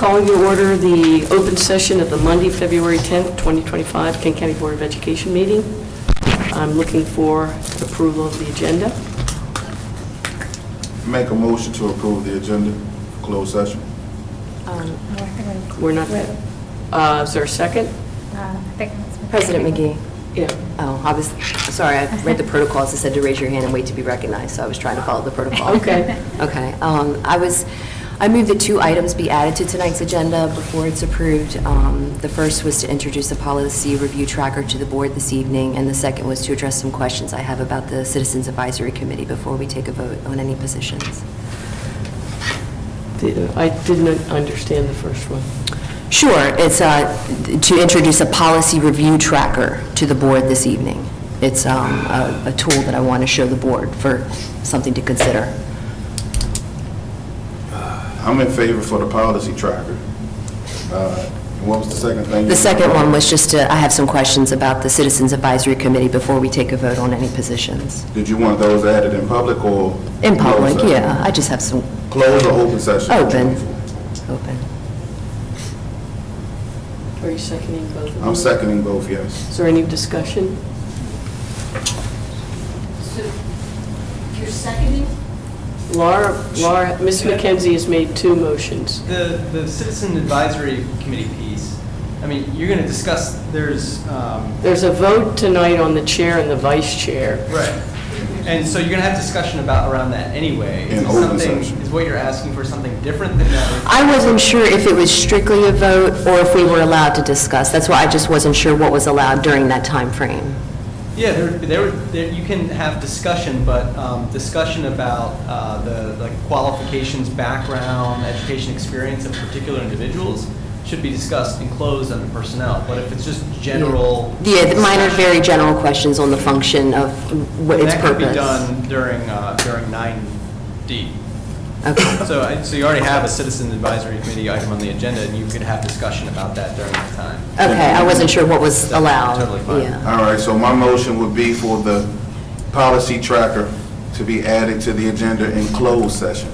calling to order the open session of the Monday, February 10th, 2025 Kent County Board of Education meeting. I'm looking for approval of the agenda. Make a motion to approve the agenda, closed session. We're not, is there a second? I think that's President McGee. Yeah. Oh, I was, sorry, I read the protocols. It said to raise your hand and wait to be recognized, so I was trying to follow the protocol. Okay. Okay. I moved that 2 items be added to tonight's agenda before it's approved. The first was to introduce a policy review tracker to the board this evening, and the second was to address some questions I have about the Citizens Advisory Committee before we take a vote on any positions. I didn't understand the first one. Sure. It's to introduce a policy review tracker to the board this evening. It's a tool that I want to show the board for something to consider. I'm in favor for the policy tracker. What was the second thing? The second one was just I have some questions about the Citizens Advisory Committee before we take a vote on any positions. Did you want those added in public or? In public, closed session? yeah. I just have some Closed or open session? open. Open. Are you seconding both of them? I'm seconding both, yes. Is there any discussion? So you're seconding? Laura, Ms. McKenzie has made 2 motions. The Citizen Advisory Committee piece, I mean, you're going to discuss, there's... There's a vote tonight on the chair and the vice chair. Right. And so you're going to have discussion around that anyway. In open session. Is what you're asking for something different than that? I wasn't sure if it was strictly a vote or if we were allowed to discuss. That's why I just wasn't sure what was allowed during that time frame. Yeah, you can have discussion, but discussion about the qualifications, background, education experience of particular individuals should be discussed and closed under personnel. But if it's just general... Yeah, mine are very general questions on the function of what its That could purpose. be done during 9D. Okay. So you already have a Citizen Advisory Committee item on the agenda, and you could have discussion about that during that time. Okay, I wasn't sure what was allowed. Totally fine. Yeah. All right, so my motion would be for the policy tracker to be added to the agenda in closed session.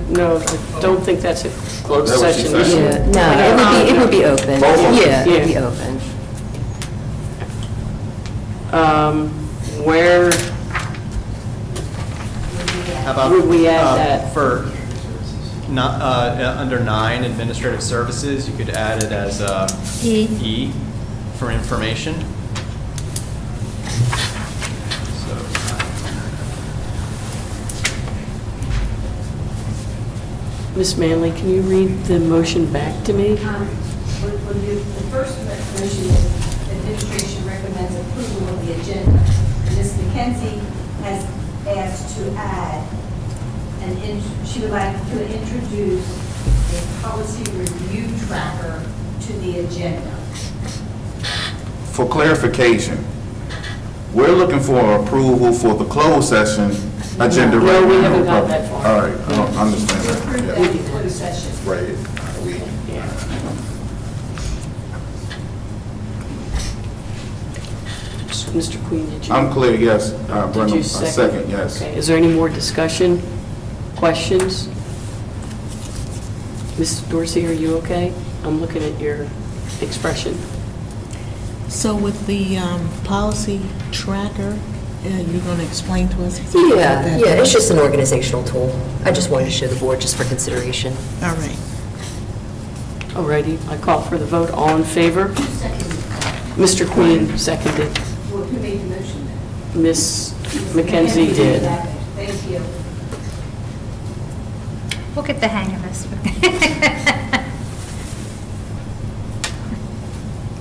No, I don't think that's a closed Is that what she session. said? Yeah, no, it would be open. Both of them? Yeah, it'd be Yeah. open. Where How about... would we add that? For, under 9, Administrative Services, you could add it as E. E for information. So, Ms. Manley, can you read the motion back to me? The first motion is administration recommends approval of the agenda. Ms. McKenzie has asked to add, she would like to introduce a policy review tracker to the agenda. For clarification, we're looking for approval for the closed session agenda. No, right we now. haven't got that far. All right, I don't understand Approve that. that Yeah. in closed session. Right. Mr. Queen, did you? I'm clear, yes. Did Brenda, you I second, yes. Okay, is there any more discussion, questions? Ms. Dorsey, are you okay? I'm looking at your expression. So with the policy tracker, you're going to explain to us exactly what Yeah, that yeah, it's is? just an organizational tool. I just wanted to show the board just for consideration. All right. All righty, I call for the vote. All in favor? Second, Mr. Queen seconded. well, who made the motion then? Ms. McKenzie did. Thank you. We'll get the hang of this.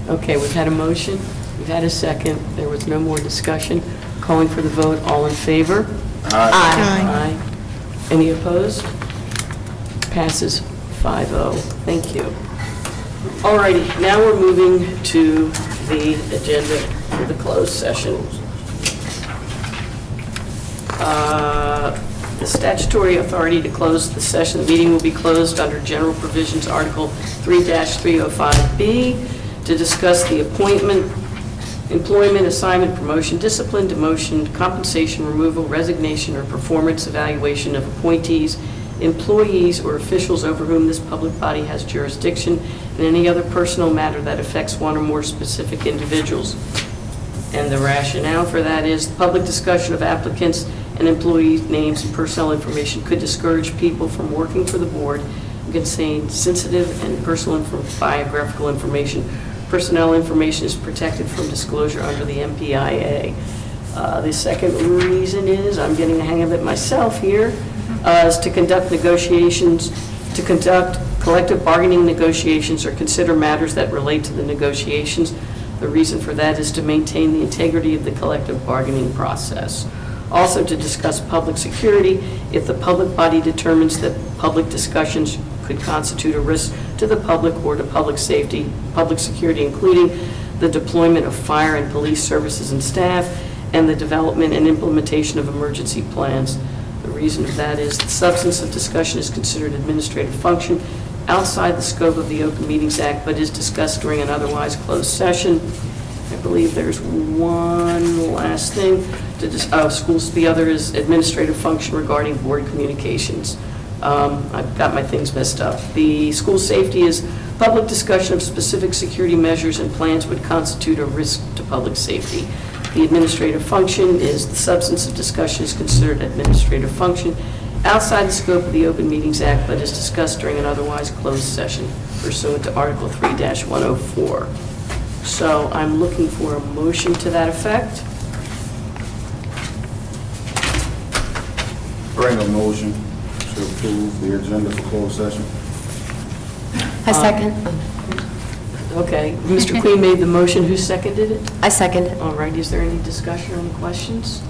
Okay, we've had a motion, we've had a second, there was no more discussion. Calling for the vote, all in favor? Aye. Aye. Any opposed? Passes 5-0. Thank you. All righty, now we're moving to the agenda for the closed session. The statutory authority to close the session, the meeting will be closed under General Provisions Article 3-305B to discuss the appointment, employment, assignment, promotion, discipline, demotion, compensation, removal, resignation, or performance evaluation of appointees, employees or officials over whom this public body has jurisdiction, and any other personal matter that affects one or more specific individuals. And the rationale for that is the public discussion of applicants and employees' names and personnel information could discourage people from working for the board and contain sensitive and personal biographical information. Personnel information is protected from disclosure under the MPIA. The second reason is, I'm getting the hang of it myself here, is to conduct collective bargaining negotiations or consider matters that relate to the negotiations. The reason for that is to maintain the integrity of the collective bargaining process. Also to discuss public security if the public body determines that public discussions could constitute a risk to the public or to public safety, public security, including the deployment of fire and police services and staff, and the development and implementation of emergency plans. The reason for that is the substance of discussion is considered administrative function outside the scope of the Open Meetings Act, but is discussed during an otherwise closed session. I believe there's one last thing. The other is administrative function regarding board communications. I've got my things messed up. The school safety is public discussion of specific security measures and plans would constitute a risk to public safety. The administrative function is the substance of discussion is considered administrative function outside the scope of the Open Meetings Act, but is discussed during an otherwise closed session pursuant to Article 3-104. So I'm looking for a motion to that effect. Bring a motion to approve the agenda for closed session. I second. Okay, Mr. Queen made the motion. Who seconded it? I second it. All right, is there any discussion or any questions?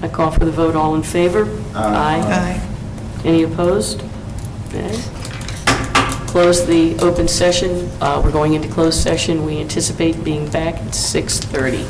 I call for the vote. All in favor? Aye. Any opposed? Okay. Close the open session. We're going into closed session. We anticipate being back at 6:30.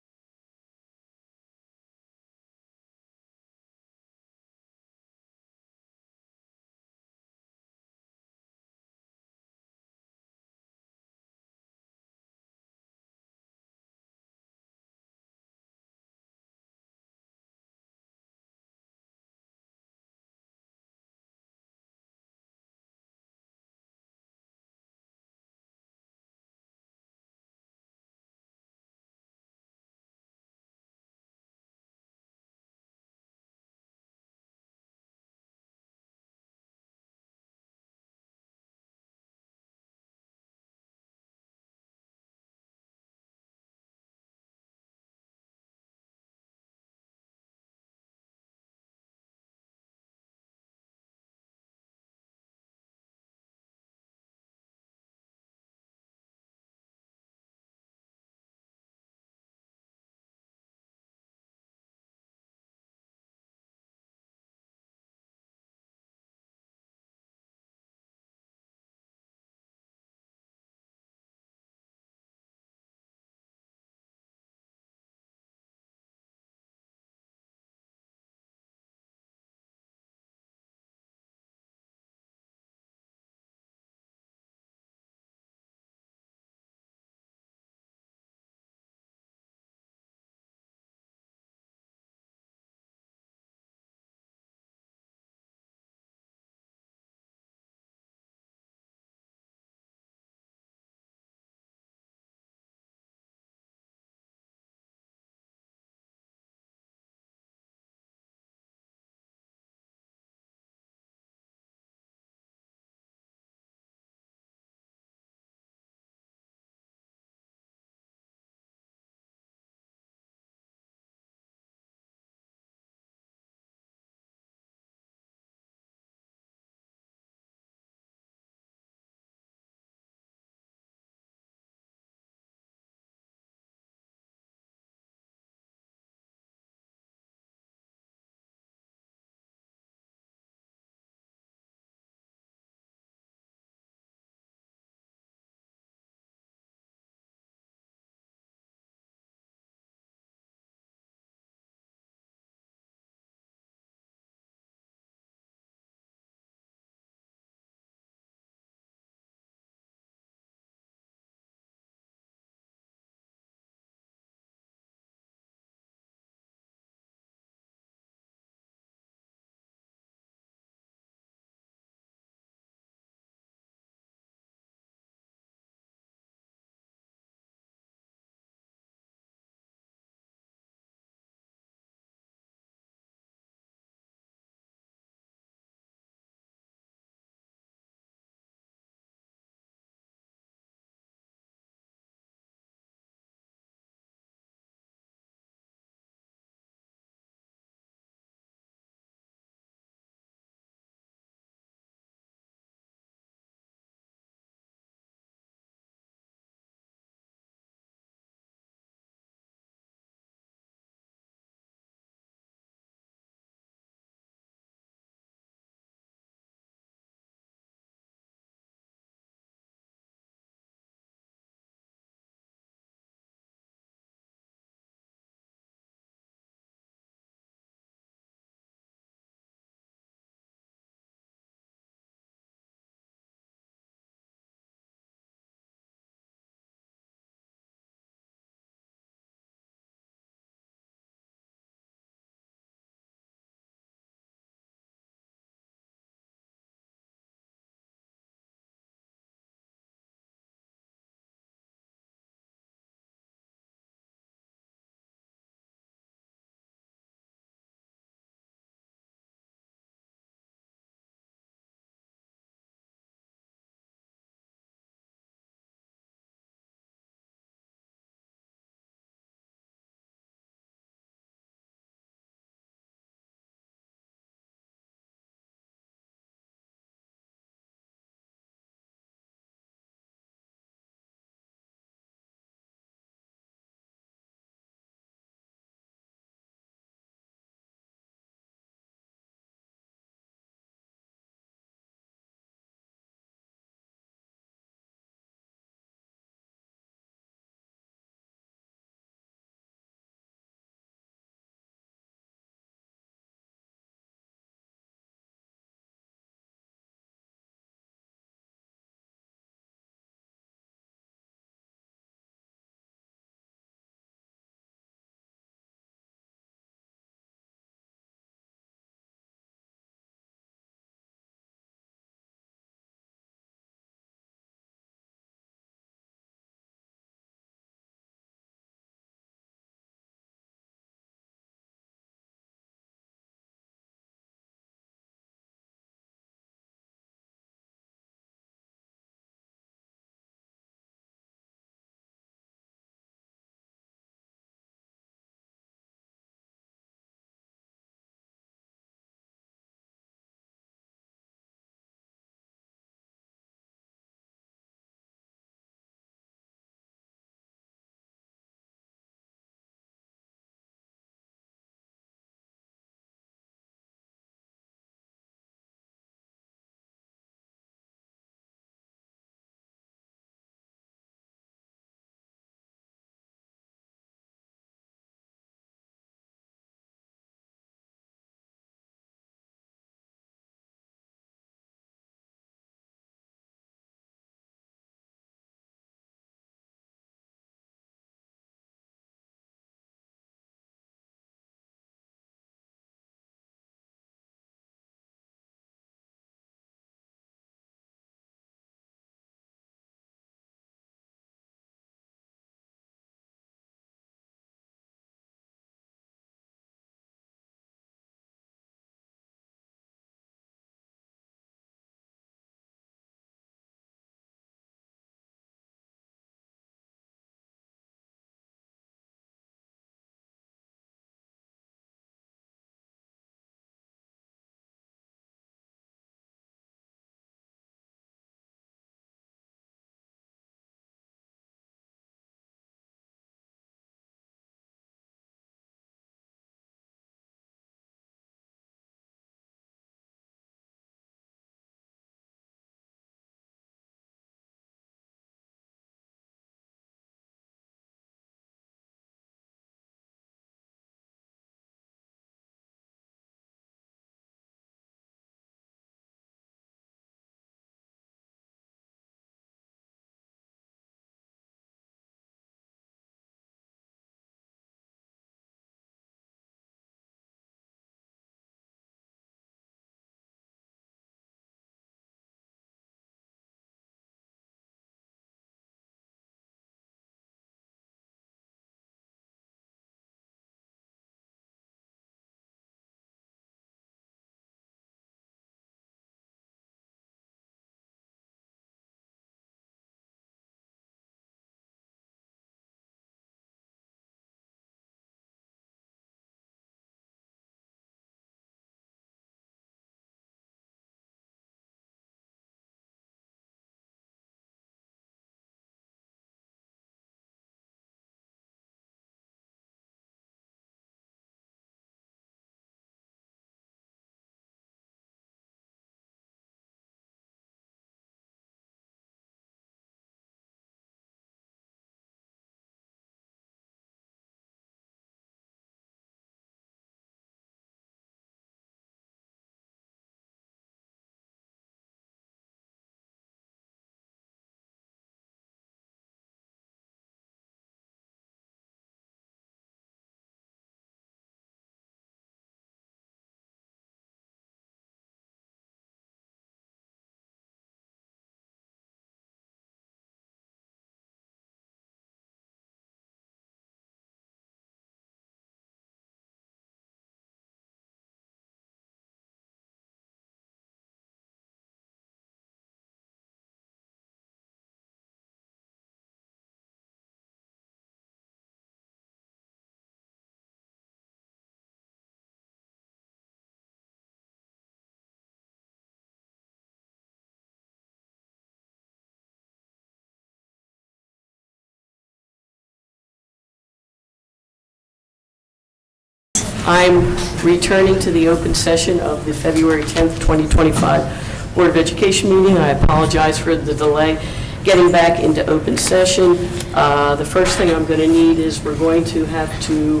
I'm returning to the open session of the February 10th, 2025 Board of Education meeting. I apologize for the delay getting back into open session. The first thing I'm going to need is we're going to have to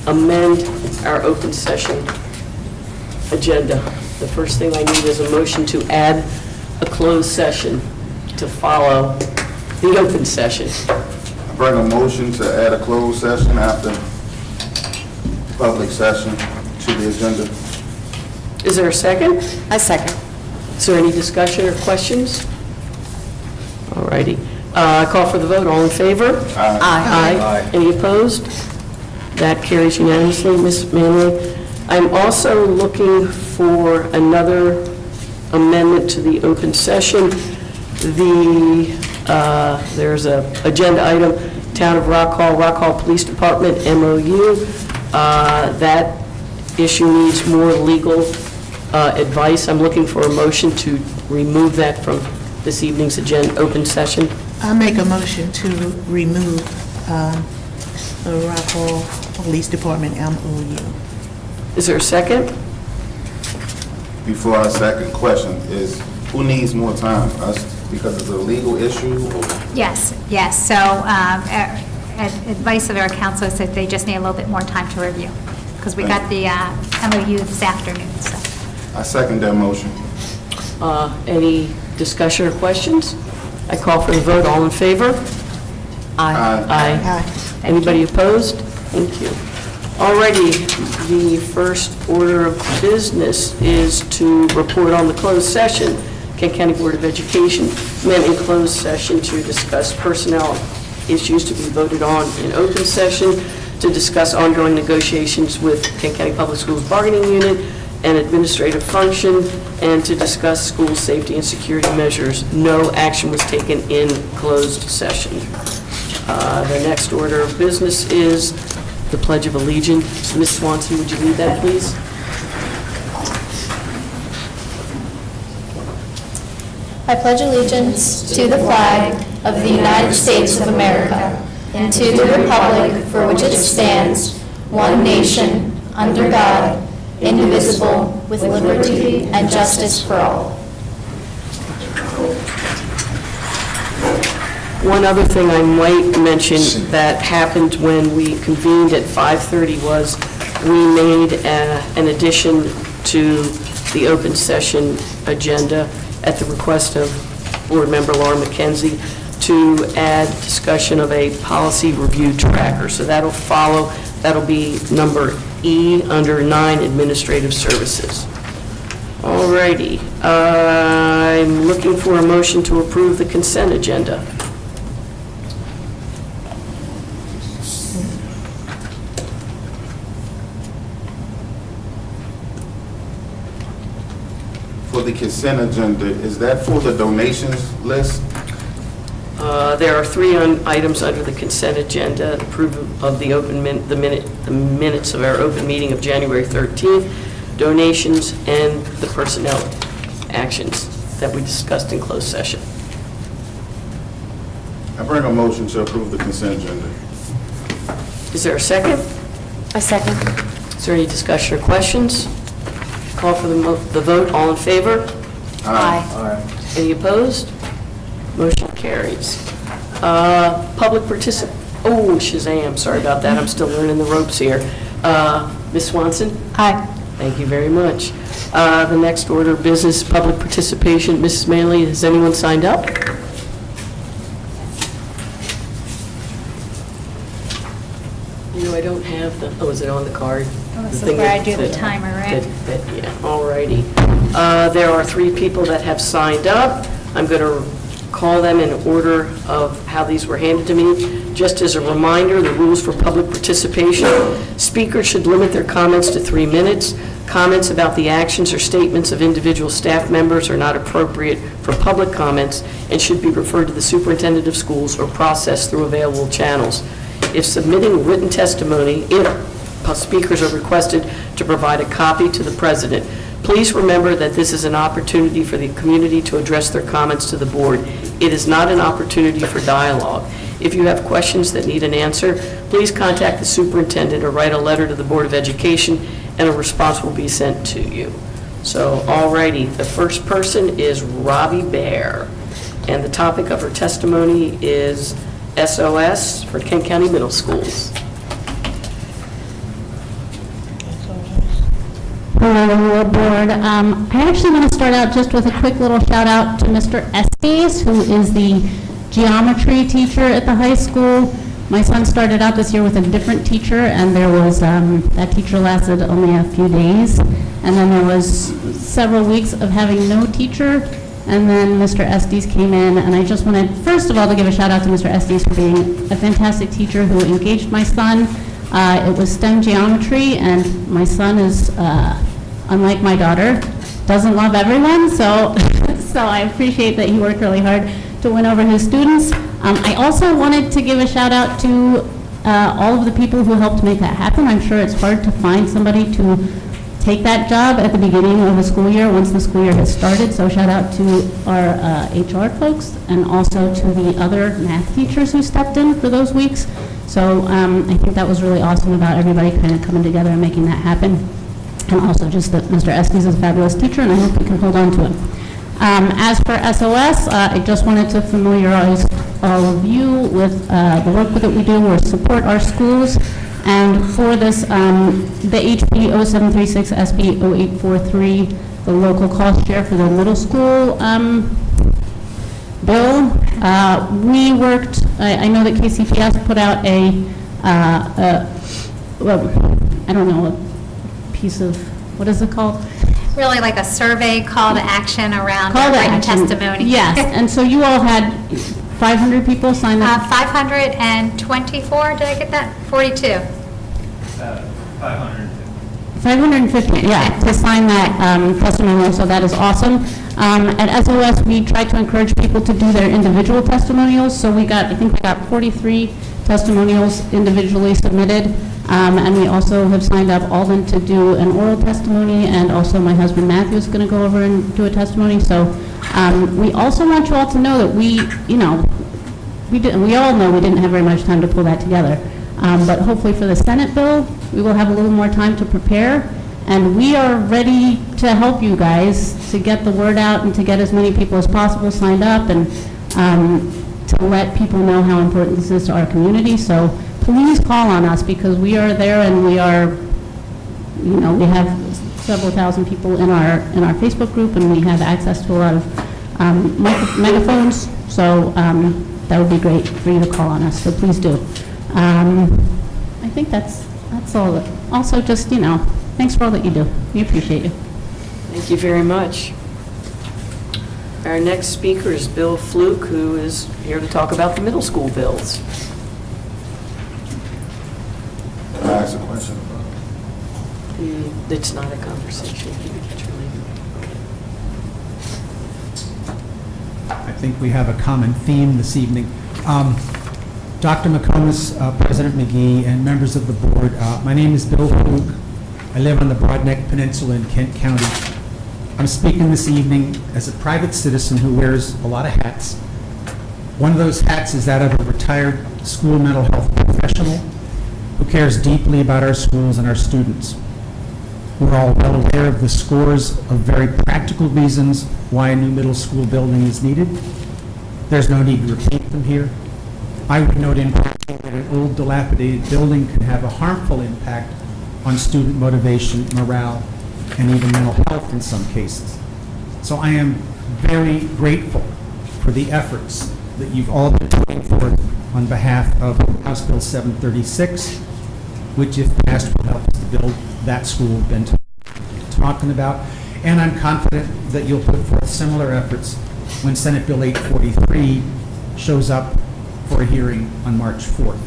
amend our open session agenda. The first thing I need is a motion to add a closed session to follow the open session. I bring a motion to add a closed session after public session to the agenda. Is there a second? I second. Is there any discussion or questions? All righty. I call for the vote. All in favor? Aye. Any opposed? That carries unanimously, Ms. Manley. I'm also looking for another amendment to the open session. There's a agenda item, Town of Rock Hall Police Department, MOU. That issue needs more legal advice. I'm looking for a motion to remove that from this evening's agenda, open session. I make a motion to remove the Rock Hall Police Department MOU. Is there a second? Before our second question is, who needs more time? Us, because it's a legal issue? Or Yes, yes. So advice of our counsel is that they just need a little bit more time to review, because we got the MOU this afternoon, so. I second that motion. Any discussion or questions? I call for the vote. All in favor? Aye. Aye. Anybody opposed? Thank you. Alrighty, the first order of business is to report on the closed session. Kent County Board of Education met in closed session to discuss personnel issues to be voted on in open session, to discuss ongoing negotiations with Kent County Public Schools Bargaining Unit and administrative function, and to discuss school safety and security measures. No action was taken in closed session. The next order of business is the Pledge of Allegiance. Ms. Swanson, would you lead that, please? I pledge allegiance to the flag of the United States of America and to the republic for which it stands, one nation, under God, indivisible, with liberty and justice for all. One other thing I might mention that happened when we convened at 5:30 was we made an addition to the open session agenda at the request of Board Member Laura McKenzie to add discussion of a policy review tracker. So that'll follow, that'll be number E under 9 Administrative Services. All righty. I'm looking for a motion to approve the consent agenda. For the consent agenda, is that for the donations list? There are 3 items under the consent agenda: approval of the the minutes of our open meeting of January 13th, donations, and the personnel actions that we discussed in closed session. I bring a motion to approve the consent agenda. Is there a second? I second. Is there any discussion or questions? Call for the vote. All in favor? Aye. Any opposed? Motion carries. Public oh, Shazam, sorry about that, I'm still learning the ropes here. Ms. Swanson? Aye. Thank you very much. The next order of business, public participation. Mrs. Manley, has anyone signed up? You know, I don't have the, oh, is it on the card? Oh, this The is thing where I that- do the that- timer, right? Yeah, all righty. There are 3 people that have signed up. I'm going to call them in order of how these were handed to me. Just as a reminder, the rules for public participation: speakers should limit their comments to 3 minutes. Comments about the actions or statements of individual staff members are not appropriate for public comments and should be referred to the superintendent of schools or processed through available channels. If submitting written testimony, speakers are requested to provide a copy to the president. Please remember that this is an opportunity for the community to address their comments to the board. It is not an opportunity for dialogue. If you have questions that need an answer, please contact the superintendent or write a letter to the Board of Education, and a response will be sent to you. So, all righty, the first person is Robbie Bear, and the topic of her testimony is SOS for Kent County Middle Schools. Hello, board. I actually want to start out just with a quick little shout out to Mr. Estes, who is the geometry teacher at the high school. My son started out this year with a different teacher, and there was, that teacher lasted only a few days. And then there was several weeks of having no teacher, and then Mr. Estes came in, and I just wanted, first of all, to give a shout out to Mr. Estes for being a fantastic teacher who engaged my son. It was STEM geometry, and my son is, unlike my daughter, doesn't love everyone, so I appreciate that he worked really hard to win over his students. I also wanted to give a shout out to all of the people who helped make that happen. I'm sure it's hard to find somebody to take that job at the beginning of the school year, once the school year has started, so shout out to our HR folks, and also to the other math teachers who stepped in for those weeks. So I think that was really awesome about everybody kind of coming together and making that happen. And also just that Mr. Estes is a fabulous teacher, and I hope we can hold on to him. As for SOS, I just wanted to familiarize all of you with the work that we do. We support our schools. And for this, the HB 0736 SB 0843, the local cost share for the middle school bill, we worked, I know that KCPS put out well, I don't know, a piece of, what is it called? Really like a survey call to action around Call to written action. testimony. Yes, and so you all had 500 people sign up? 524, did I get that? 42. 550, yeah, to sign that testimonial, so that is awesome. At SOS, we try to encourage people to do their individual testimonials, so I think we got 43 testimonials individually submitted, and we also have signed up Alden to do an oral testimony, and also my husband Matthew is going to go over and do a testimony. So we also want you all to know that we all know we didn't have very much time to pull that together. But hopefully for the Senate bill, we will have a little more time to prepare, and we are ready to help you guys to get the word out and to get as many people as possible signed up, and to let people know how important this is to our community. So please call on us, because we are there, and we are, we have several thousand people in our Facebook group, and we have access to a lot of megaphones. So that would be great for you to call on us, so please do. I think that's all. Also, just, thanks for all that you do. We appreciate you. Thank you very much. Our next speaker is Bill Fluke, who is here to talk about the middle school bills. Can I ask a question? It's not a conversation. It's really- I think we have a common theme this evening. Dr. McComas, President McGee, and members of the board, my name is Bill Fluke. I live on the Broadneck Peninsula in Kent County. I'm speaking this evening as a private citizen who wears a lot of hats. One of those hats is that of a retired school mental health professional who cares deeply about our schools and our students. We're all well aware of the scores of very practical reasons why a new middle school building is needed. There's no need to repeat them here. I would note in particular that an old dilapidated building can have a harmful impact on student motivation, morale, and even mental health in some cases. So I am very grateful for the efforts that you've all been putting forth on behalf of House Bill 736, which if passed will help us to build that school we've been talking about. And I'm confident that you'll put forth similar efforts when Senate Bill 843 shows up for a hearing on March 4th.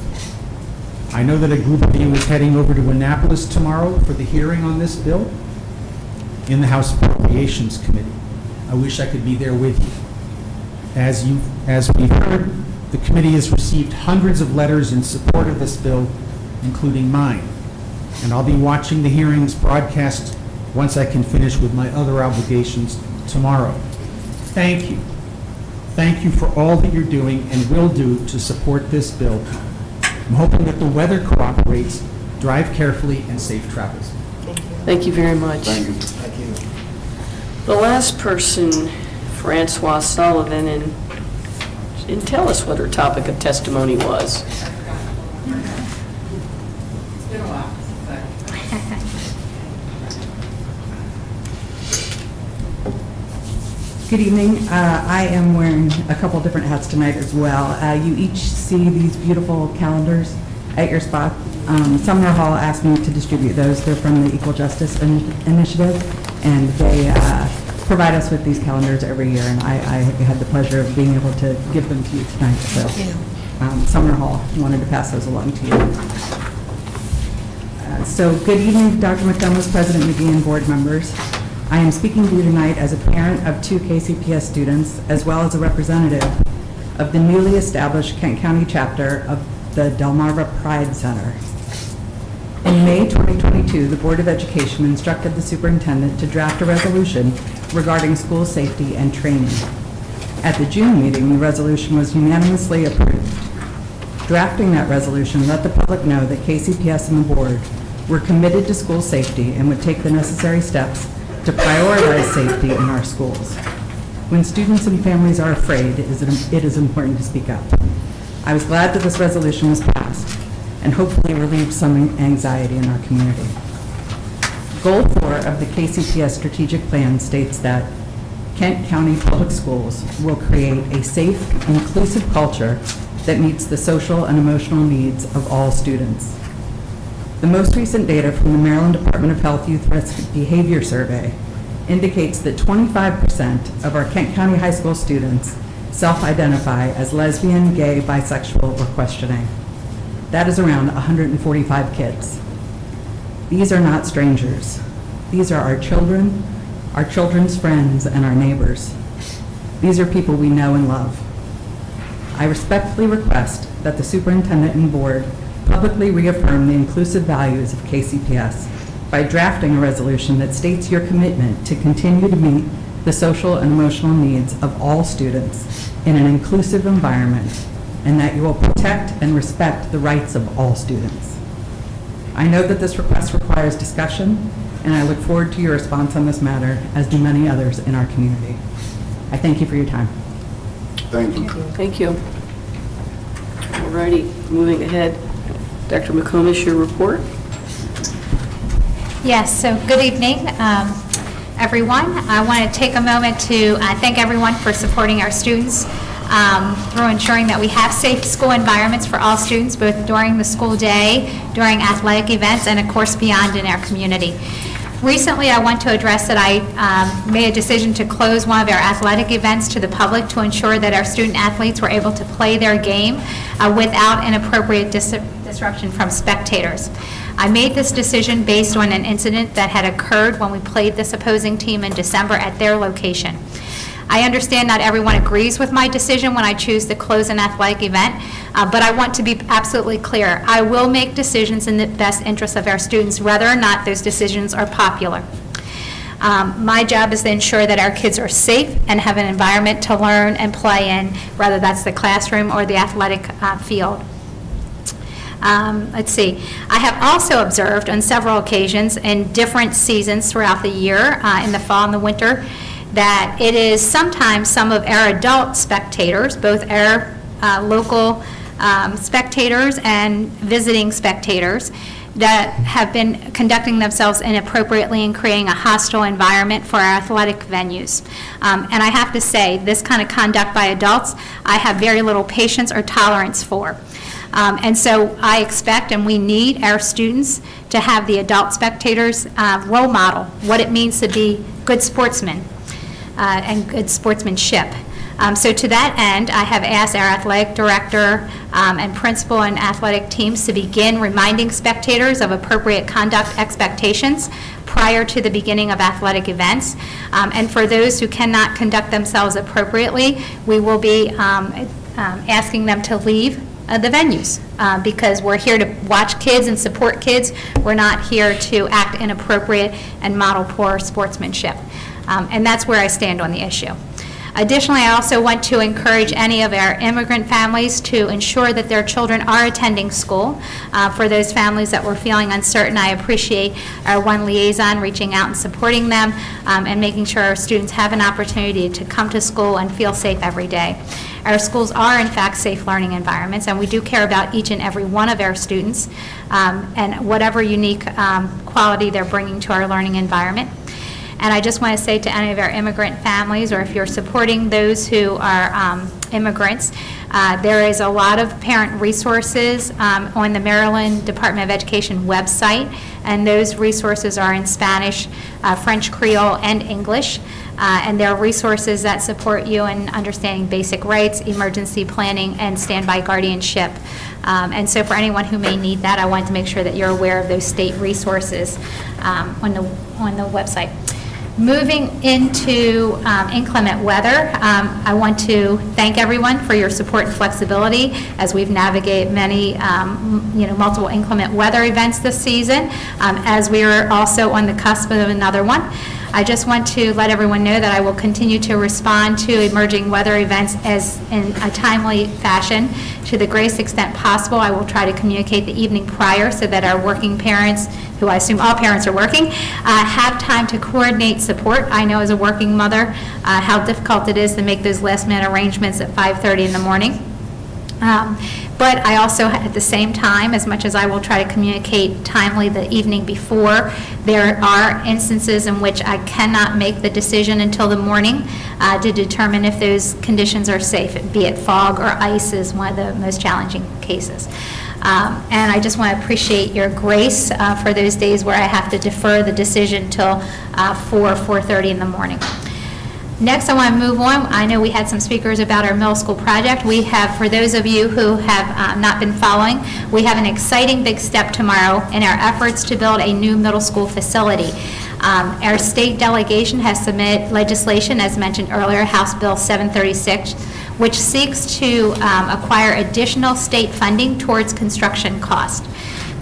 I know that a group of you is heading over to Annapolis tomorrow for the hearing on this bill in the House Appropriations Committee. I wish I could be there with you. As we've heard, the committee has received hundreds of letters in support of this bill, including mine. And I'll be watching the hearings broadcast once I can finish with my other obligations tomorrow. Thank you. thank you for all that you're doing and will do to support this bill. I'm hoping that the weather cooperates. Drive carefully and safe travels. Thank you very much. Thank you. The last person, Francois Sullivan, and tell us what her topic of testimony was. Good evening. I am wearing a couple different hats tonight as well. You each see these beautiful calendars at your spot. Sumner Hall asked me to distribute those. They're from the Equal Justice Initiative, and they provide us with these calendars every year, and I had the pleasure of being able to give them to you tonight. So Sumner Hall wanted to pass those along to you. So good evening, Dr. McComas, President McGee, and board members. I am speaking to you tonight as a parent of 2 KCPS students, as well as a representative of the newly established Kent County chapter of the Delmarva Pride Center. In May 2022, the Board of Education instructed the superintendent to draft a resolution regarding school safety and training. At the June meeting, the resolution was unanimously approved. Drafting that resolution let the public know that KCPS and the board were committed to school safety and would take the necessary steps to prioritize safety in our schools. When students and families are afraid, it is important to speak up. I was glad that this resolution was passed and hopefully relieved some anxiety in our community. Goal 4 of the KCPS strategic plan states that Kent County Public Schools will create a safe, inclusive culture that meets the social and emotional needs of all students. The most recent data from the Maryland Department of Health Youth Risk Behavior Survey indicates that 25% of our Kent County high school students self-identify as lesbian, gay, bisexual, or questioning. That is around 145 kids. These are not strangers. These are our children, our children's friends, and our neighbors. These are people we know and love. I respectfully request that the superintendent and board publicly reaffirm the inclusive values of KCPS by drafting a resolution that states your commitment to continue to meet the social and emotional needs of all students in an inclusive environment, and that you will protect and respect the rights of all students. I know that this request requires discussion, and I look forward to your response on this matter, as do many others in our community. I thank you for your time. Thank you. Thank you. All righty, moving ahead. Dr. McComas, your report. Yes, so good evening, everyone. I want to take a moment to thank everyone for supporting our students through ensuring that we have safe school environments for all students, both during the school day, during athletic events, and of course beyond in our community. Recently, I want to address that I made a decision to close one of our athletic events to the public to ensure that our student athletes were able to play their game without inappropriate disruption from spectators. I made this decision based on an incident that had occurred when we played this opposing team in December at their location. I understand not everyone agrees with my decision when I choose to close an athletic event, but I want to be absolutely clear. I will make decisions in the best interest of our students, whether or not those decisions are popular. My job is to ensure that our kids are safe and have an environment to learn and play in, whether that's the classroom or the athletic field. Let's see. I have also observed on several occasions in different seasons throughout the year, in the fall and the winter, that it is sometimes some of our adult spectators, both our local spectators and visiting spectators, that have been conducting themselves inappropriately and creating a hostile environment for our athletic venues. And I have to say, this kind of conduct by adults, I have very little patience or tolerance for. And so I expect and we need our students to have the adult spectators role model what it means to be good sportsmen and good sportsmanship. So to that end, I have asked our athletic director and principal and athletic teams to begin reminding spectators of appropriate conduct expectations prior to the beginning of athletic events. And for those who cannot conduct themselves appropriately, we will be asking them to leave the venues because we're here to watch kids and support kids. We're not here to act inappropriate and model poor sportsmanship. And that's where I stand on the issue. Additionally, I also want to encourage any of our immigrant families to ensure that their children are attending school. For those families that were feeling uncertain, I appreciate our one liaison reaching out and supporting them and making sure our students have an opportunity to come to school and feel safe every day. Our schools are, in fact, safe learning environments, and we do care about each and every one of our students and whatever unique quality they're bringing to our learning environment. And I just want to say to any of our immigrant families, or if you're supporting those who are immigrants, there is a lot of parent resources on the Maryland Department of Education website, and those resources are in Spanish, French, Creole, and English. And there are resources that support you in understanding basic rights, emergency planning, and standby guardianship. And so for anyone who may need that, I wanted to make sure that you're aware of those state resources on the website. Moving into inclement weather, I want to thank everyone for your support and flexibility as we've navigated many, multiple inclement weather events this season, as we are also on the cusp of another one. I just want to let everyone know that I will continue to respond to emerging weather events as in a timely fashion. To the greatest extent possible, I will try to communicate the evening prior so that our working parents, who I assume all parents are working, have time to coordinate support. I know as a working mother how difficult it is to make those last-minute arrangements at 5:30 in the morning. But I also, at the same time, as much as I will try to communicate timely the evening before, there are instances in which I cannot make the decision until the morning to determine if those conditions are safe, be it fog or ice is one of the most challenging cases. And I just want to appreciate your grace for those days where I have to defer the decision till 4:30 in the morning. Next, I want to move on. I know we had some speakers about our middle school project. We have, for those of you who have not been following, we have an exciting big step tomorrow in our efforts to build a new middle school facility. Our state delegation has submitted legislation, as mentioned earlier, House Bill 736, which seeks to acquire additional state funding towards construction cost.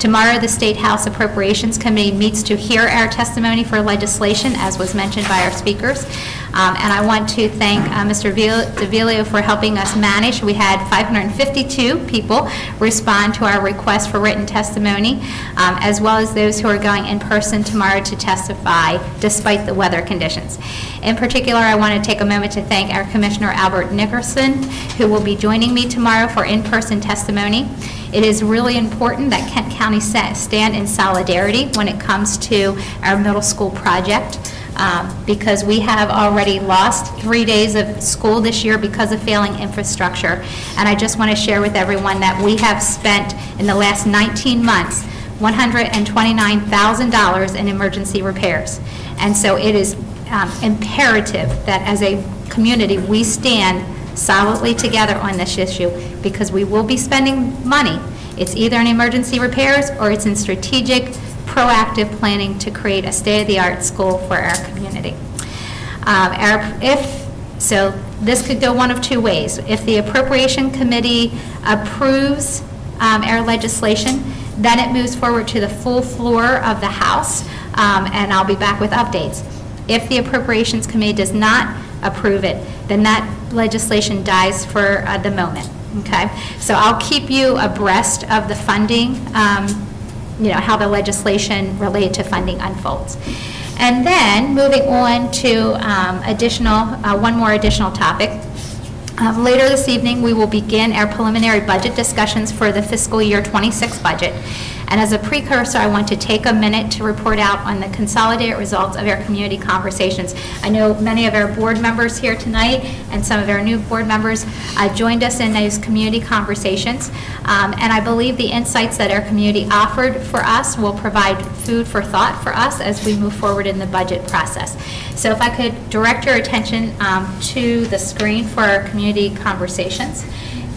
Tomorrow, the State House Appropriations Committee meets to hear our testimony for legislation, as was mentioned by our speakers. And I want to thank Mr. DeVilio for helping us manage. We had 552 people respond to our request for written testimony, as well as those who are going in person tomorrow to testify despite the weather conditions. In particular, I want to take a moment to thank our Commissioner Albert Nickerson, who will be joining me tomorrow for in-person testimony. It is really important that Kent County stand in solidarity when it comes to our middle school project, because we have already lost 3 days of school this year because of failing infrastructure. And I just want to share with everyone that we have spent in the last 19 months $129,000 in emergency repairs. And so it is imperative that as a community we stand solidly together on this issue, because we will be spending money. It's either in emergency repairs or it's in strategic, proactive planning to create a state-of-the-art school for our community. So this could go one of two ways. If the Appropriation Committee approves our legislation, then it moves forward to the full floor of the House, and I'll be back with updates. If the Appropriations Committee does not approve it, then that legislation dies for the moment, okay? So I'll keep you abreast of the funding, how the legislation related to funding unfolds. And then, moving on to one more additional topic. Later this evening, we will begin our preliminary budget discussions for the fiscal year 26 budget. And as a precursor, I want to take a minute to report out on the consolidated results of our community conversations. I know many of our board members here tonight and some of our new board members joined us in those community conversations. And I believe the insights that our community offered for us will provide food for thought for us as we move forward in the budget process. So if I could direct your attention to the screen for our community conversations.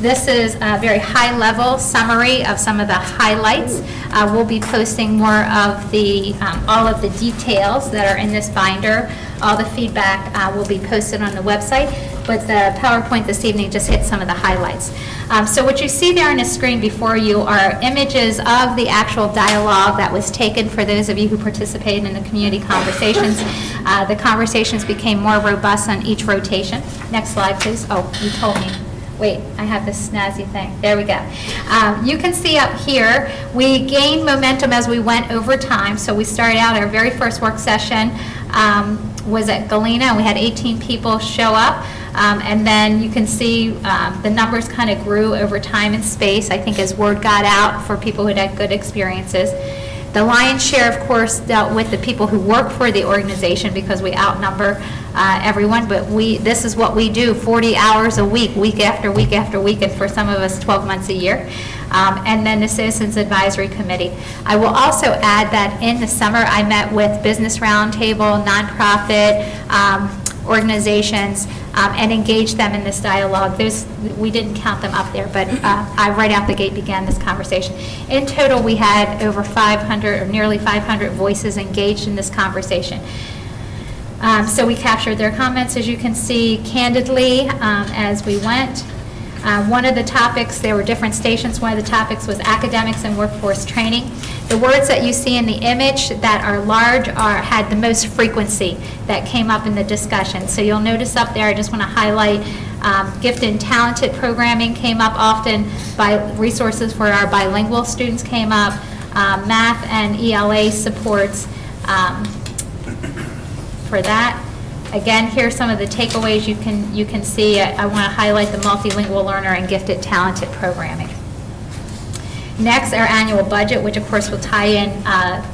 This is a very high-level summary of some of the highlights. We'll be posting more of the, all of the details that are in this binder. All the feedback will be posted on the website, but the PowerPoint this evening just hit some of the highlights. So what you see there on the screen before you are images of the actual dialogue that was taken for those of you who participated in the community conversations. The conversations became more robust on each rotation. Next slide, please. Oh, you told me. Wait, I have this snazzy thing. There we go. You can see up here, we gained momentum as we went over time. So we started out, our very first work session was at Galena, and we had 18 people show up. And then you can see the numbers kind of grew over time and space, I think, as word got out for people who had good experiences. The lion's share, of course, dealt with the people who work for the organization because we outnumber everyone, but this is what we do, 40 hours a week, week after week after week, and for some of us, 12 months a year. And then the Citizens Advisory Committee. I will also add that in the summer, I met with Business Roundtable, nonprofit organizations, and engaged them in this dialogue. We didn't count them up there, but I right out the gate began this conversation. In total, we had over 500 or nearly 500 voices engaged in this conversation. So we captured their comments, as you can see, candidly as we went. One of the topics, there were different stations. One of the topics was academics and workforce training. The words that you see in the image that are large had the most frequency that came up in the discussion. So you'll notice up there, I just want to highlight gifted and talented programming came up often, resources for our bilingual students came up, math and ELA supports for that. Again, here's some of the takeaways you can see. I want to highlight the multilingual learner and gifted talented programming. Next, our annual budget, which of course will tie in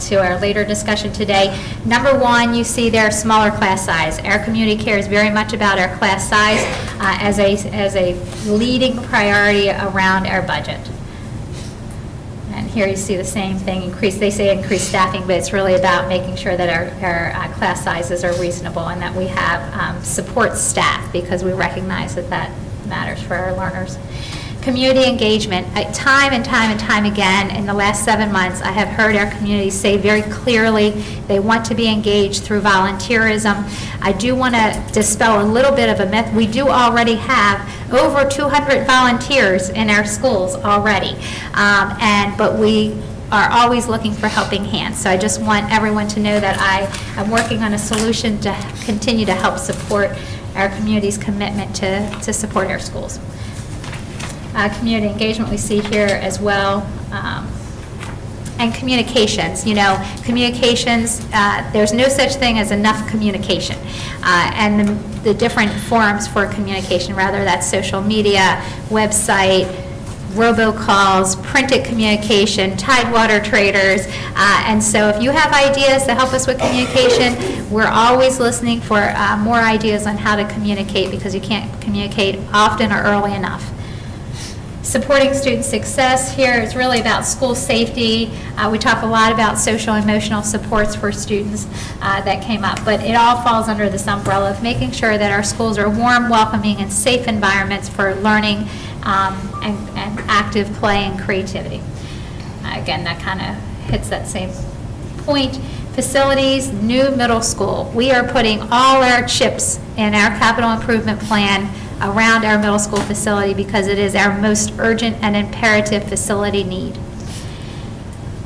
to our later discussion today. Number one, you see there smaller class size. Our community cares very much about our class size as a leading priority around our budget. And here you see the same thing, they say increased staffing, but it's really about making sure that our class sizes are reasonable and that we have support staff, because we recognize that matters for our learners. Community engagement. Time and time again in the last 7 months, I have heard our community say very clearly they want to be engaged through volunteerism. I do want to dispel a little bit of a myth. We do already have over 200 volunteers in our schools already, but we are always looking for helping hands. So I just want everyone to know that I am working on a solution to continue to help support our community's commitment to support our schools. Community engagement we see here as well. And communications, communications, there's no such thing as enough communication. And the different forums for communication, rather that's social media, website, robocalls, printed communication, Tidewater traders. And so if you have ideas to help us with communication, we're always listening for more ideas on how to communicate, because you can't communicate often or early enough. Supporting student success here is really about school safety. We talk a lot about social and emotional supports for students that came up, but it all falls under this umbrella of making sure that our schools are warm, welcoming, and safe environments for learning and active play and creativity. Again, that kind of hits that same point. Facilities, new middle school. We are putting all our chips in our capital improvement plan around our middle school facility because it is our most urgent and imperative facility need.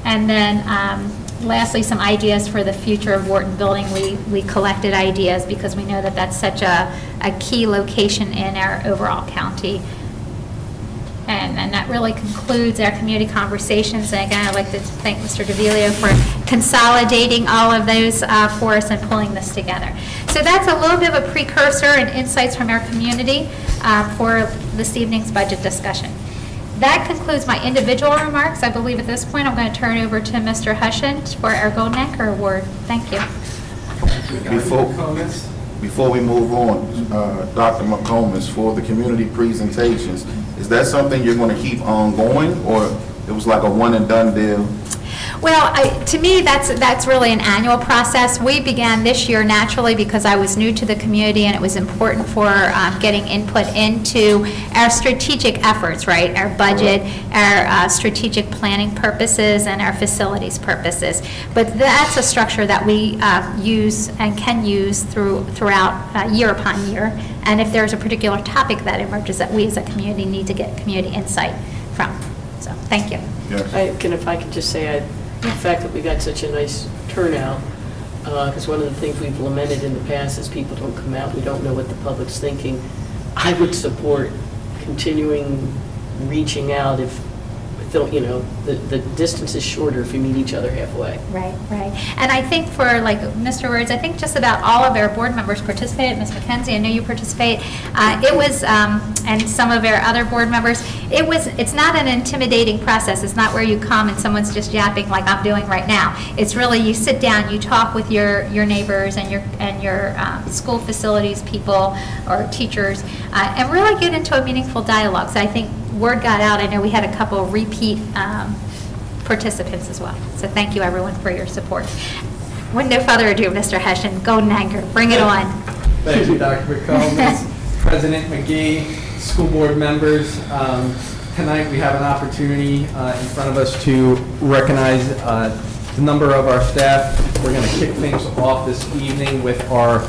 And then lastly, some ideas for the future of Wharton Building. We collected ideas because we know that that's such a key location in our overall county. And that really concludes our community conversations. And again, I'd like to thank Mr. DeVilio for consolidating all of those for us and pulling this together. So that's a little bit of a precursor and insights from our community for this evening's budget discussion. That concludes my individual remarks. I believe at this point I'm going to turn over to Mr. Hushin for our Golden Anchor Award. Thank you. Before we move on, Dr. McComas, for the community presentations, is that something you're going to keep on going, or it was like a one and done deal? Well, to me, that's really an annual process. We began this year naturally because I was new to the community, and it was important for getting input into our strategic efforts, right? Our budget, our strategic planning purposes, and our facilities purposes. But that's a structure that we use and can use throughout year upon year. And if there's a particular topic that emerges that we as a community need to get community insight from. So, thank you. Yes. If I could just say, the fact that we got such a nice turnout, because one of the things we've lamented in the past is people don't come out, we don't know what the public's thinking. I would support continuing reaching out if, the distance is shorter if you meet each other halfway. Right. And I think for, like Mr. Words, I think just about all of our board members participated. Ms. McKenzie, I know you participate. It was, and some of our other board members, it's not an intimidating process. It's not where you come and someone's just yapping like I'm doing right now. It's really, you sit down, you talk with your neighbors and your school facilities people or teachers, and really get into a meaningful dialogue. So I think word got out. I know we had a couple of repeat participants as well. So thank you, everyone, for your support. With no further ado, Mr. Hessian, Golden Anchor, bring it on. Thank you, Dr. McCombs, President McGee, school board members. Tonight we have an opportunity in front of us to recognize the number of our staff. We're going to kick things off this evening with our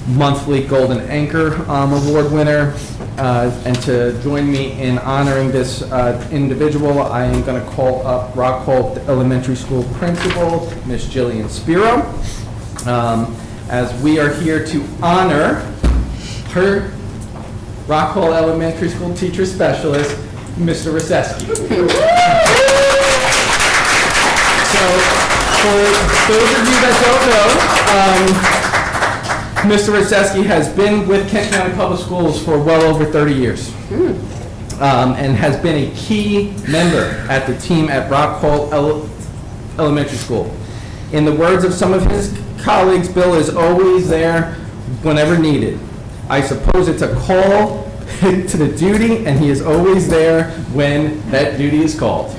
monthly Golden Anchor Award winner. And to join me in honoring this individual, I am going to call up Rockholt Elementary School Principal, Ms. Jillian Spiro, as we are here to honor her Rockholt Elementary School teacher specialist, Mr. Reseski. So, for those of you that don't know, Mr. Reseski has been with Kent County Public Schools for well over 30 years, and has been a key member at the team at Rockholt Elementary School. In the words of some of his colleagues, Bill is always there whenever needed. I suppose it's a call to the duty, and he is always there when that duty is called.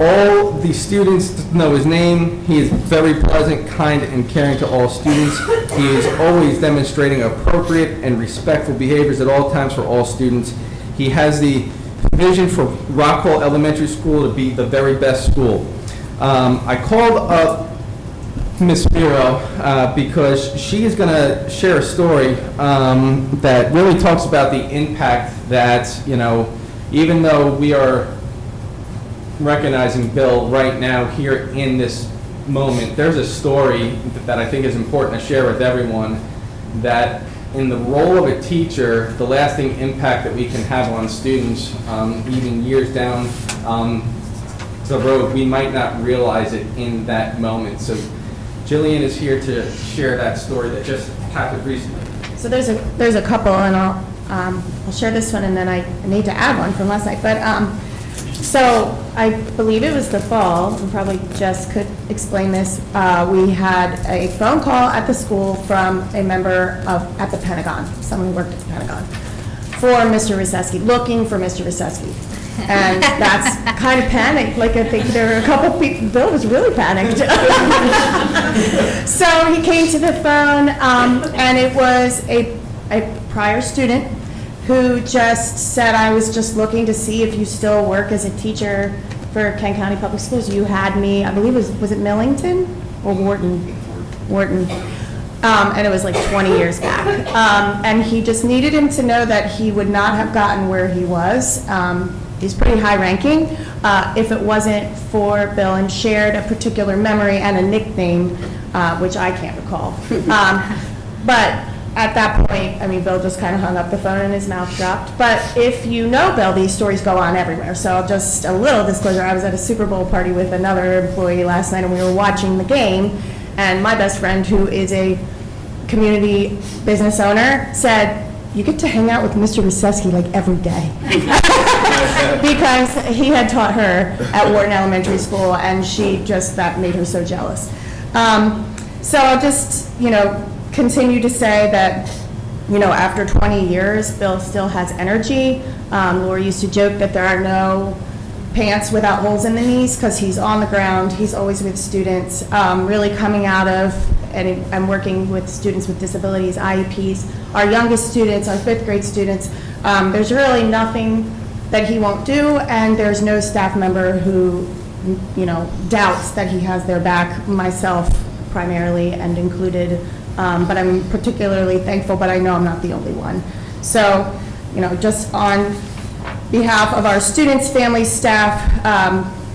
All the students know his name. He is very pleasant, kind, and caring to all students. He is always demonstrating appropriate and respectful behaviors at all times for all students. He has the vision for Rockholt Elementary School to be the very best school. I called up Ms. Spiro because she is going to share a story that really talks about the impact that, even though we are recognizing Bill right now here in this moment, there's a story that I think is important to share with everyone, that in the role of a teacher, the lasting impact that we can have on students, even years down the road, we might not realize it in that moment. So Jillian is here to share that story that just happened recently. So there's a couple, and I'll share this one, and then I need to add one from last night. But so I believe it was the fall, and probably Jess could explain this. We had a phone call at the school from a member at the Pentagon, someone who worked at the Pentagon, for Mr. Reseski, looking for Mr. Reseski. And that's kind of panicked. Like, I think there were a couple people, Bill was really panicked. So he came to the phone, and it was a prior student who just said, I was just looking to see if you still work as a teacher for Kent County Public Schools. You had me, I believe was it Millington or Wharton? Wharton. And it was like 20 years back. And he just needed him to know that he would not have gotten where he was. He's pretty high ranking if it wasn't for Bill, and shared a particular memory and a nickname, which I can't recall. But at that point, I mean, Bill just kind of hung up the phone and his mouth dropped. But if you know Bill, these stories go on everywhere. So just a little disclosure, I was at a Super Bowl party with another employee last night, and we were watching the game, and my best friend, who is a community business owner, said, you get to hang out with Mr. Reseski like every day. Because he had taught her at Wharton Elementary School, and that made her so jealous. So I'll just, continue to say that, after 20 years, Bill still has energy. Laura used to joke that there are no pants without holes in the knees, because he's on the ground, he's always with students, really coming out of, and I'm working with students with disabilities, IEPs, our youngest students, our 5th grade students. There's really nothing that he won't do, and there's no staff member who, doubts that he has their back, myself primarily and included, but I'm particularly thankful, but I know I'm not the only one. So, just on behalf of our students, families, staff,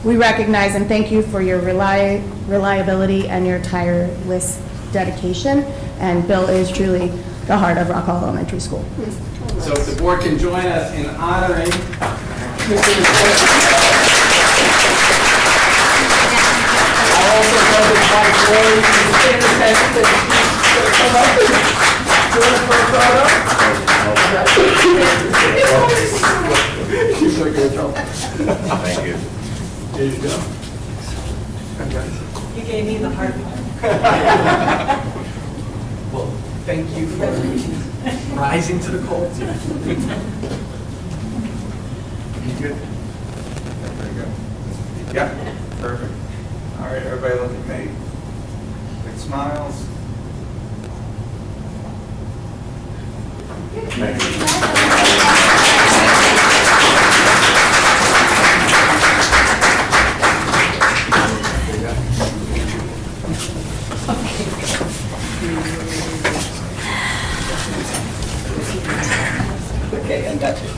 we recognize and thank you for your reliability and your tireless dedication. And Bill is truly the heart of Rock Hall Elementary School. So if the board can join us in honoring Mr. I also know that Mike Lloyd is in attendance and he's going to come up and join us for a photo. Thank you. There you go. You gave me the hard one. Well, thank you for rising to the call. You good? There you go. Yeah, perfect. All right, everybody look at me. Big smiles. Thank you. Okay, I got you.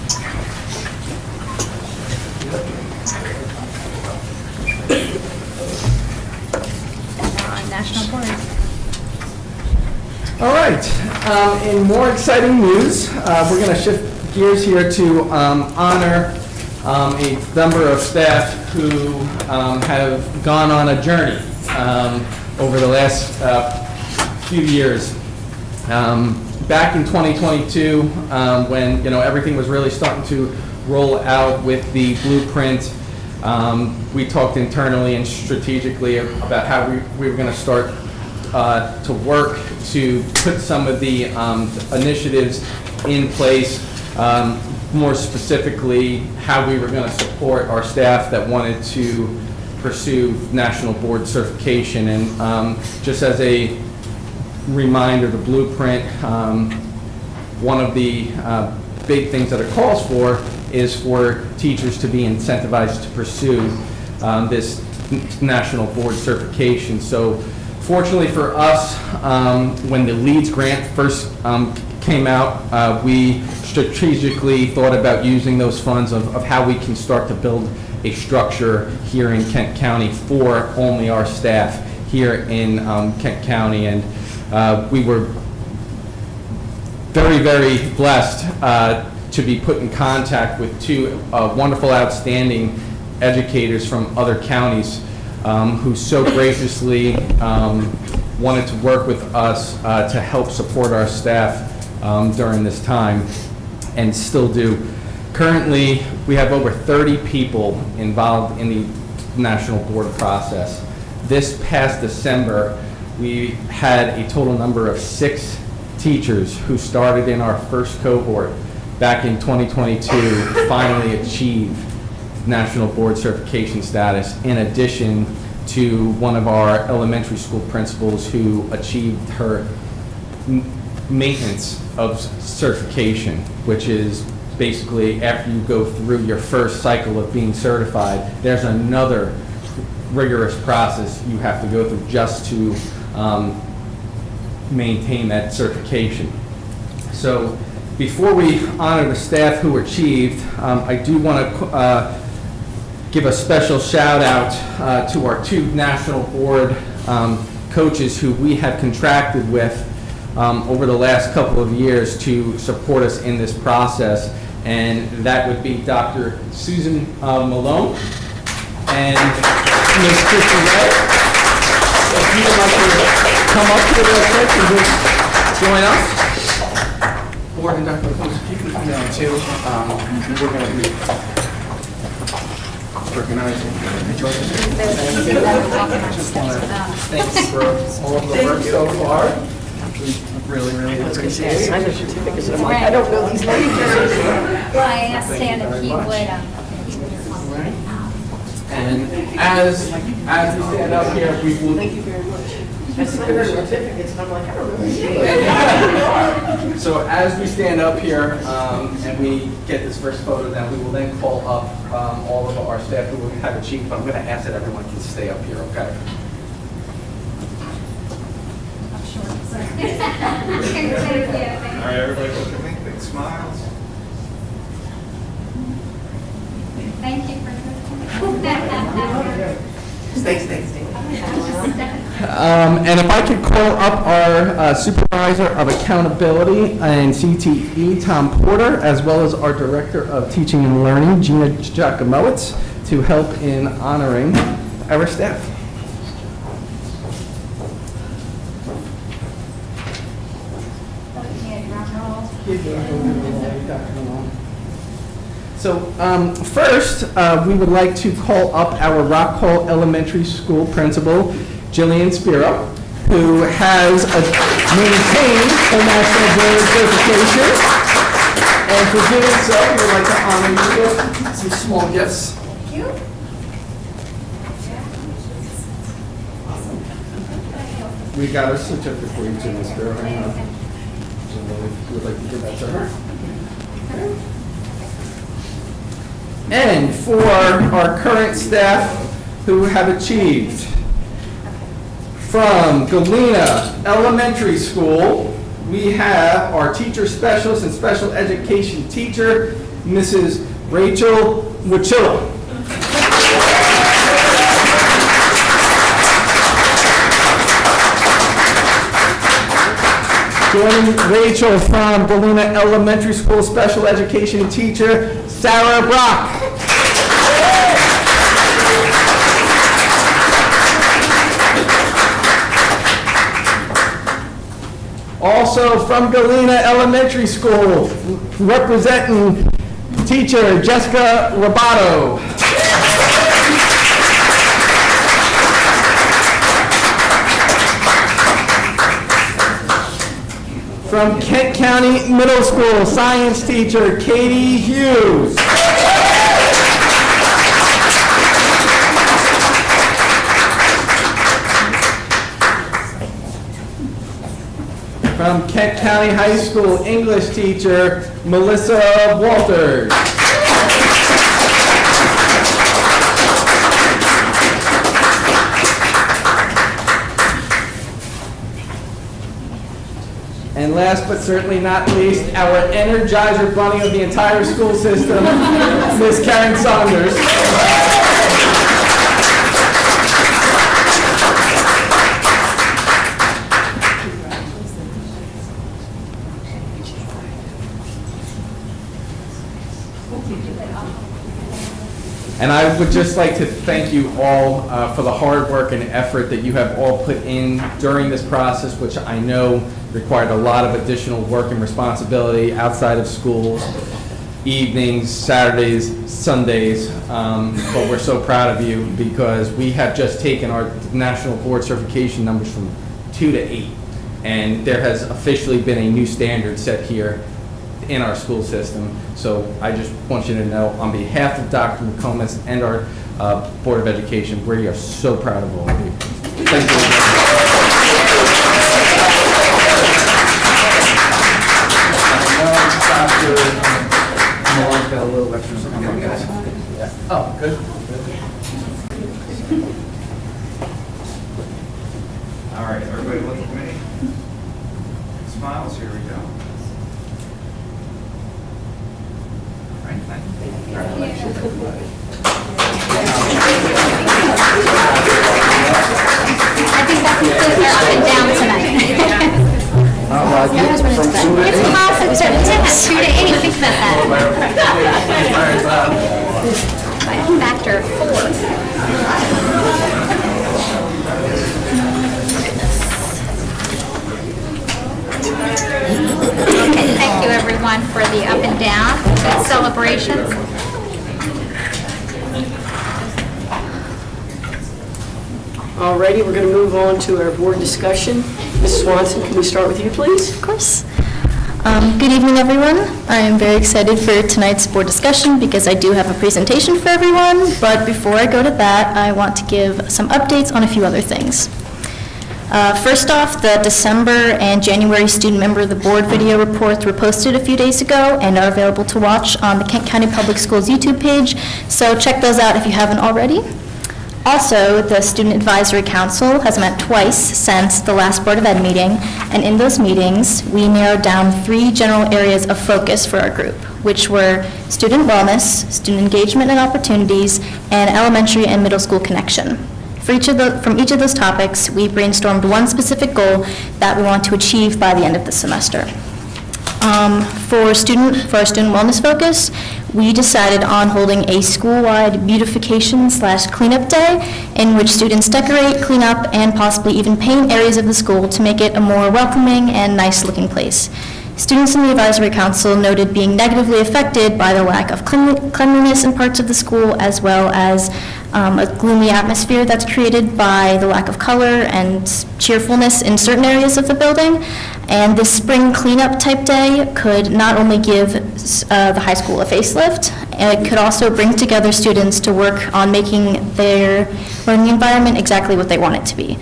National Board. All right, in more exciting news, we're going to shift gears here to honor a number of staff who have gone on a journey over the last few years. Back in 2022, when everything was really starting to roll out with the blueprint, we talked internally and strategically about how we were going to start to work to put some of the initiatives in place, more specifically how we were going to support our staff that wanted to pursue national board certification. And just as a reminder, the blueprint, one of the big things that it calls for is for teachers to be incentivized to pursue this national board certification. So fortunately for us, when the LEADS grant first came out, we strategically thought about using those funds of how we can start to build a structure here in Kent County for only our staff here in Kent County. And we were very, very blessed to be put in contact with two wonderful, outstanding educators from other counties who so graciously wanted to work with us to help support our staff during this time, and still do. Currently, we have over 30 people involved in the national board process. This past December, we had a total number of 6 teachers who started in our first cohort back in 2022 finally achieve national board certification status, in addition to one of our elementary school principals who achieved her maintenance of certification, which is basically after you go through your first cycle of being certified, there's another rigorous process you have to go through just to maintain that certification. So before we honor the staff who achieved, I do want to give a special shout out to our 2 national board coaches who we have contracted with over the last couple of years to support us in this process, and that would be Dr. Susan Malone and Ms. Christy Ray. If you would like to come up here real quick and just join us. Board and Dr. McCombs, if you can come down too. We're going to be organizing. Thanks for all of the work so far. Really, really appreciate it. Sign the certificates, and I'm like, I don't know these names. Well, I asked Stan if he would. And as we stand up here, we will. Thank you very much. I see there are certificates, and I'm like, I don't know. So as we stand up here and we get this first photo, then we will then call up all of our staff who will have achieved. But I'm going to ask that everyone can stay up here, okay? All right, everybody look at me, big smiles. Thank you for Stay. And if I could call up our Supervisor of Accountability and CTE, Tom Porter, as well as our Director of Teaching and Learning, Gina Giacomowitz, to help in honoring our staff. So first, we would like to call up our Rock Hall Elementary School Principal, Jillian Spiro, who has maintained her National Board certification. And for doing so, we would like to honor you with some small gifts. Thank you. We got a certificate for you too, Ms. Spiro. Hang on. So we would like to give that to her. And for our current staff who have achieved, from Galena Elementary School, we have our teacher specialist and special education teacher, Mrs. Rachel Wachilla. Joining Rachel from Galena Elementary School special education teacher, Sarah Brock. Also from Galena Elementary School, representing teacher Jessica Robato. From Kent County Middle School, science teacher Katie Hughes. From Kent County High School, English teacher Melissa Walters. And last but certainly not least, our Energizer Bunny of the entire school system, Miss Karen Saunders. And I would just like to thank you all for the hard work and effort that you have all put in during this process, which I know required a lot of additional work and responsibility outside of schools, evenings, Saturdays, Sundays. But we're so proud of you because we have just taken our national board certification numbers from 2 to 8. And there has officially been a new standard set here in our school system. So I just want you to know, on behalf of Dr. McComas and our Board of Education, we are so proud of all of you. Thank you. Got a little extra something, guys. Oh, good. All right, everybody look at me. Smiles, here we go. All right, thank you. I think that concludes our up and down tonight. It's possible, so it's 2 to 8, think about that. Factor 4. Okay, thank you everyone for the up and down, good celebrations. Alrighty, we're going to move on to our board discussion. Ms. Swanson, can we start with you, please? Of course. Good evening, everyone. I am very excited for tonight's board discussion because I do have a presentation for everyone, but before I go to that, I want to give some updates on a few other things. First off, the December and January student member of the board video reports were posted a few days ago and are available to watch on the Kent County Public Schools YouTube page, so check those out if you haven't already. Also, the Student Advisory Council has met twice since the last Board of Ed meeting, and in those meetings, we narrowed down 3 general areas of focus for our group, which were student wellness, student engagement and opportunities, and elementary and middle school connection. From each of those topics, we brainstormed one specific goal that we want to achieve by the end of the semester. For our student wellness focus, we decided on holding a school-wide beautification/cleanup day in which students decorate, clean up, and possibly even paint areas of the school to make it a more welcoming and nice-looking place. Students in the advisory council noted being negatively affected by the lack of cleanliness in parts of the school, as well as a gloomy atmosphere that's created by the lack of color and cheerfulness in certain areas of the building. And this spring cleanup type day could not only give the high school a facelift, it could also bring together students to work on making their learning environment exactly what they want it to be.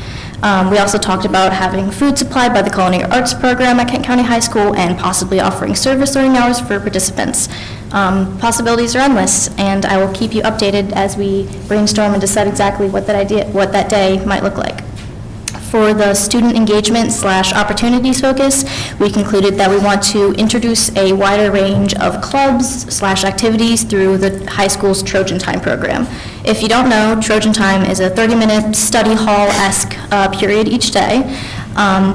We also talked about having food supplied by the Culinary Arts program at Kent County High School and possibly offering service learning hours for participants. Possibilities are endless, and I will keep you updated as we brainstorm and decide exactly what that day might look like. For the student engagement/opportunities focus, we concluded that we want to introduce a wider range of clubs/activities through the high school's Trojan Time program. If you don't know, Trojan Time is a 30-minute study hall-esque period each day.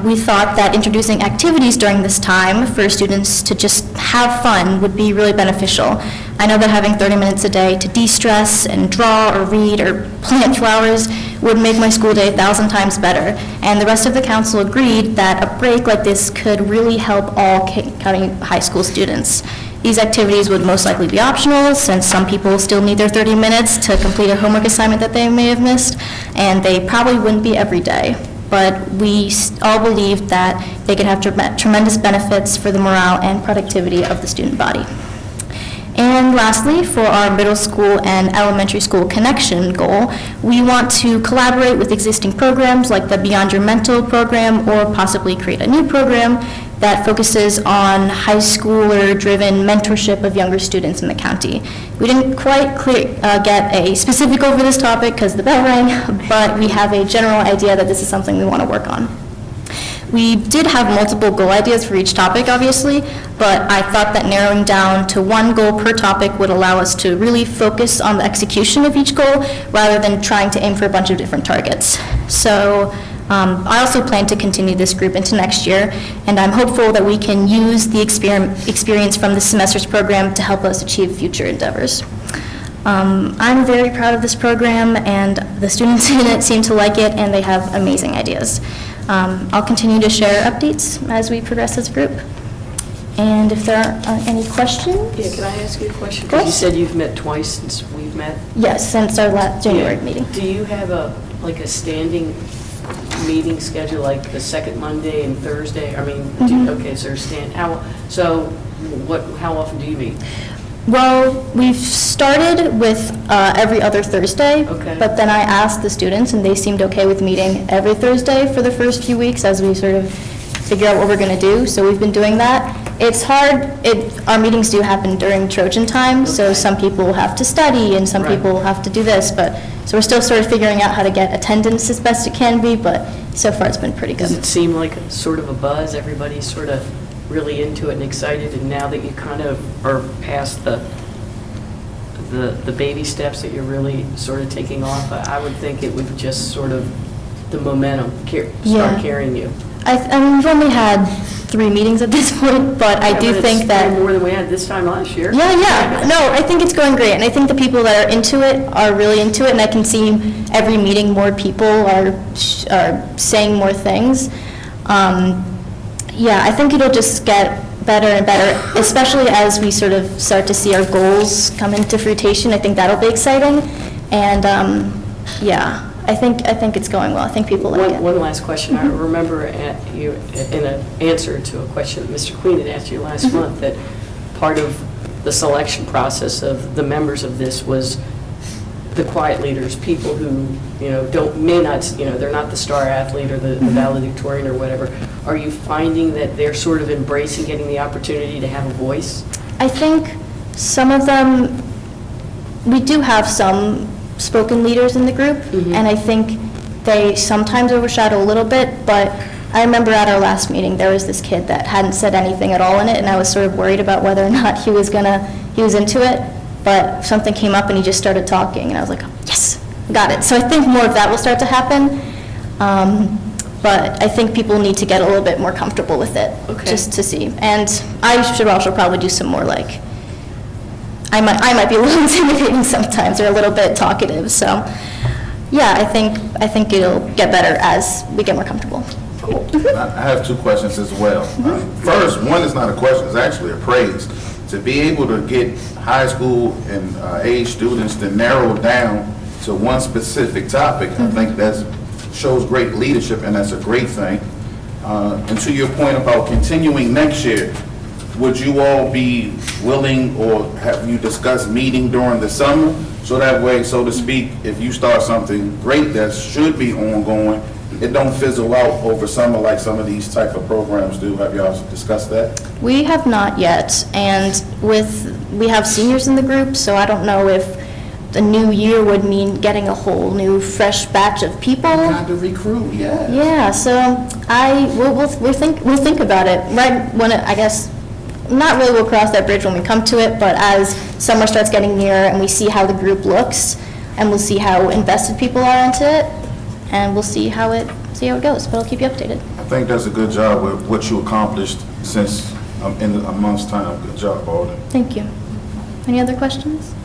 We thought that introducing activities during this time for students to just have fun would be really beneficial. I know that having 30 minutes a day to de-stress and draw or read or plant flowers would make my school day 1,000 times better. And the rest of the council agreed that a break like this could really help all Kent County High School students. These activities would most likely be optional, since some people still need their 30 minutes to complete a homework assignment that they may have missed, and they probably wouldn't be every day. But we all believed that they could have tremendous benefits for the morale and productivity of the student body. And lastly, for our middle school and elementary school connection goal, we want to collaborate with existing programs like the Beyond Your Mental program, or possibly create a new program that focuses on high schooler-driven mentorship of younger students in the county. We didn't quite get a specific goal for this topic because the bell rang, but we have a general idea that this is something we want to work on. We did have multiple goal ideas for each topic, obviously, but I thought that narrowing down to one goal per topic would allow us to really focus on the execution of each goal rather than trying to aim for a bunch of different targets. So I also plan to continue this group into next year, and I'm hopeful that we can use the experience from this semester's program to help us achieve future endeavors. I'm very proud of this program, and the students in it seem to like it, and they have amazing ideas. I'll continue to share updates as we progress as a group. And if there are any questions? Yeah, can I ask you a question? Of course. Because you said you've met twice since we've met. Yes, since our last January Yeah. meeting. Do you have a standing meeting schedule, like the second Monday and Thursday? I mean, okay, so how often do you meet? Well, we've started with every other Thursday, Okay. but then I asked the students, and they seemed okay with meeting every Thursday for the first few weeks as we sort of figure out what we're going to do, so we've been doing that. It's hard, our meetings do happen during Trojan Time, so Okay. some people have to study, and some Right. people have to do this, so we're still sort of figuring out how to get attendance as best it can be, but so far it's been pretty good. Does it seem like sort of a buzz? Everybody's sort of really into it and excited, and now that you kind of are past the baby steps that you're really sort of taking off, I would think it would just sort of, the momentum start Yeah. carrying you. I mean, we've only had 3 meetings at this point, but I Yeah, do but think it's that... way more than we had this time last year. Yeah. No, I think it's going great, and I think the people that are into it are really into it, and I can see every meeting more people are saying more things. Yeah, I think it'll just get better and better, especially as we sort of start to see our goals come into fruition. I think that'll be exciting, and yeah, I think it's going well. I think people like it. One last question. I remember you, in an answer to a question that Mr. Queen had asked you last month, that part of the selection process of the members of this was the quiet leaders, people who, may not, they're not the star athlete or the valedictorian or whatever. Are you finding that they're sort of embracing getting the opportunity to have a voice? I think some of them, we do have some spoken leaders in the group, and I think they sometimes overshadow a little bit, but I remember at our last meeting, there was this kid that hadn't said anything at all in it, and I was sort of worried about whether or not he was into it, but something came up and he just started talking, and I was like, yes, got it. So I think more of that will start to happen, but I think people need to get a little bit more comfortable with it, just to see. And I should also probably do some more, like, I might be a little intimidating sometimes, or a little bit talkative, so, yeah, I think it'll get better as we get more comfortable. Cool. I have two questions as well. First, one is not a question, it's actually a praise. To be able to get high school and age students to narrow down to one specific topic, I think that shows great leadership, and that's a great thing. And to your point about continuing next year, would you all be willing, or have you discussed meeting during the summer? So that way, so to speak, if you start something great that should be ongoing, it don't fizzle out over summer like some of these type of programs do. Have y'all discussed that? We have not yet, and we have seniors in the group, so I don't know if the new year would mean getting a whole new, fresh batch of people. Got to recruit, yeah. Yeah, so we'll think about it. Right when I guess, not really we'll cross that bridge when we come to it, but as summer starts getting nearer and we see how the group looks, and we'll see how invested people are into it, and we'll see how it goes, but I'll keep you updated. I think that's a good job with what you accomplished since in a month's time. Good job, Alden. Thank you. Any other questions?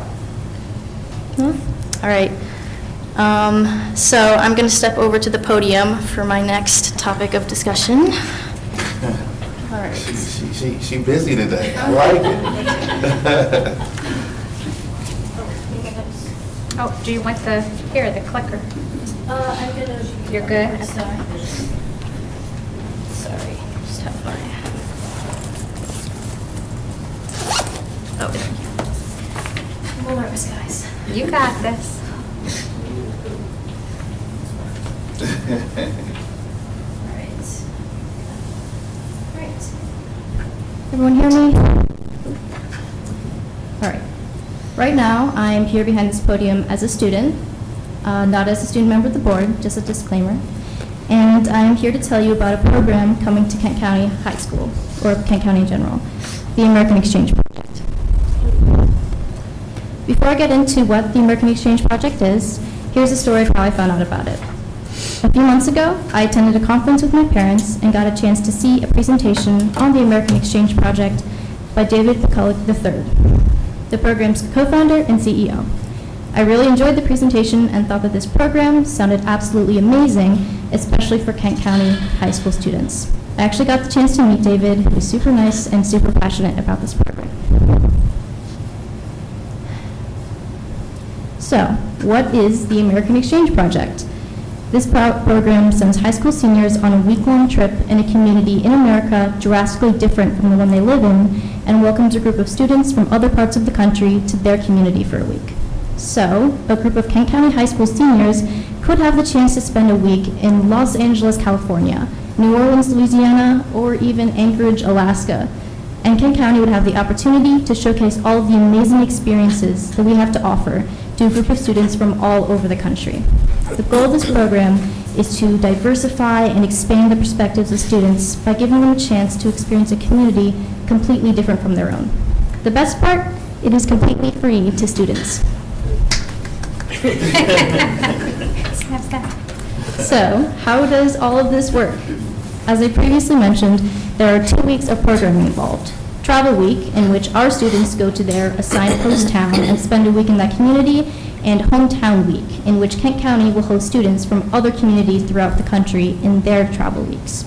No? All right. So I'm going to step over to the podium for my next topic of discussion. All right. She busy today. I like it. Oh, do you want the clicker? I'm going to... You're good? Okay. Sorry. Just have my... Oh, there you go. I'm a little nervous, guys. You got this. All right. Everyone hear me? All right. Right now, I'm here behind this podium as a student, not as a student member of the board, just a disclaimer. And I'm here to tell you about a program coming to Kent County High School, or Kent County in general, the American Exchange Project. Before I get into what the American Exchange Project is, here's a story of how I found out about it. A few months ago, I attended a conference with my parents and got a chance to see a presentation on the American Exchange Project by David McCulloch III, the program's co-founder and CEO. I really enjoyed the presentation and thought that this program sounded absolutely amazing, especially for Kent County high school students. I actually got the chance to meet David, who's super nice and super passionate about this program. So, what is the American Exchange Project? This program sends high school seniors on a week-long trip in a community in America drastically different from the one they live in, and welcomes a group of students from other parts of the country to their community for a week. So, a group of Kent County high school seniors could have the chance to spend a week in Los Angeles, California, New Orleans, Louisiana, or even Anchorage, Alaska. And Kent County would have the opportunity to showcase all of the amazing experiences that we have to offer to a group of students from all over the country. The goal of this program is to diversify and expand the perspectives of students by giving them a chance to experience a community completely different from their own. The best part, it is completely free to students. So, how does all of this work? As I previously mentioned, there are 2 weeks of programming involved. Travel Week, in which our students go to their assigned host town and spend a week in that community, and Hometown Week, in which Kent County will host students from other communities throughout the country in their travel weeks.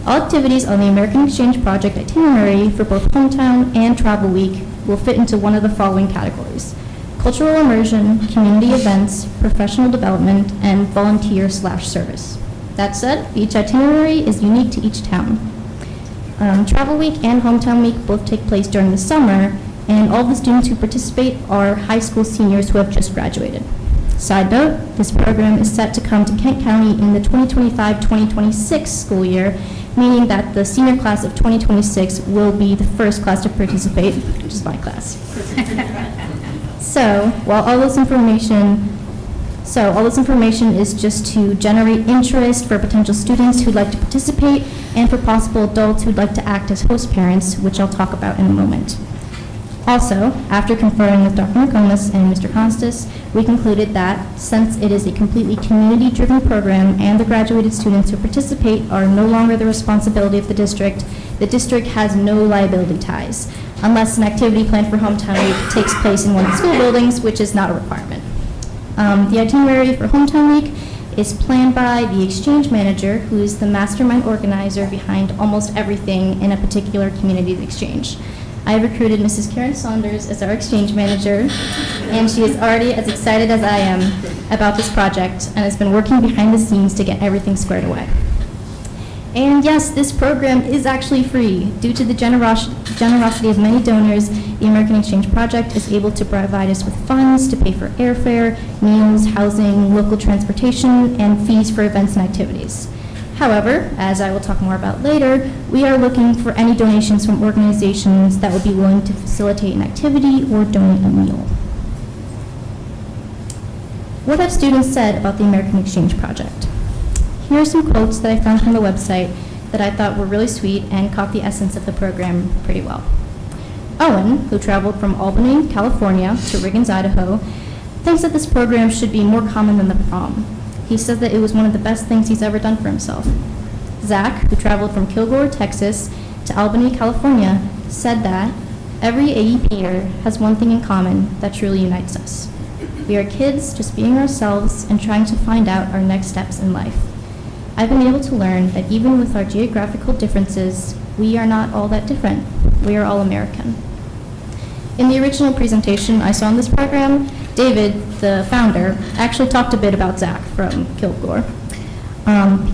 All activities on the American Exchange Project itinerary for both Hometown and Travel Week will fit into one of the following categories: cultural immersion, community events, professional development, and volunteer/service. That said, each itinerary is unique to each town. Travel Week and Hometown Week both take place during the summer, and all the students who participate are high school seniors who have just graduated. Side note, this program is set to come to Kent County in the 2025-2026 school year, meaning that the senior class of 2026 will be the first class to participate, which is my class. So all this information is just to generate interest for potential students who'd like to participate and for possible adults who'd like to act as host parents, which I'll talk about in a moment. Also, after conferring with Dr. McComas and Mr. Constas, we concluded that since it is a completely community-driven program and the graduated students who participate are no longer the responsibility of the district has no liability ties, unless an activity planned for Hometown Week takes place in one of the school buildings, which is not a requirement. The itinerary for Hometown Week is planned by the exchange manager, who is the mastermind organizer behind almost everything in a particular community exchange. I have recruited Mrs. Karen Saunders as our exchange manager, and she is already as excited as I am about this project and has been working behind the scenes to get everything squared away. And yes, this program is actually free. Due to the generosity of many donors, the American Exchange Project is able to provide us with funds to pay for airfare, meals, housing, local transportation, and fees for events and activities. However, as I will talk more about later, we are looking for any donations from organizations that would be willing to facilitate an activity or donate a meal. What have students said about the American Exchange Project? Here are some quotes that I found from the website that I thought were really sweet and caught the essence of the program pretty well. Owen, who traveled from Albany, California to Riggins, Idaho, thinks that this program should be more common than the prom. He said that it was one of the best things he's ever done for himself. Zach, who traveled from Kilgore, Texas to Albany, California, said that every AEP year has one thing in common that truly unites us. We are kids just being ourselves and trying to find out our next steps in life. I've been able to learn that even with our geographical differences, we are not all that different. We are all American. In the original presentation I saw in this program, David, the founder, actually talked a bit about Zach from Kilgore.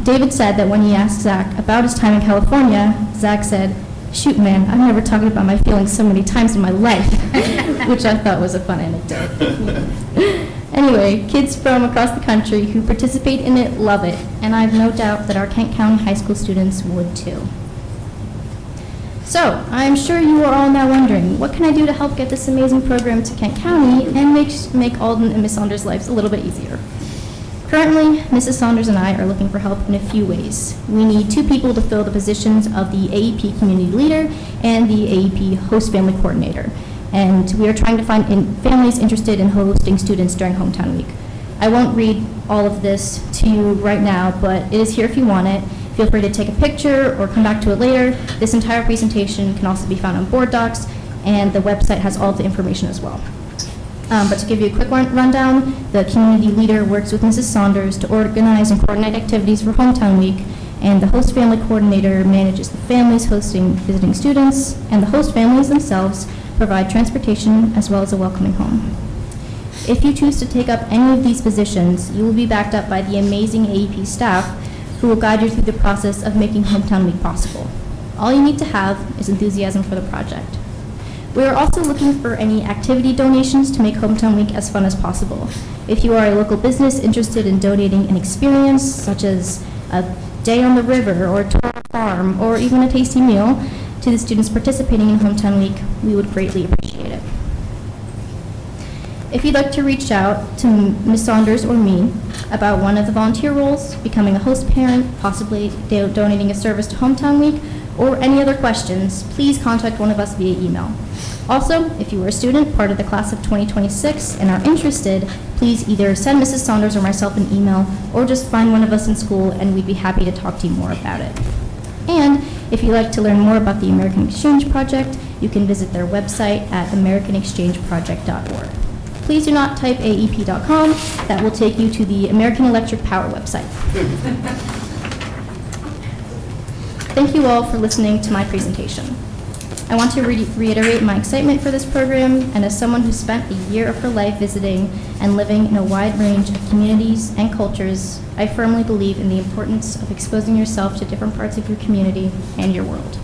David said that when he asked Zach about his time in California, Zach said, "Shoot, man, I've never talked about my feelings so many times in my life," which I thought was a fun anecdote. Anyway, kids from across the country who participate in it love it, and I have no doubt that our Kent County high school students would too. So, I'm sure you are all now wondering, what can I do to help get this amazing program to Kent County and make Alden and Miss Saunders' lives a little bit easier? Currently, Mrs. Saunders and I are looking for help in a few ways. We need 2 people to fill the positions of the AEP Community Leader and the AEP Host Family Coordinator. And we are trying to find families interested in hosting students during Hometown Week. I won't read all of this to you right now, but it is here if you want it. Feel free to take a picture or come back to it later. This entire presentation can also be found on Board Docs, and the website has all of the information as well. But to give you a quick rundown, the community leader works with Mrs. Saunders to organize and coordinate activities for Hometown Week, and the host family coordinator manages the families hosting visiting students, and the host families themselves provide transportation as well as a welcoming home. If you choose to take up any of these positions, you will be backed up by the amazing AEP staff who will guide you through the process of making Hometown Week possible. All you need to have is enthusiasm for the project. We are also looking for any activity donations to make Hometown Week as fun as possible. If you are a local business interested in donating an experience, such as a day on the river or a tour of a farm, or even a tasty meal, to the students participating in Hometown Week, we would greatly appreciate it. If you'd like to reach out to Ms. Saunders or me about one of the volunteer roles, becoming a host parent, possibly donating a service to Hometown Week, or any other questions, please contact one of us via email. Also, if you are a student, part of the class of 2026, and are interested, please either send Mrs. Saunders or myself an email, or just find one of us in school, and we'd be happy to talk to you more about it. And if you'd like to learn more about the American Exchange Project, you can visit their website at americanexchangeproject.org. Please do not type aep.com. That will take you to the American Electric Power website. Thank you all for listening to my presentation. I want to reiterate my excitement for this program, and as someone who spent a year of her life visiting and living in a wide range of communities and cultures, I firmly believe in the importance of exposing yourself to different parts of your community and your world.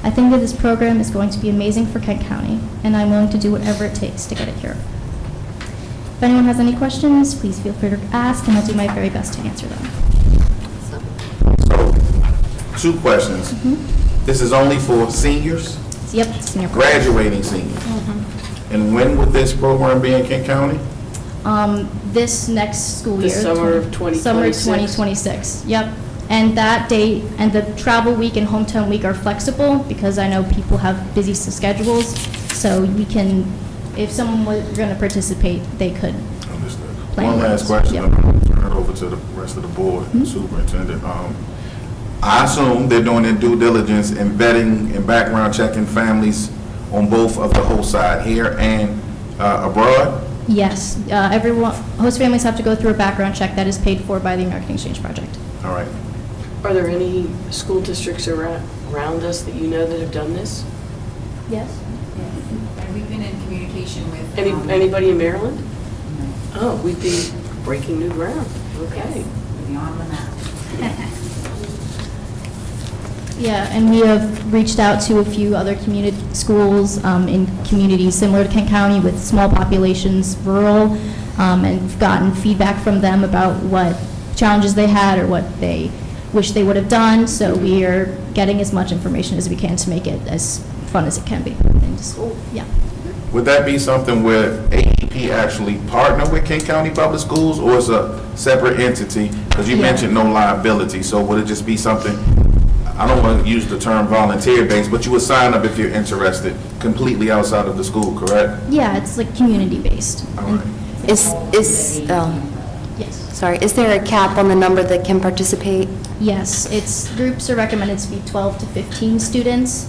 I think that this program is going to be amazing for Kent County, and I'm willing to do whatever it takes to get it here. If anyone has any questions, please feel free to ask, and I'll do my very best to answer them. So, 2 questions. This is only for seniors? Yep, senior program. Graduating seniors? And when would this program be in Kent County? This next school The year. summer of 2026? Summer 2026, yep. And that date and the travel week and hometown week are flexible because I know people have busy schedules. So we can, if someone was going to participate, they could. Understood. Plan One last those. question, Yep. I'm going to turn it over to the rest of the board, Superintendent. I assume they're doing their due diligence in vetting and background checking families on both of the host side here and abroad? Yes, everyone, host families have to go through a background check that is paid for by the American Exchange Project. All right. Are there any school districts around us that you know that have done this? Yes. And we've been in communication with. Anybody in Maryland? Oh, we'd be breaking new ground. Okay. We'll be on the map. Yeah, and we have reached out to a few other community schools in communities similar to Kent County with small populations, rural, and gotten feedback from them about what challenges they had or what they wish they would have done. So we are getting as much information as we can to make it as fun as it can be. And just, yeah. Would that be something where AEP actually partner with Kent County Public Schools, or is a separate entity? Because you Yeah. mentioned no liability, so would it just be something, I don't want to use the term volunteer-based, but you would sign up if you're interested, completely outside of the school, correct? Yeah, it's like community-based. All right. Is, Yes. sorry, is there a cap on the number that can participate? Yes, groups are recommended to be 12 to 15 students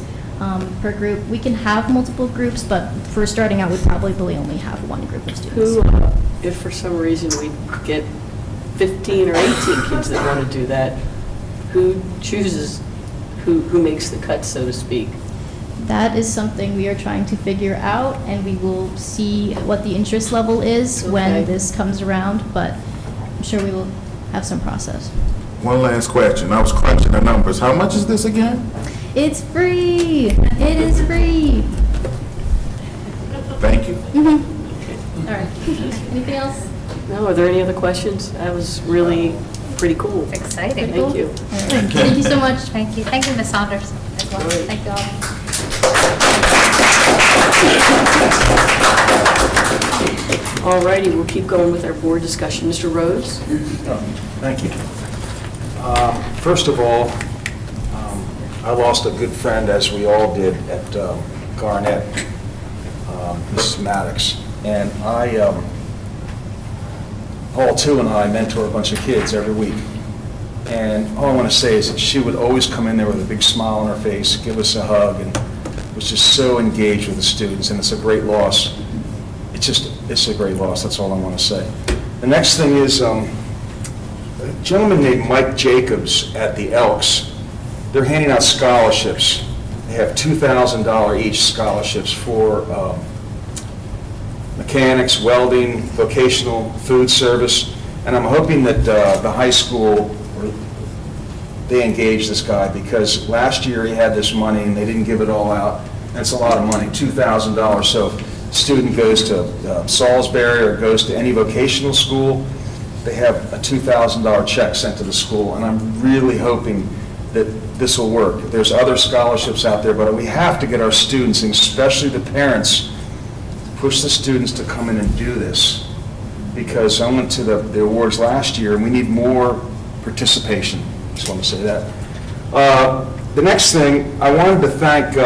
per group. We can have multiple groups, but for starting out, we'd probably only have one group of students. Who, if for some reason we get 15 or 18 kids that want to do that, who chooses, who makes the cut, so to speak? That is something we are trying to figure out, and we will see what the interest level is Okay. when this comes around, but I'm sure we will have some process. One last question. I was crunching the numbers. How much is this again? It's free. It is free. Thank you. All right. Anything else? No, are there any other questions? That was really pretty cool. Exciting. Thank you. All right. Thank you so much. Thank you. Thank you, Ms. Saunders, as well. All right. Thank you all. All righty, we'll keep going with our board discussion. Mr. Rhodes? Thank you. First of all, I lost a good friend, as we all did, at Garnett, Mrs. Maddox. And Paul, too, and I mentor a bunch of kids every week. And all I want to say is that she would always come in there with a big smile on her face, give us a hug, and was just so engaged with the students, and it's a great loss. It's a great loss, that's all I want to say. The next thing is, a gentleman named Mike Jacobs at the Elks, they're handing out scholarships. They have $2,000 each scholarships for mechanics, welding, vocational, food service, and I'm hoping that the high school, they engage this guy, because last year he had this money and they didn't give it all out, and it's a lot of money, $2,000. So if a student goes to Salisbury or goes to any vocational school, they have a $2,000 check sent to the school, and I'm really hoping that this will work. There's other scholarships out there, but we have to get our students, and especially the parents, push the students to come in and do this, because I went to the awards last year, and we need more participation. Just want to say that. The next thing, I wanted to thank,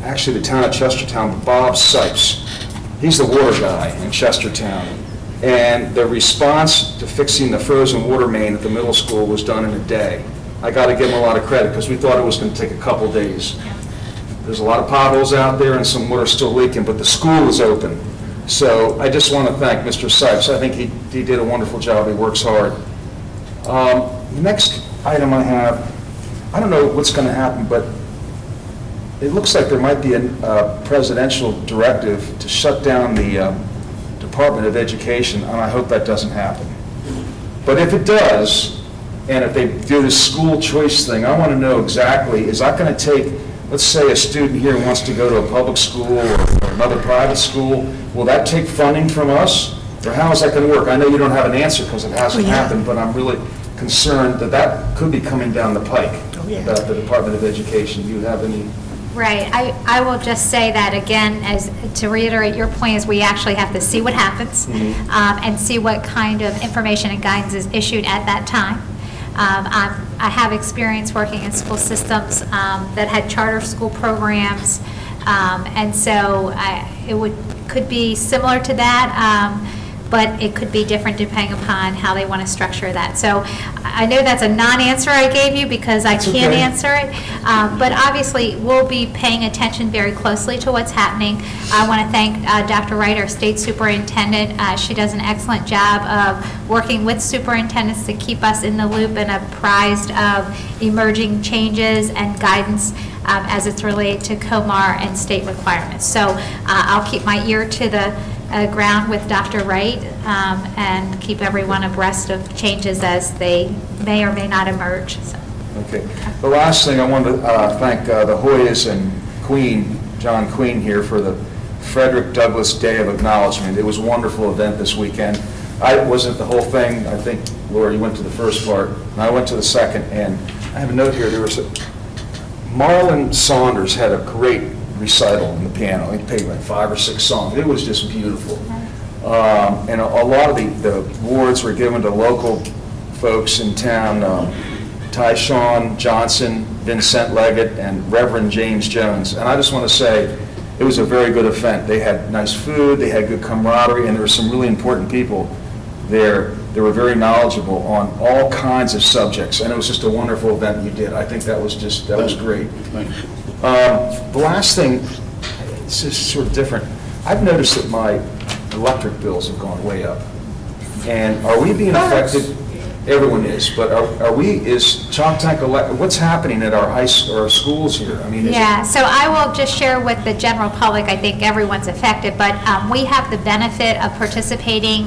actually the town of Chestertown, Bob Sipes. He's the water guy in Chestertown. And the response to fixing the frozen water main at the middle school was done in a day. I got to give him a lot of credit, because we thought it was going to take a couple days. There's a lot of potholes out there and some water still leaking, but the school is open. So I just want to thank Mr. Sipes. I think he did a wonderful job. He works hard. The next item I have, I don't know what's going to happen, but it looks like there might be a presidential directive to shut down the Department of Education, and I hope that doesn't happen. But if it does, and if they do this school choice thing, I want to know exactly, is that going to take, let's say a student here wants to go to a public school or another private school, will that take funding from us? Or how is that going to work? I know you don't have an answer because it hasn't happened, but I'm really concerned that that could be coming down the pike, about the Department of Education. Do you have any? Right. I will just say that again, as to reiterate your point, is we actually have to see what happens and see what kind of information and guidance is issued at that time. I have experience working in school systems that had charter school programs, and so could be similar to that, but it could be different depending upon how they want to structure that. So I know that's a non-answer I gave you because I can't answer it, but obviously we'll be paying attention very closely to what's happening. I want to thank Dr. Wright, our state superintendent. She does an excellent job of working with superintendents to keep us in the loop and apprised of emerging changes and guidance as it's related to COMAR and state requirements. So I'll keep my ear to the ground with Dr. Wright and keep everyone abreast of changes as they may or may not emerge. So. Okay. The last thing, I wanted to thank the Hoyas and Queen, John Queen here, for the Frederick Douglass Day of Acknowledgement. It was a wonderful event this weekend. I wasn't the whole thing. I think, Laura, you went to the first part, and I went to the second. And I have a note here. There was Marlon Saunders had a great recital on the piano. He played like 5 or 6 songs. It was just beautiful. And a lot of the awards were given to local folks in town, Tyshawn Johnson, Vincent Leggett, and Reverend James Jones. And I just want to say, it was a very good event. They had nice food, they had good camaraderie, and there were some really important people there. They were very knowledgeable on all kinds of subjects, and it was just a wonderful event you did. I think that was great. Thank you. The last thing, it's just sort of different. I've noticed that my electric bills have gone way up. And are we being affected? Everyone is, but is Choctaw Electric, what's happening at our schools here? I mean, So I will just share with the general public, I think everyone's affected, but we have the benefit of participating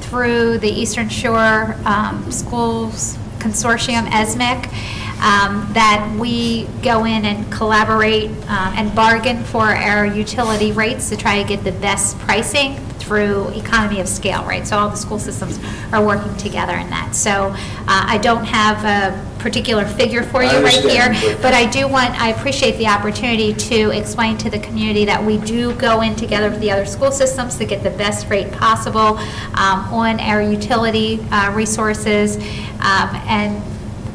through the Eastern Shore Schools Consortium, ESMIC, that we go in and collaborate and bargain for our utility rates to try to get the best pricing through economy of scale, right? So all the school systems are working together in that. So I don't have a particular figure for you right here, but I appreciate the opportunity to explain to the community that we do go in together with the other school systems to get the best rate possible on our utility resources, and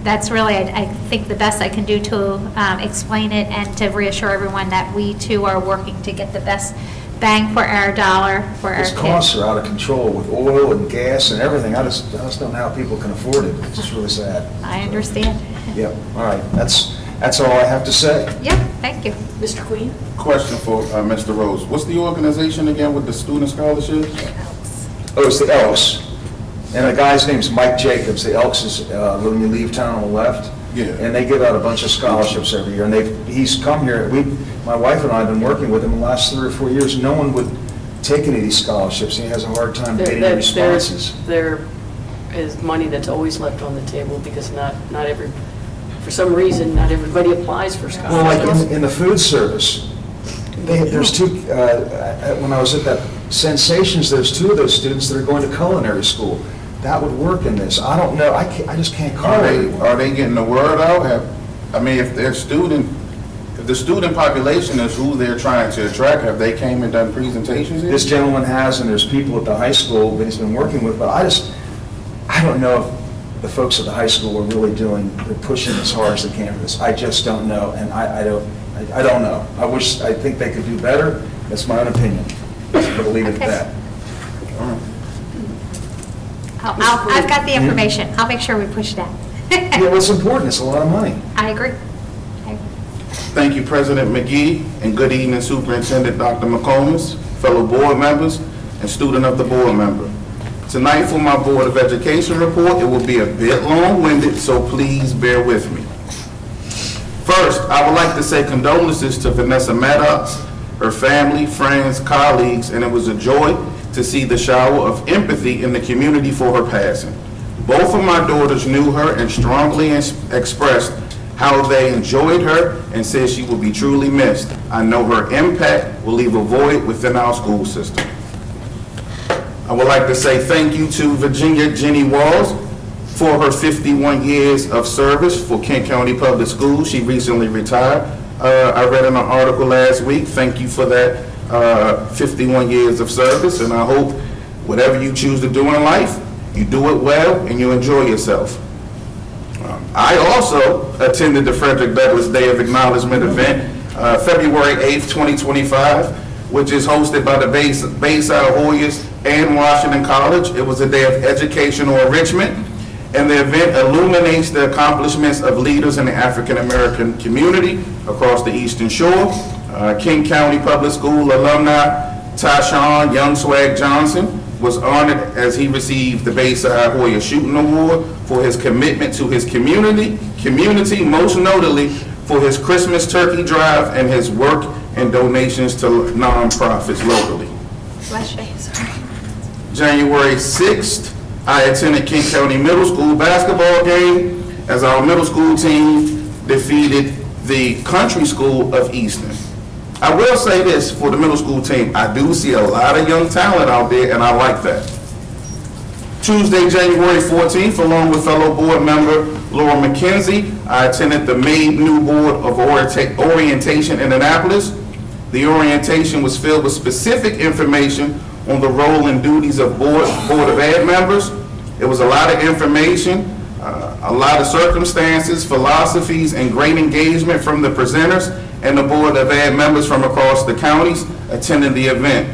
that's really, I think, the best I can do to explain it and to reassure everyone that we too are working to get the best bang for our dollar for our kids. These costs are out of control with oil and gas and everything. I just don't know how people can afford it. It's just really sad. I understand. Yeah, all right. That's all I have to say. Yeah, thank you. Mr. Queen? Question for Mr. Rose. What's the organization again with the student scholarships? Oh, it's the Elks. And the guy's name's Mike Jacobs. The Elks is when you leave town on the left. Yeah. And they give out a bunch of scholarships every year. And he's come here. My wife and I have been working with him the last 3 or 4 years. No one would take any of these scholarships. He has a hard time getting the responses. There is money that's always left on the table because for some reason, not everybody applies for scholarships. Well, like in the food service, there's two, when I was at that Sensations, there's 2 of those students that are going to culinary school. That would work in this. I don't know. I just can't call it. Are they getting the word out? If the student population is who they're trying to attract, have they came and done presentations here? This gentleman has, and there's people at the high school that he's been working with, but I don't know if the folks at the high school are really they're pushing as hard as they can for this. I just don't know, and I don't know. I think they could do better. That's my own opinion. But I'll leave it at that. I've got the information. I'll make sure we push that. Yeah, well, it's important. It's a lot of money. I agree. Thank you, President McGee, and good evening, Superintendent Dr. McComas, fellow board members, and student of the board member. Tonight for my Board of Education report, it will be a bit long-winded, so please bear with me. First, I would like to say condolences to Vanessa Maddox, her family, friends, colleagues, and it was a joy to see the shower of empathy in the community for her passing. Both of my daughters knew her and strongly expressed how they enjoyed her and said she will be truly missed. I know her impact will leave a void within our school system. I would like to say thank you to Virginia Jenny Walls for her 51 years of service for Kent County Public Schools. She recently retired. I read in an article last week. Thank you for that 51 years of service, and I hope whatever you choose to do in life, you do it well and you enjoy yourself. I also attended the Frederick Douglass Day of Acknowledgement event, February 8th, 2025, which is hosted by the Bayside Hoyas and Washington College. It was a day of educational enrichment, and the event illuminates the accomplishments of leaders in the African American community across the Eastern Shore. King County Public School alumni Tyshawn Young Swag Johnson was honored as he received the Bayside Hoya Shooting Award for his commitment to his community, most notably for his Christmas turkey drive and his work and donations to nonprofits locally. January 6th, I attended Kent County Middle School basketball game as our middle school team defeated the country school of Easton. I will say this for the middle school team, I do see a lot of young talent out there, and I like that. Tuesday, January 14th, along with fellow board member Laura McKenzie, I attended the Made New Board of Orientation in Annapolis. The orientation was filled with specific information on the role and duties of Board of Ed members. It was a lot of information, a lot of circumstances, philosophies, and great engagement from the presenters and the Board of Ed members from across the counties attending the event.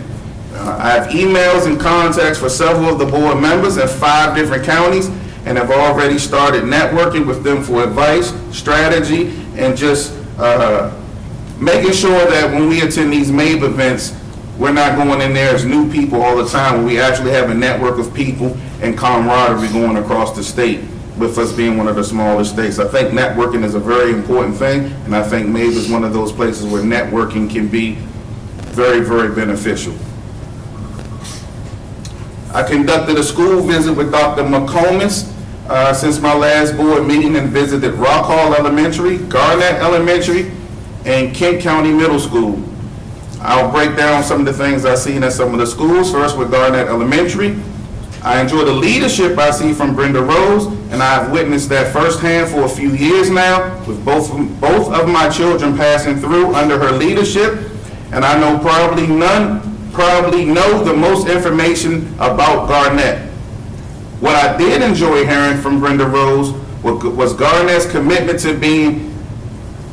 I have emails and contacts for several of the board members in 5 different counties and have already started networking with them for advice, strategy, and just making sure that when we attend these MABE events, we're not going in there as new people all the time. We actually have a network of people and camaraderie going across the state, with us being one of the smaller states. I think networking is a very important thing, and I think MABE is one of those places where networking can be very, very beneficial. I conducted a school visit with Dr. McComas since my last board meeting and visited Rock Hall Elementary, Garnett Elementary, and Kent County Middle School. I'll break down some of the things I've seen at some of the schools. First with Garnett Elementary. I enjoy the leadership I see from Brenda Rose, and I've witnessed that firsthand for a few years now, with both of my children passing through under her leadership, and I know probably know the most information about Garnett. What I did enjoy hearing from Brenda Rose was Garnett's commitment to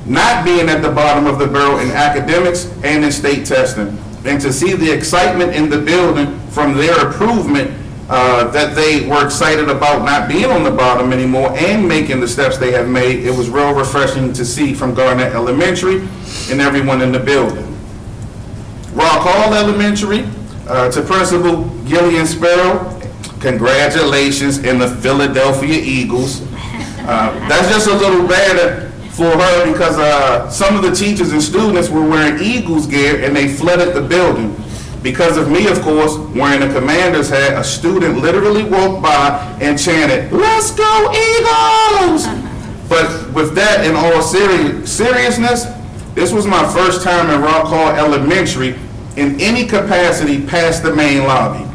not being at the bottom of the barrel in academics and in state testing, and to see the excitement in the building from their improvement, that they were excited about not being on the bottom anymore and making the steps they have made. It was real refreshing to see from Garnett Elementary and everyone in the building. Rock Hall Elementary, to Principal Gillian Sparrow, congratulations in the Philadelphia Eagles. That's just a little bad for her because some of the teachers and students were wearing Eagles gear and they flooded the building. Because of me, of course, wearing a Commander's hat, a student literally walked by and chanted, "Let's go Eagles!" But with that, in all seriousness, this was my first time in Rock Hall Elementary in any capacity past the main lobby.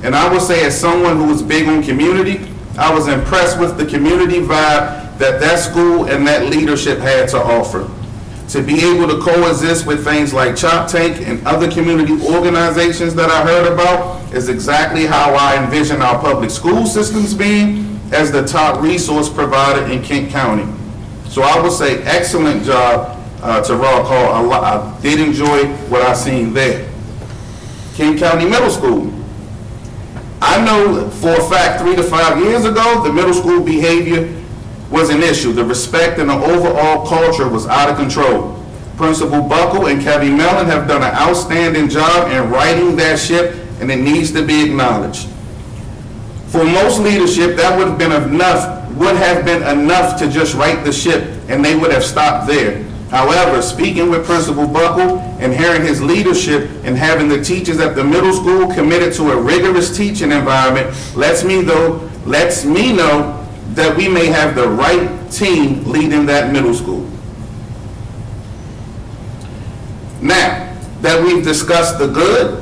And I will say, as someone who was big on community, I was impressed with the community vibe that school and that leadership had to offer. To be able to coexist with things like Chop Tank and other community organizations that I heard about is exactly how I envision our public school systems being as the top resource provider in Kent County. So I would say excellent job to Rock Hall. I did enjoy what I seen there. Kent County Middle School. I know for a fact 3 to 5 years ago, the middle school behavior was an issue. The respect and the overall culture was out of control. Principal Buckle and Kevin Mellon have done an outstanding job in righting that ship, and it needs to be acknowledged. For most leadership, that would have been enough would have been enough to just right the ship, and they would have stopped there. However, speaking with Principal Buckle and hearing his leadership and having the teachers at the middle school committed to a rigorous teaching environment lets me know that we may have the right team leading that middle school. Now that we've discussed the good,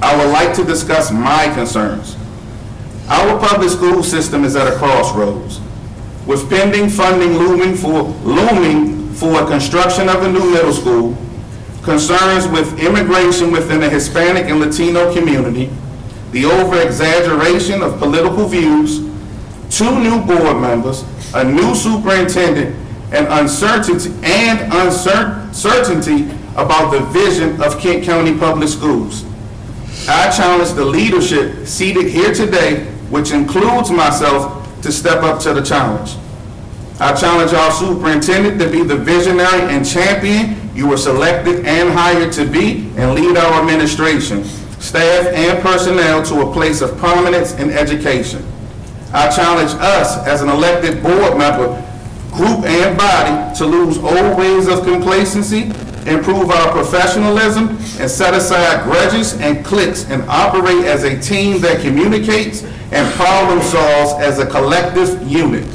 I would like to discuss my concerns. Our public school system is at a crossroads. With pending funding looming for construction of a new middle school, concerns with immigration within the Hispanic and Latino community, the over-exaggeration of political views, 2 new board members, a new superintendent, and uncertainty about the vision of Kent County Public Schools. I challenge the leadership seated here today, which includes myself, to step up to the challenge. I challenge our superintendent to be the visionary and champion you were selected and hired to be, and lead our administration, staff, and personnel to a place of prominence in education. I challenge us as an elected board member, group and body, to lose old ways of complacency, improve our professionalism, and set aside grudges and cliques and operate as a team that communicates and problem solves as a collective unit.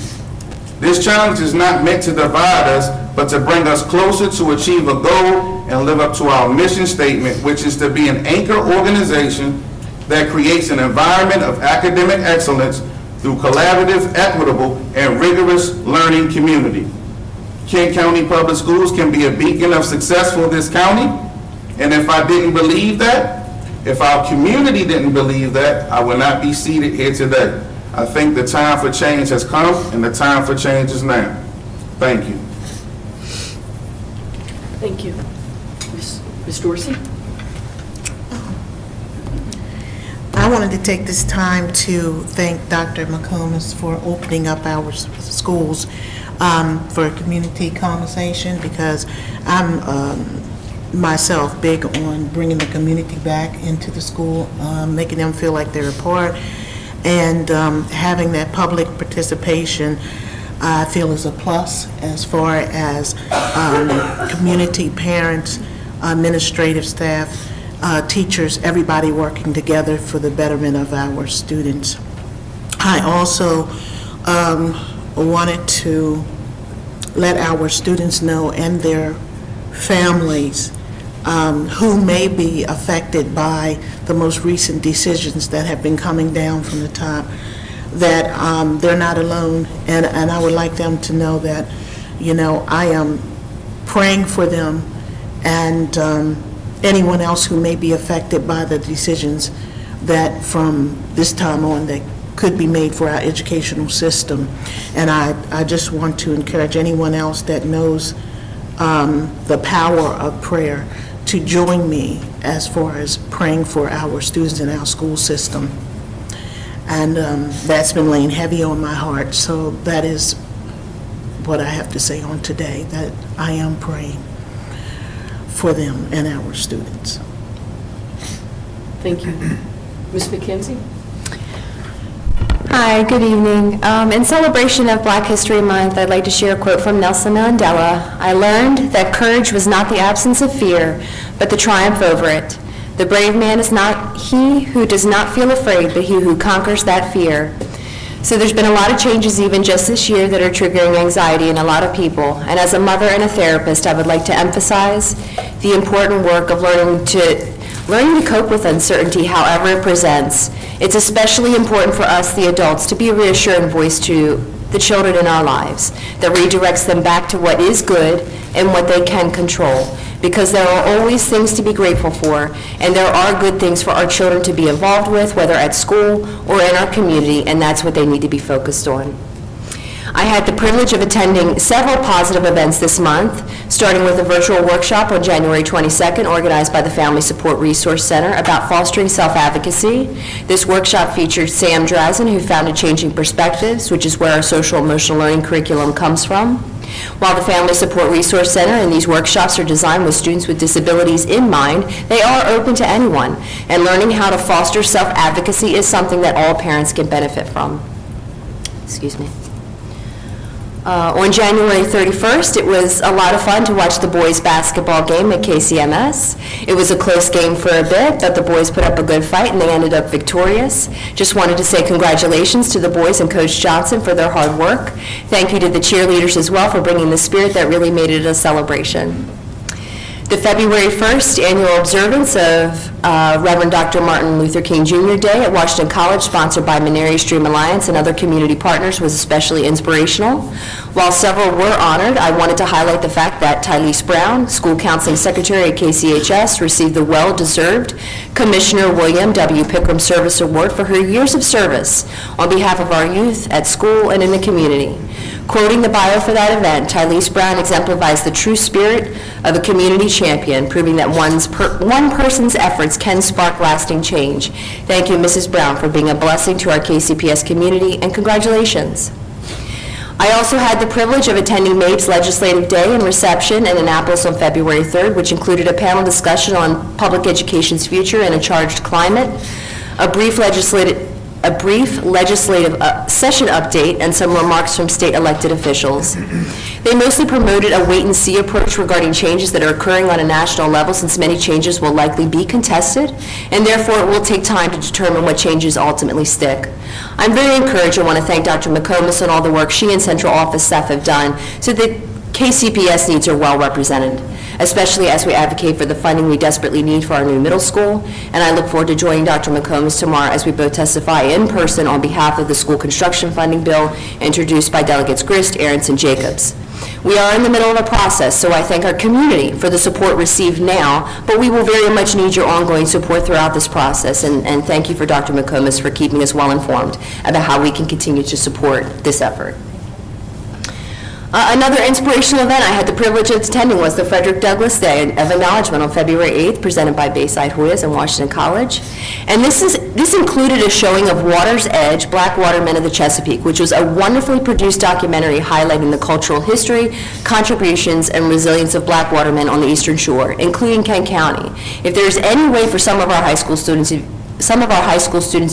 This challenge is not meant to divide us, but to bring us closer to achieve a goal and live up to our mission statement, which is to be an anchor organization that creates an environment of academic excellence through collaborative, equitable, and rigorous learning community. Kent County Public Schools can be a beacon of success for this county, and if I didn't believe that, if our community didn't believe that, I would not be seated here today. I think the time for change has come, and the time for change is now. Thank you. Thank you. Ms. Dorsey? I wanted to take this time to thank Dr. McComas for opening up our schools for community conversation, because I'm myself big on bringing the community back into the school, making them feel like they're a part, and having that public participation I feel is a plus as far as community, parents, administrative staff, teachers, everybody working together for the betterment of our students. I also wanted to let our students know, and their families who may be affected by the most recent decisions that have been coming down from the top, that they're not alone, and I would like them to know that, you know, I am praying for them and anyone else who may be affected by the decisions that from this time on that could be made for our educational system. And I just want to encourage anyone else that knows the power of prayer to join me as far as praying for our students in our school system. And that's been laying heavy on my heart, so that is what I have to say on today, that I am praying for them and our students. Thank you. Ms. McKenzie? Hi, good evening. In celebration of Black History Month, I'd like to share a quote from Nelson Mandela. I learned that courage was not the absence of fear, but the triumph over it. The brave man is not he who does not feel afraid, but he who conquers that fear. So there's been a lot of changes even just this year that are triggering anxiety in a lot of people. And as a mother and a therapist, I would like to emphasize the important work of learning to cope with uncertainty however it presents. It's especially important for us, the adults, to be a reassuring voice to the children in our lives that redirects them back to what is good and what they can control. Because there are always things to be grateful for, and there are good things for our children to be involved with, whether at school or in our community, and that's what they need to be focused on. I had the privilege of attending several positive events this month, starting with a virtual workshop on January 22nd, organized by the Family Support Resource Center about fostering self-advocacy. This workshop featured Sam Drazen, who founded Changing Perspectives, which is where our social emotional learning curriculum comes from. While the Family Support Resource Center and these workshops are designed with students with disabilities in mind, they are open to anyone, and learning how to foster self-advocacy is something that all parents can benefit from. Excuse me. On January 31st, it was a lot of fun to watch the boys' basketball game at KCMS. It was a close game for a bit, but the boys put up a good fight and they ended up victorious. Just wanted to say congratulations to the boys and Coach Johnson for their hard work. Thank you to the cheerleaders as well for bringing the spirit that really made it a celebration. The February 1st annual observance of Reverend Dr. Martin Luther King Jr. Day at Washington College, sponsored by Maneri Stream Alliance and other community partners, was especially inspirational. While several were honored, I wanted to highlight the fact that Tylese Brown, School Counseling Secretary at KCHS, received the well-deserved Commissioner William W. Pickram Service Award for her years of service on behalf of our youth at school and in the community. Quoting the bio for that event, Tylese Brown exemplifies the true spirit of a community champion, proving that one person's efforts can spark lasting change. Thank you, Mrs. Brown, for being a blessing to our KCPS community, and congratulations. I also had the privilege of attending MAPE's Legislative Day and reception in Annapolis on February 3rd, which included a panel discussion on public education's future in a charged climate, a brief legislative session update, and some remarks from state elected officials. They mostly promoted a wait-and-see approach regarding changes that are occurring on a national level, since many changes will likely be contested, and therefore it will take time to determine what changes ultimately stick. I'm very encouraged. I want to thank Dr. McComas and all the work she and central office staff have done so that KCPS needs are well represented, especially as we advocate for the funding we desperately need for our new middle school. And I look forward to joining Dr. McComas tomorrow as we both testify in person on behalf of the school construction funding bill introduced by Delegates Grist, Aronson, and Jacobs. We are in the middle of a process, so I thank our community for the support received now, but we will very much need your ongoing support throughout this process, and thank you for Dr. McComas for keeping us well informed about how we can continue to support this effort. Another inspirational event I had the privilege of attending was the Frederick Douglass Day of Acknowledgement on February 8th, presented by Bayside Hoyas and Washington College. And this included a showing of Water's Edge, Black Watermen of the Chesapeake, which was a wonderfully produced documentary highlighting the cultural history, contributions, and resilience of Black watermen on the Eastern Shore, including Kent County. If there's any way for some of our high school students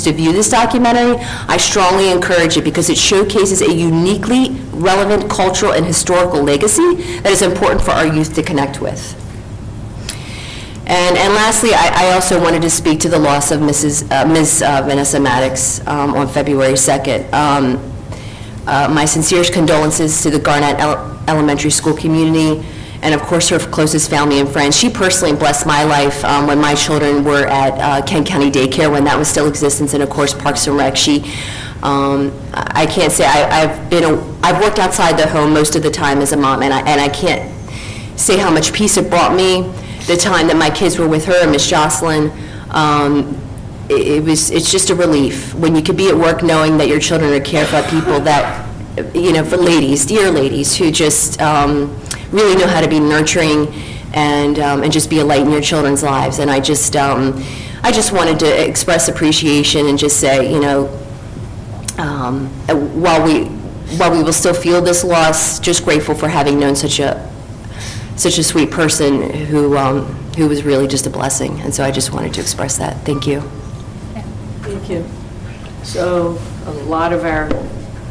to view this documentary, I strongly encourage it because it showcases a uniquely relevant cultural and historical legacy that is important for our youth to connect with. And lastly, I also wanted to speak to the loss of Ms. Vanessa Maddox on February 2nd. My sincerest condolences to the Garnett Elementary School community, and of course her closest family and friends. She personally blessed my life when my children were at Kent County Daycare, when that was still in existence, and of course Parks and Rec. I can't say, I've worked outside the home most of the time as a mom, and I can't say how much peace it brought me. The time that my kids were with her and Miss Jocelyn, it's just a relief when you could be at work knowing that your children are cared for by people that, for ladies, dear ladies, who just really know how to be nurturing and just be a light in your children's lives. And I just wanted to express appreciation and just say, while we will still feel this loss, just grateful for having known such a sweet person who was really just a blessing. And so I just wanted to express that. Thank you. Thank you. So a lot of our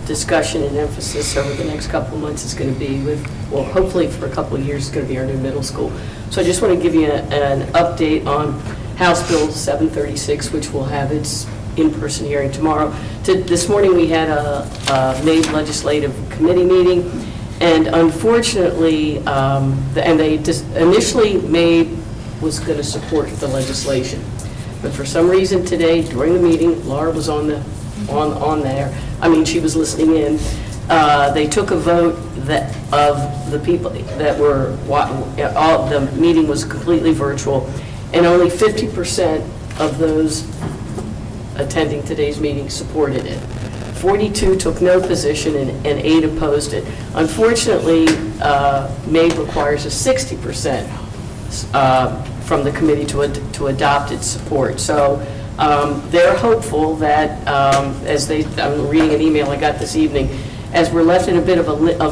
discussion and emphasis over the next couple of months is going to be with, well, hopefully for a couple of years, it's going to be our new middle school. So I just want to give you an update on House Bill 736, which will have its in-person hearing tomorrow. This morning we had a MAPE Legislative Committee meeting, and unfortunately, initially MAPE was going to support the legislation. But for some reason today, during the meeting, Laura was on there. She was listening in. They took a vote of the people that were, the meeting was completely virtual, and only 50% of those attending today's meeting supported it. 42 took no position and 8 opposed it. Unfortunately, MAPE requires a 60% from the committee to adopt its support. So they're hopeful that, I'm reading an email I got this evening, as we're left in a bit of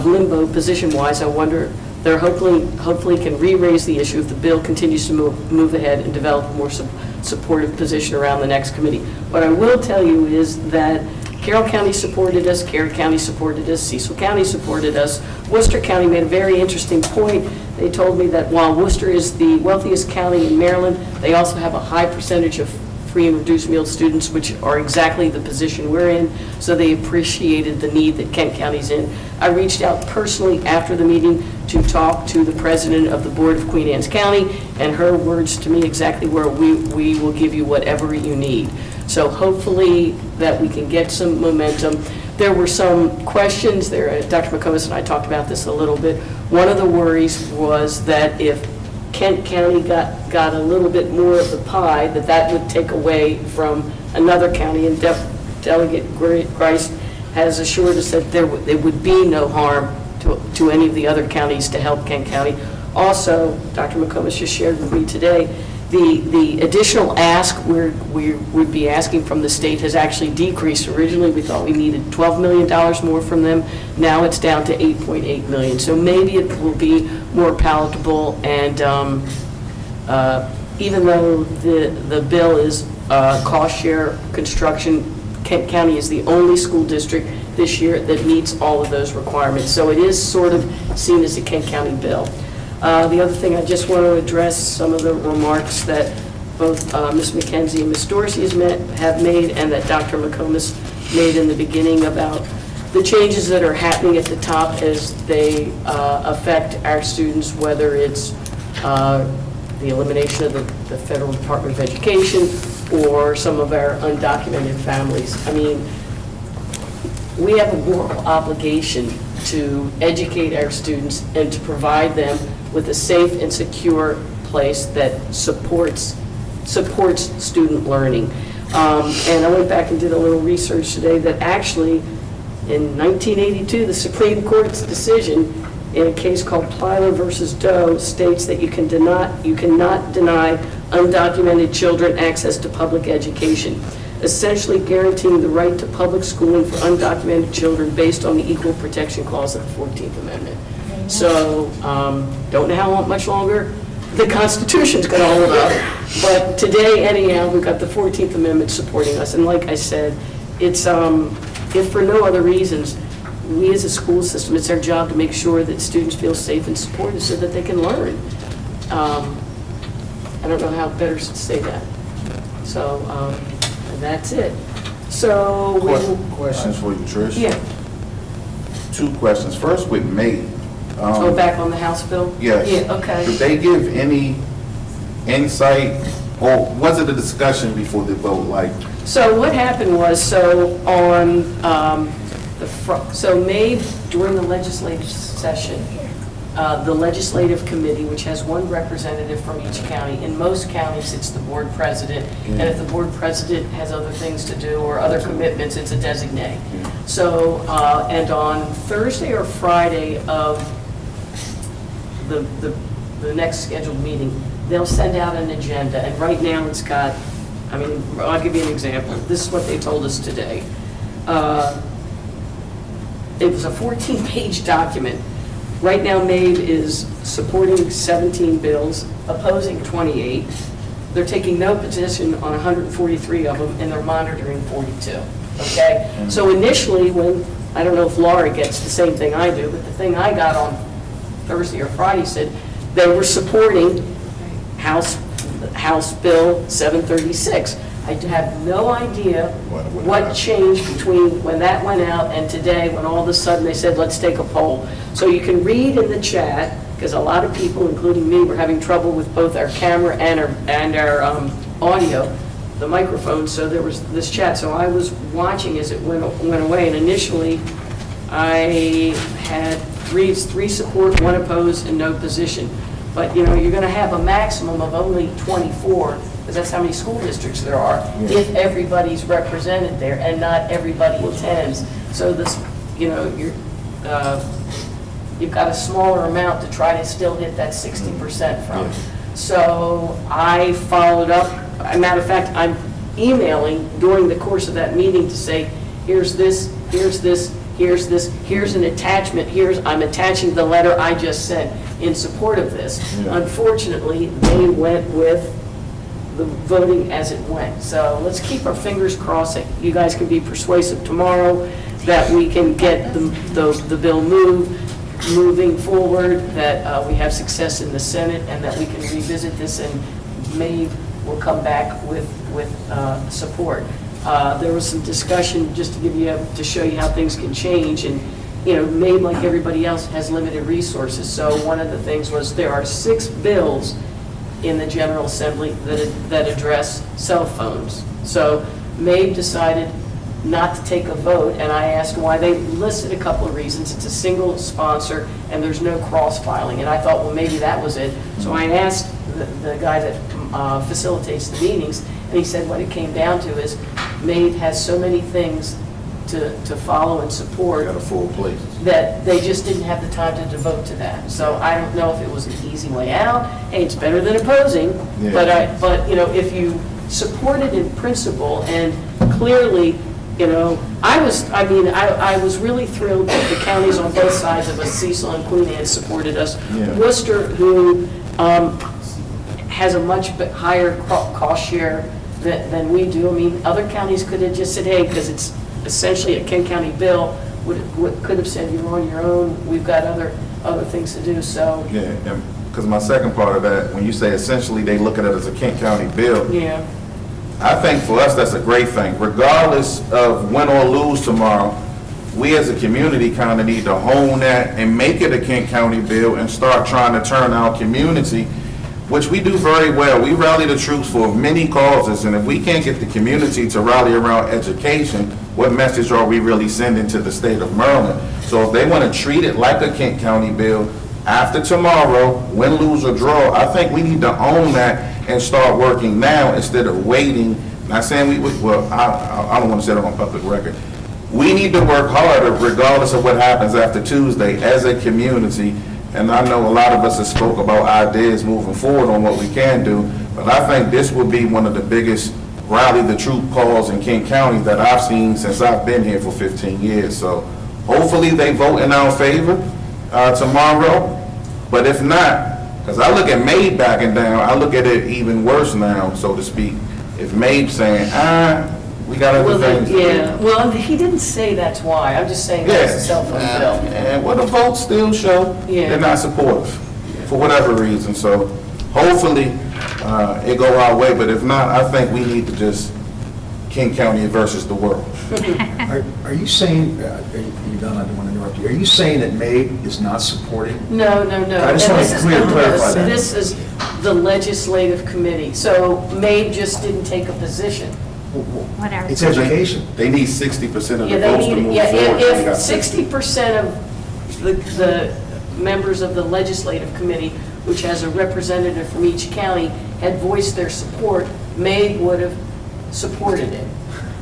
limbo position-wise, I wonder, they're hopefully can re-raise the issue if the bill continues to move ahead and develop a more supportive position around the next committee. What I will tell you is that Carroll County supported us, Cary County supported us, Cecil County supported us. Worcester County made a very interesting point. They told me that while Worcester is the wealthiest county in Maryland, they also have a high percentage of free and reduced meal students, which are exactly the position we're in, so they appreciated the need that Kent County's in. I reached out personally after the meeting to talk to the president of the board of Queen Anne's County, and her words to me exactly were, we will give you whatever you need. So hopefully that we can get some momentum. There were some questions there, Dr. McComas and I talked about this a little bit. One of the worries was that if Kent County got a little bit more of the pie, that would take away from another county, and Delegate Grice has assured us that there would be no harm to any of the other counties to help Kent County. Also, Dr. McComas just shared with me today, the additional ask we would be asking from the state has actually decreased. Originally, we thought we needed $12 million more from them. Now it's down to $8.8 million. So maybe it will be more palatable, and even though the bill is cost share construction, Kent County is the only school district this year that meets all of those requirements. So it is sort of seen as a Kent County bill. The other thing, I just want to address some of the remarks that both Ms. McKenzie and Ms. Dorsey have made, and that Dr. McComas made in the beginning about the changes that are happening at the top as they affect our students, whether it's the elimination of the Federal Department of Education or some of our undocumented families. I mean, we have a moral obligation to educate our students and to provide them with a safe and secure place that supports student learning. And I went back and did a little research today that actually in 1982, the Supreme Court's decision in a case called Plyler versus Doe states that you cannot deny undocumented children access to public education, essentially guaranteeing the right to public schooling for undocumented children based on the Equal Protection Clause of the 14th Amendment. So, don't know how much longer the Constitution's going to hold up, but today, anyhow, we've got the 14th Amendment supporting us, and like I said, it's, if for no other reasons, we as a school system, it's our job to make sure that students feel safe and supported so that they can learn. I don't know how better to say that. So, that's it. So, Questions for you, Trish? Yeah. 2 questions. First with May. Go back on the House bill? Yes. Yeah, okay. Did they give any insight, or was it a discussion before the vote? Like, So what happened was, so on so May, during the legislative session, the legislative committee, which has one representative from each county, in most counties, it's the board president, and if the board president has other things to do or other commitments, it's a designee. So, and on Thursday or Friday of the next scheduled meeting, they'll send out an agenda, and right now it's got, I mean, I'll give you an example. This is what they told us today. It was a 14-page document. Right now, MAVE is supporting 17 bills, opposing 28. They're taking no position on 143 of them, and they're monitoring 42, okay? So initially, when, I don't know if Laura gets the same thing I do, but the thing I got on Thursday or Friday said they were supporting House Bill 736. I have no idea what changed between when that went out and today, when all of a sudden they said, let's take a poll. So you can read in the chat, because a lot of people, including me, were having trouble with both our camera and our audio, the microphone, so there was this chat. So I was watching as it went away, and initially I had three support, 1 opposed, and no position. But, you know, you're going to have a maximum of only 24, because that's how many school districts there are, if everybody's represented there, and not everybody attends. So this, you know, you've got a smaller amount to try to still hit that 60% from. So I followed up. As a matter of fact, I'm emailing during the course of that meeting to say, here's this, here's this, here's this, here's an attachment, I'm attaching the letter I just sent in support of this. Unfortunately, they went with the voting as it went. So let's keep our fingers crossed that you guys can be persuasive tomorrow, that we can get the bill moving forward, that we have success in the Senate, and that we can revisit this, and maybe we'll come back with support. There was some discussion, just to show you how things can change, and, MABE, like everybody else, has limited resources. So one of the things was there are 6 bills in the General Assembly that address cell phones. So MABE decided not to take a vote, and I asked why. They listed a couple of reasons. It's a single sponsor, and there's no cross-filing. And I thought, well, maybe that was it. So I asked the guy that facilitates the meetings, and he said what it came down to is MABE has so many things to follow and support Got a full plate. that they just didn't have the time to devote to that. So I don't know if it was an easy way out. Hey, it's better than opposing, Yeah. but if you support it in principle, and clearly, I was really thrilled that the counties on both sides of us, Cecil and Queen Anne, supported us. Yeah. Worcester, who has a much higher cost share than we do. I mean, other counties could have just said, hey, because it's essentially a Kent County bill, could have said, you're on your own, we've got other things to do, so. Yeah, because my second part of that, when you say essentially they look at it as a Kent County bill, Yeah. I think for us, that's a great thing. Regardless of win or lose tomorrow, we as a community kind of need to hone that and make it a Kent County bill and start trying to turn our community, which we do very well. We rally the troops for many causes, and if we can't get the community to rally around education, what message are we really sending to the state of Maryland? So if they want to treat it like a Kent County bill, after tomorrow, win, lose, or draw, I think we need to own that and start working now instead of waiting. Not saying I don't want to say it on public record. We need to work harder regardless of what happens after Tuesday as a community. And I know a lot of us have spoke about ideas moving forward on what we can do, but I think this will be one of the biggest rally the troop calls in Kent County that I've seen since I've been here for 15 years. So hopefully they vote in our favor tomorrow, but if not, because I look at MABE backing down, I look at it even worse now, so to speak. If MABE's saying, we got other things to do. Yeah, well, he didn't say that's why, I'm just saying that's a cell phone bill. And what the votes still show, Yeah. they're not supportive, for whatever reason. So hopefully, it go our way, but if not, I think we need to just King County versus the world. Are you saying, you're done, I don't want to interrupt you, are you saying that MABE is not supporting? No. I just And want this to is clarify that. This is the legislative committee, so MABE just didn't take a position. Whatever. It's education. They need 60% of Yeah, the they votes to need, move yeah, forward. They if got 60% of the members of the legislative committee, which has a representative from each county, had voiced their support, MABE would have supported it.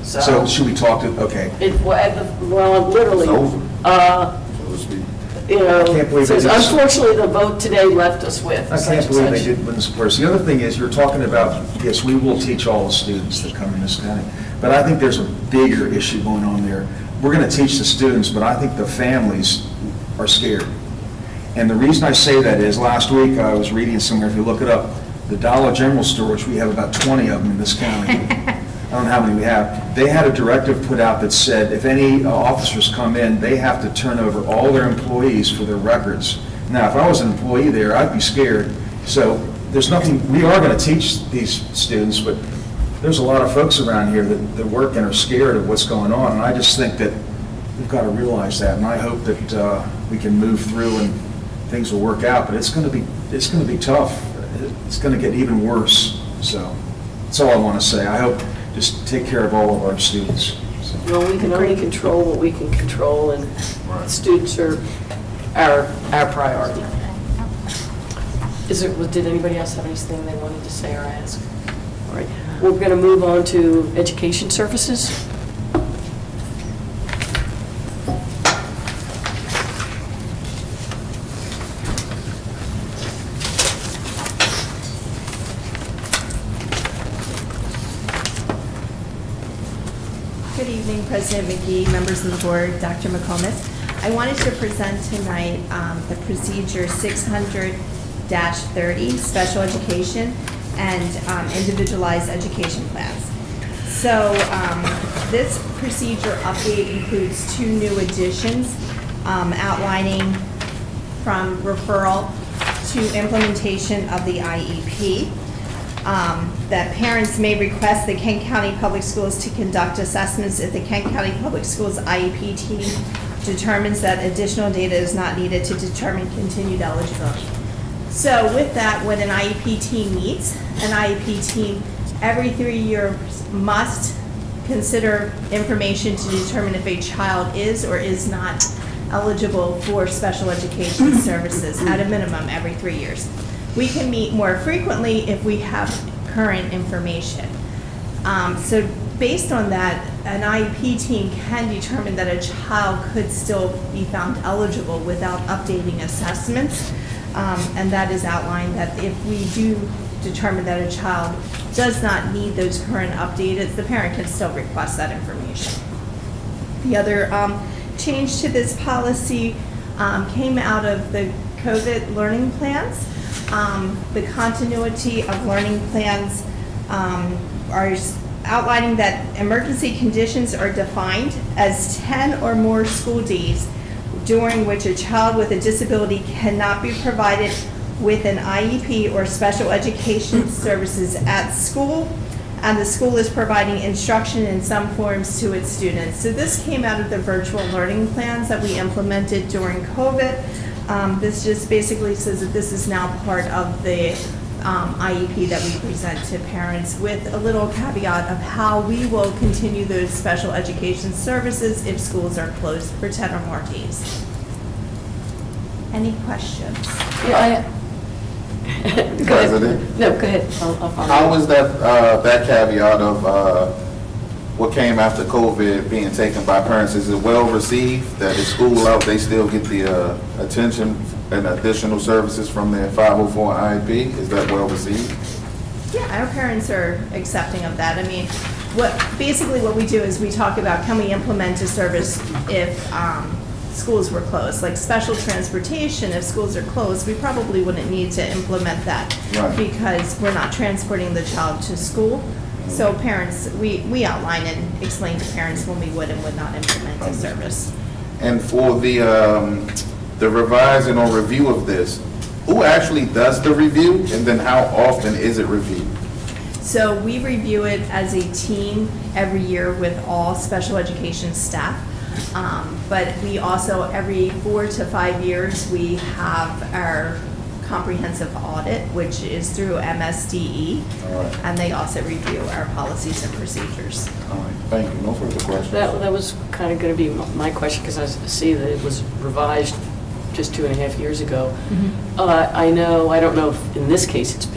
So should we talk to, okay. Literally. It's over. So to speak. I can't believe says, it is. unfortunately, the vote today left us with. I such can't and believe they such. wouldn't support us. The other thing is, you're talking about, yes, we will teach all the students that come in this county, but I think there's a bigger issue going on there. We're going to teach the students, but I think the families are scared. And the reason I say that is, last week I was reading somewhere, if you look it up, the Dollar General store, which we have about 20 of them in this county, I don't know how many we have, they had a directive put out that said if any officers come in, they have to turn over all their employees for their records. Now, if I was an employee there, I'd be scared. So there's nothing, we are going to teach these students, but there's a lot of folks around here that work and are scared of what's going on. And I just think that we've got to realize that. And I hope that we can move through and things will work out. But it's going to be tough. It's going to get even worse. So that's all I want to say. I hope just take care of all of our students. So. Well, we can only control what we can control, and students are our priority. Did anybody else have anything they wanted to say or ask? All right, we're going to move on to education services. Good evening, President McGee, members of the board, Dr. McComas. I wanted to present tonight the procedure 600-30, special education. and individualized education plans. So this procedure update includes 2 new additions outlining from referral to implementation of the IEP. That parents may request the Kent County Public Schools to conduct assessments if the Kent County Public Schools IEP team determines that additional data is not needed to determine continued eligibility. So with that, when an IEP team meets, an IEP team every 3 years must consider information to determine if a child is or is not eligible for special education services at a minimum every 3 years. We can meet more frequently if we have current information. So based on that, an IEP team can determine that a child could still be found eligible without updating assessments. And that is outlined that if we do determine that a child does not need those current updates, the parent can still request that information. The other change to this policy came out of the COVID learning plans. The continuity of learning plans are outlining that emergency conditions are defined as 10 or more school days during which a child with a disability cannot be provided with an IEP or special education services at school, and the school is providing instruction in some forms to its students. So this came out of the virtual learning plans that we implemented during COVID. This just basically says that this is now part of the IEP that we present to parents, with a little caveat of how we will continue those special education services if schools are closed for 10 or more days. Any questions? President? No, go ahead. I'll follow. How is that caveat of what came after COVID being taken by parents? Is it well received that at school out they still get the attention and additional services from their 504 IEP? Is that well received? Yeah, our parents are accepting of that. I mean, basically what we do is we talk about, can we implement a service if schools were closed? Like special transportation, if schools are closed, we probably wouldn't need to implement that. Right. Because we're not transporting the child to school. So parents, we outline and explain to parents when we would and would not implement a service. And for the revising or review of this, who actually does the review, and then how often is it reviewed? So we review it as a team every year with all special education staff. But we also, every 4 to 5 years, we have our comprehensive audit, which is through MSDE. All right. And they also review our policies and procedures. All right, thank you. No further questions. That was kind of going to be my question, because I see that it was revised just 2.5 years ago. I don't know if in this case it's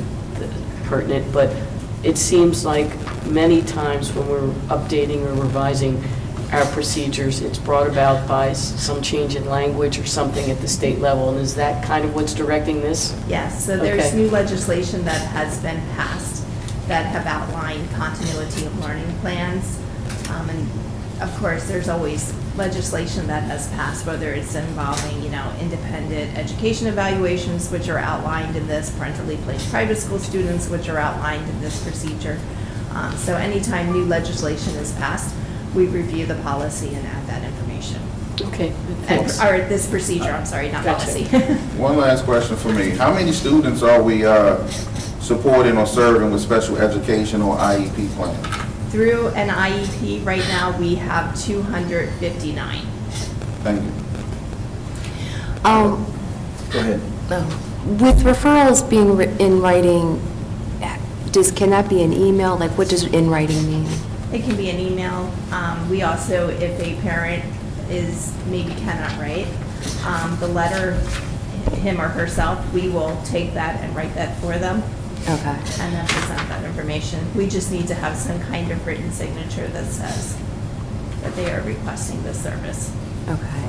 pertinent, but it seems like many times when we're updating or revising our procedures, it's brought about by some change in language or something at the state level, and is that kind of what's directing this? Yes, so there's Okay. new legislation that has been passed that have outlined continuity of learning plans. And of course, there's always legislation that has passed, whether it's involving, independent education evaluations, which are outlined in this, parentally placed private school students, which are outlined in this procedure. So anytime new legislation is passed, we review the policy and add that information. Okay, And- thanks. Or this procedure, I'm sorry, not Gotcha. policy. One last question for me. How many students are we supporting or serving with special education or IEP plans? Through an IEP, right now, we have 259. Thank you. Go ahead. With referrals being in writing, can that be an email? Like, what does in writing mean? It can be an email. We also, if a parent maybe cannot write, the letter, him or herself, we will take that and write that for them. Okay. And then present that information. We just need to have some kind of written signature that says that they are requesting this service. Okay.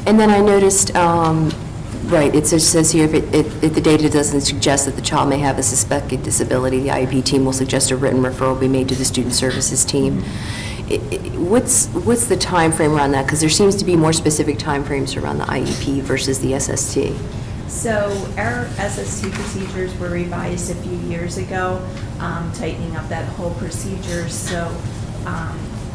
And then I noticed, right, it just says here, if the data doesn't suggest that the child may have a suspected disability, the IEP team will suggest a written referral be made to the student services team. What's the time frame around that? Because there seems to be more specific time frames around the IEP versus the SST. So our SST procedures were revised a few years ago, tightening up that whole procedure. So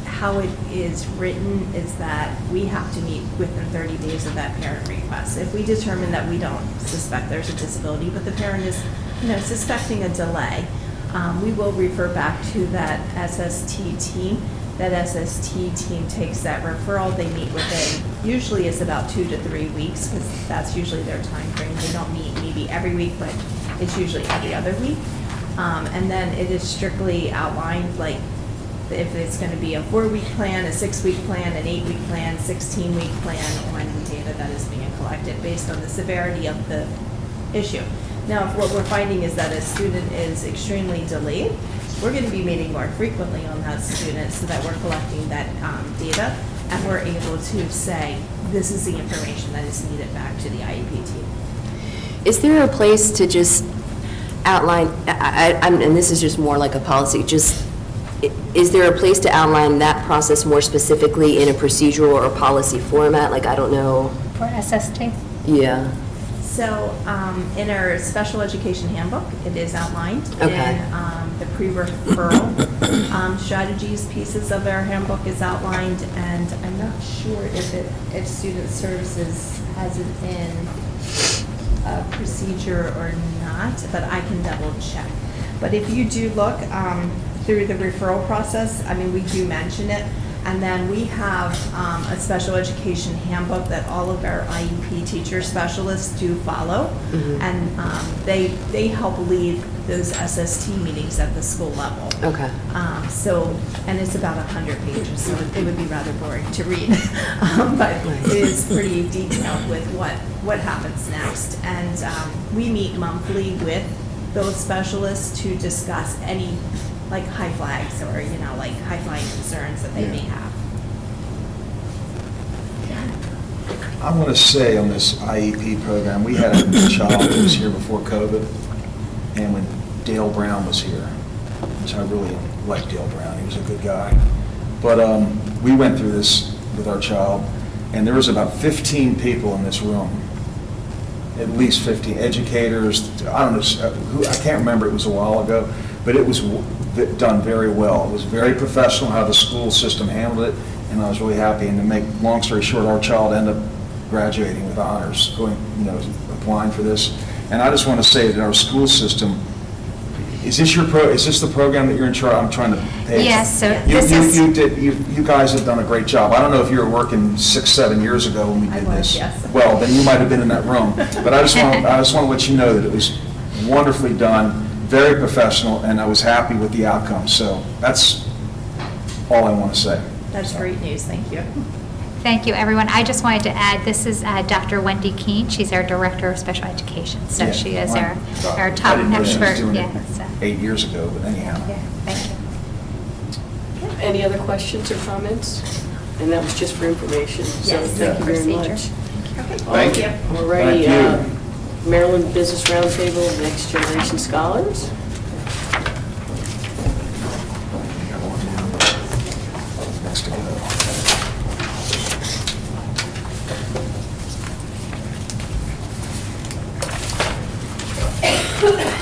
how it is written is that we have to meet within 30 days of that parent request. If we determine that we don't suspect there's a disability, but the parent is, suspecting a delay, we will refer back to that SST team. That SST team takes that referral. They meet within, usually it's about 2 to 3 weeks, because that's usually their time frame. They don't meet maybe every week, but it's usually every other week. And then it is strictly outlined, like if it's going to be a 4-week plan, a 6-week plan, an 8-week plan, 16-week plan on the data that is being collected based on the severity of the issue. Now, if what we're finding is that a student is extremely delayed, we're going to be meeting more frequently on that student so that we're collecting that data and we're able to say, this is the information that is needed back to the IEP team. Is there a place to just outline, and this is just more like a policy, is there a place to outline that process more specifically in a procedural or policy format? Like, I don't know. For SST? Yeah. So in our special education handbook, it is outlined. Okay. In the pre-referral strategies pieces of our handbook is outlined, and I'm not sure if student services has it in a procedure or not, but I can double check. But if you do look through the referral process, I mean, we do mention it. And then we have a special education handbook that all of our IEP teacher specialists do follow. Mm-hmm. And they help lead those SST meetings at the school level. Okay. And it's about 100 pages, so it would be rather boring to read. But it is pretty detailed with what happens next. And we meet monthly with those specialists to discuss any like high flags or, like high flying concerns that they may have. I want to say on this IEP program, we had a child that was here before COVID, and when Dale Brown was here, which I really liked Dale Brown, he was a good guy. But we went through this with our child, and there was about 15 people in this room, at least 15 educators, I don't know, I can't remember, it was a while ago, but it was done very well. It was very professional how the school system handled it, and I was really happy. And to make long story short, our child ended up graduating with honors, going, applying for this. And I just want to say that our school system, is this the program that you're in charge? I'm trying to pay. Yes, so this is. You guys have done a great job. I don't know if you were working 6-7 years ago when we did this. Yes. Well, then you might have been in that room. But I just want to let you know that it was wonderfully done, very professional, and I was happy with the outcome. So that's all I want to say. That's great news. Thank you. Thank you, everyone. I just wanted to add, this is Dr. Wendy Keene. She's our Director of Special Education. So Yeah, she is I our top didn't know she was expert. doing it Yeah, so, 8 years ago, but anyhow. yeah, thank you. Any other questions or comments? And that was just for information. So Yes, thank you very procedure. much. Thank you. All righty. Thank Maryland Business Roundtable, Next Generation Scholars. Next to go.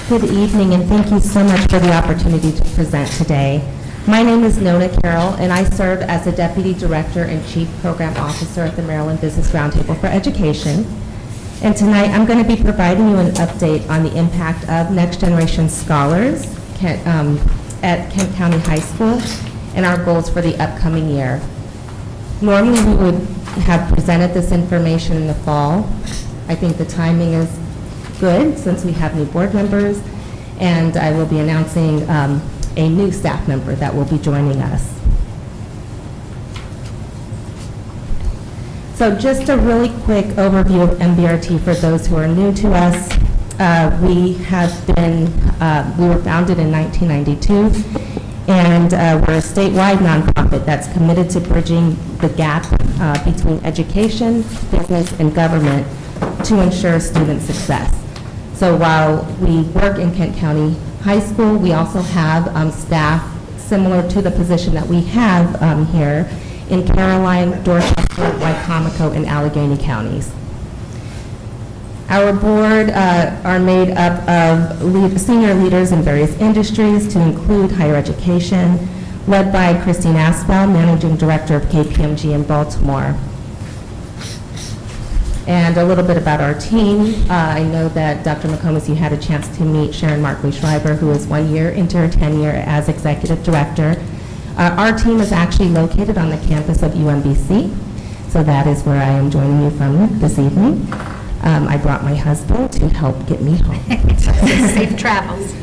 Good evening, and thank you so much for the opportunity to present today. My name is Nona Carroll, and I serve as the Deputy Director and Chief Program Officer at the Maryland Business Roundtable for Education. And tonight, I'm going to be providing you an update on the impact of Next Generation Scholars at Kent County High School and our goals for the upcoming year. Normally, we would have presented this information in the fall. I think the timing is good since we have new board members, and I will be announcing a new staff member that will be joining us. So just a really quick overview of MBRT for those who are new to us. We were founded in 1992, and we're a statewide nonprofit that's committed to bridging the gap between education, business, and government to ensure student success. So while we work in Kent County High School, we also have staff similar to the position that we have here in Caroline, Dorchester, Wycomico, and Allegheny counties. Our board are made up of senior leaders in various industries, to include higher education, led by Christine Aspel, Managing Director of KPMG in Baltimore. And a little bit about our team. I know that Dr. McComas, you had a chance to meet Sharon Markley-Schreiber, who is 1 year into her tenure as Executive Director. Our team is actually located on the campus of UMBC, so that is where I am joining you from this evening. I brought my husband to help get me home. Safe travels.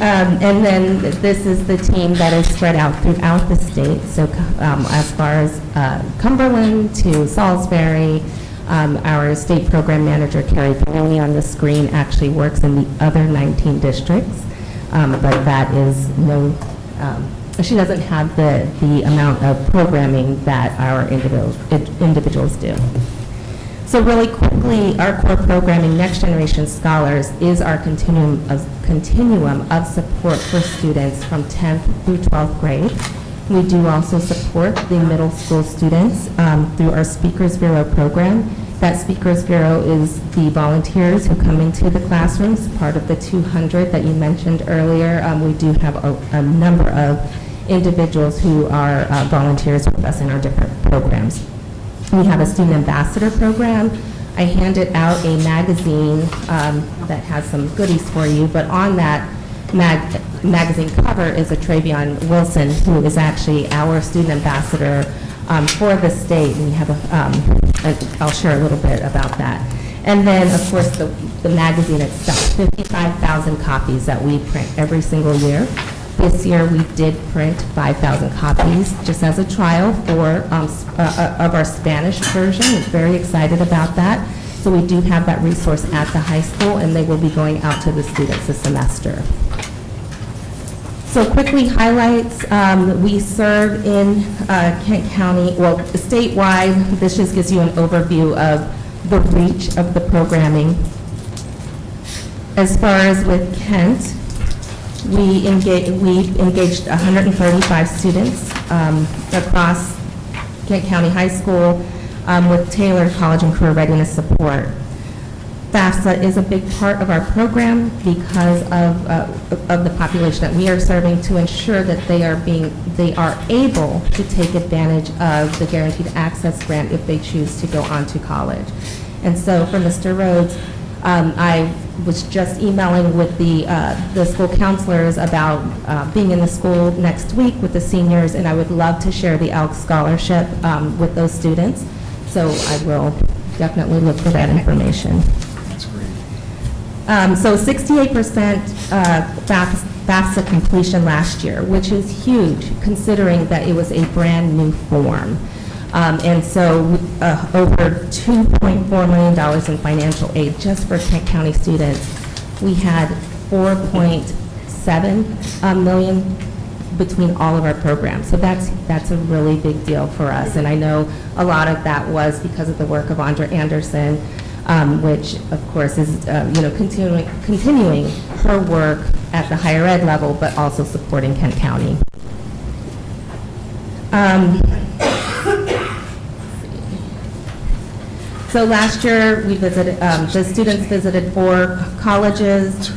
And then this is the team that is spread out throughout the state. So as far as Cumberland to Salisbury, our state program manager, Carrie Panelli, on the screen actually works in the other 19 districts. But that is she doesn't have the amount of programming that our individuals do. So really quickly, our core programming, Next Generation Scholars, is our continuum of support for students from 10th through 12th grade. We do also support the middle school students through our Speakers Bureau program. That Speakers Bureau is the volunteers who come into the classrooms, part of the 200 that you mentioned earlier. We do have a number of individuals who are volunteers with us in our different programs. We have a student ambassador program. I handed out a magazine that has some goodies for you, but on that magazine cover is a Travion Wilson, who is actually our student ambassador for the state. And we have I'll share a little bit about that. And then, of course, the magazine itself, 55,000 copies that we print every single year. This year, we did print 5,000 copies just as a trial of our Spanish version. We're very excited about that. So we do have that resource at the high school, and they will be going out to the students this semester. So quickly highlights, we serve in Kent County, well, statewide. This just gives you an overview of the reach of the programming. As far as with Kent, we engaged 135 students across Kent County High School with tailored college and career readiness support. FAFSA is a big part of our program because of the population that we are serving, to ensure that they are able to take advantage of the Guaranteed Access Grant if they choose to go on to college. And so for Mr. Rhodes, I was just emailing with the school counselors about being in the school next week with the seniors, and I would love to share the ALC scholarship with those students. So I will definitely look for that information. That's great. So 68% FAFSA completion last year, which is huge considering that it was a brand new form. And so over $2.4 million in financial aid just for Kent County students. We had $4.7 million between all of our programs. So that's a really big deal for us. And I know a lot of that was because of the work of Andra Anderson, which of course is continuing her work at the higher ed level, but also supporting Kent County. So last year, we visited, the students visited 4 colleges,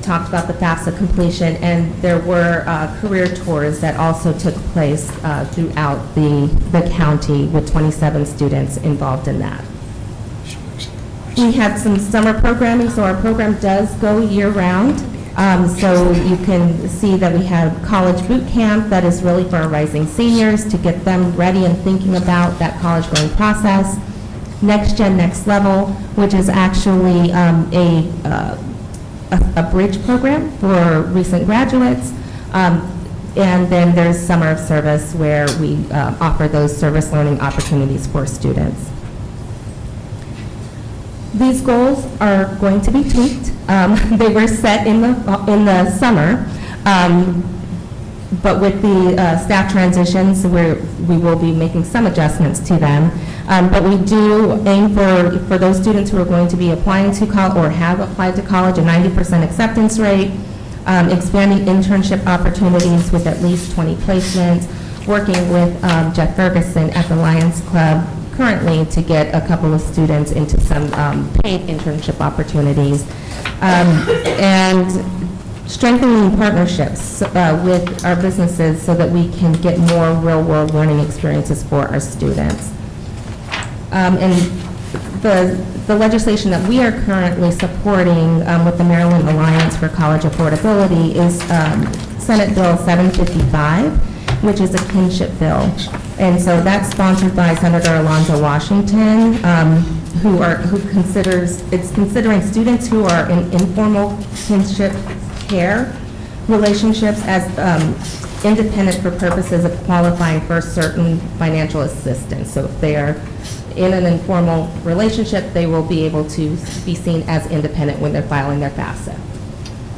talked about the FAFSA completion, and there were career tours that also took place throughout the county with 27 students involved in that. We had some summer programming, so our program does go year-round. So you can see that we have college boot camp that is really for our rising seniors to get them ready and thinking about that college going process. Next Gen, Next Level, which is actually a bridge program for recent graduates. And then there's Summer of Service, where we offer those service learning opportunities for students. These goals are going to be tweaked. They were set in the summer, but with the staff transitions, we will be making some adjustments to them. But we do aim for those students who are going to be applying to college or have applied to college, a 90% acceptance rate, expanding internship opportunities with at least 20 placements, working with Jeff Ferguson at the Lions Club, currently to get a couple of students into some paid internship opportunities. And strengthening partnerships with our businesses so that we can get more real-world learning experiences for our students. And the legislation that we are currently supporting with the Maryland Alliance for College Affordability is Senate Bill 755, which is a kinship bill. And so that's sponsored by Senator Alonzo Washington, it's considering students who are in informal kinship care relationships as independent for purposes of qualifying for certain financial assistance. So if they are in an informal relationship, they will be able to be seen as independent when they're filing their FAFSA.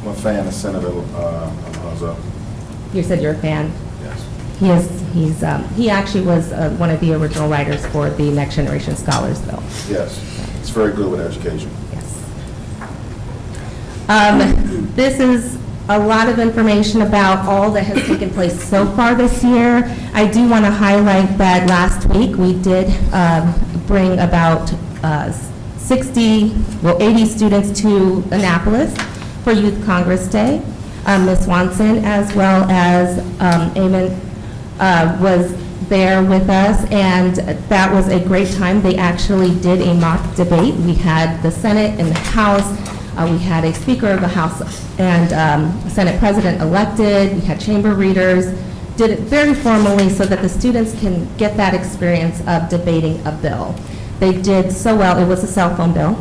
I'm a fan of Senator Alonzo. You said you're a fan? Yes. He actually was one of the original writers for the Next Generation Scholars Bill. Yes. It's very good with education. This is a lot of information about all that has taken place so far this year. I do want to highlight that last week we did bring about 80 students to Annapolis for Youth Congress Day. Ms. Swanson, as well as Eamon, was there with us, and that was a great time. They actually did a mock debate. We had the Senate and the House. We had a Speaker of the House and Senate President elected. We had chamber readers. Did it very formally so that the students can get that experience of debating a bill. They did so well. It was a cell phone bill.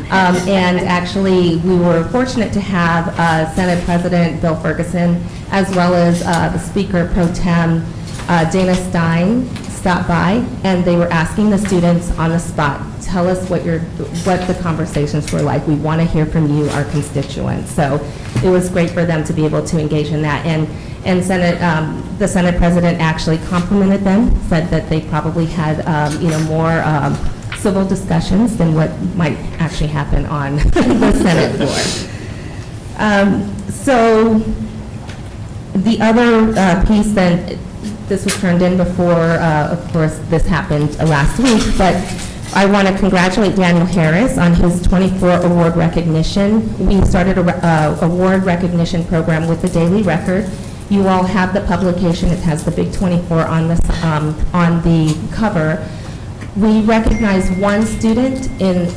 And actually, we were fortunate to have Senate President Bill Ferguson, as well as the Speaker Pro Tem Dana Stein, stop by, and they were asking the students on the spot, tell us what the conversations were like. We want to hear from you, our constituents. So it was great for them to be able to engage in that. And the Senate President actually complimented them, said that they probably had more civil discussions than what might actually happen on the Senate floor. So the other piece then, this was turned in before, of course, this happened last week, but I want to congratulate Daniel Harris on his 24 award recognition. We started a award recognition program with the Daily Record. You all have the publication. It has the big 24 on the cover. We recognize one student in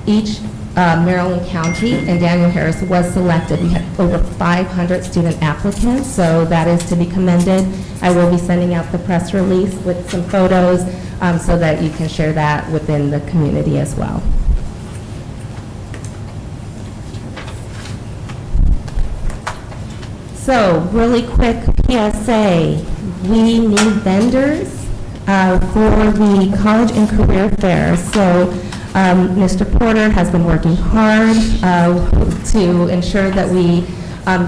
each Maryland county, and Daniel Harris was selected. We had over 500 student applicants, so that is to be commended. I will be sending out the press release with some photos so that you can share that within the community as well. So, really quick PSA. We need vendors for the college and career fair. So Mr. Porter has been working hard to ensure that we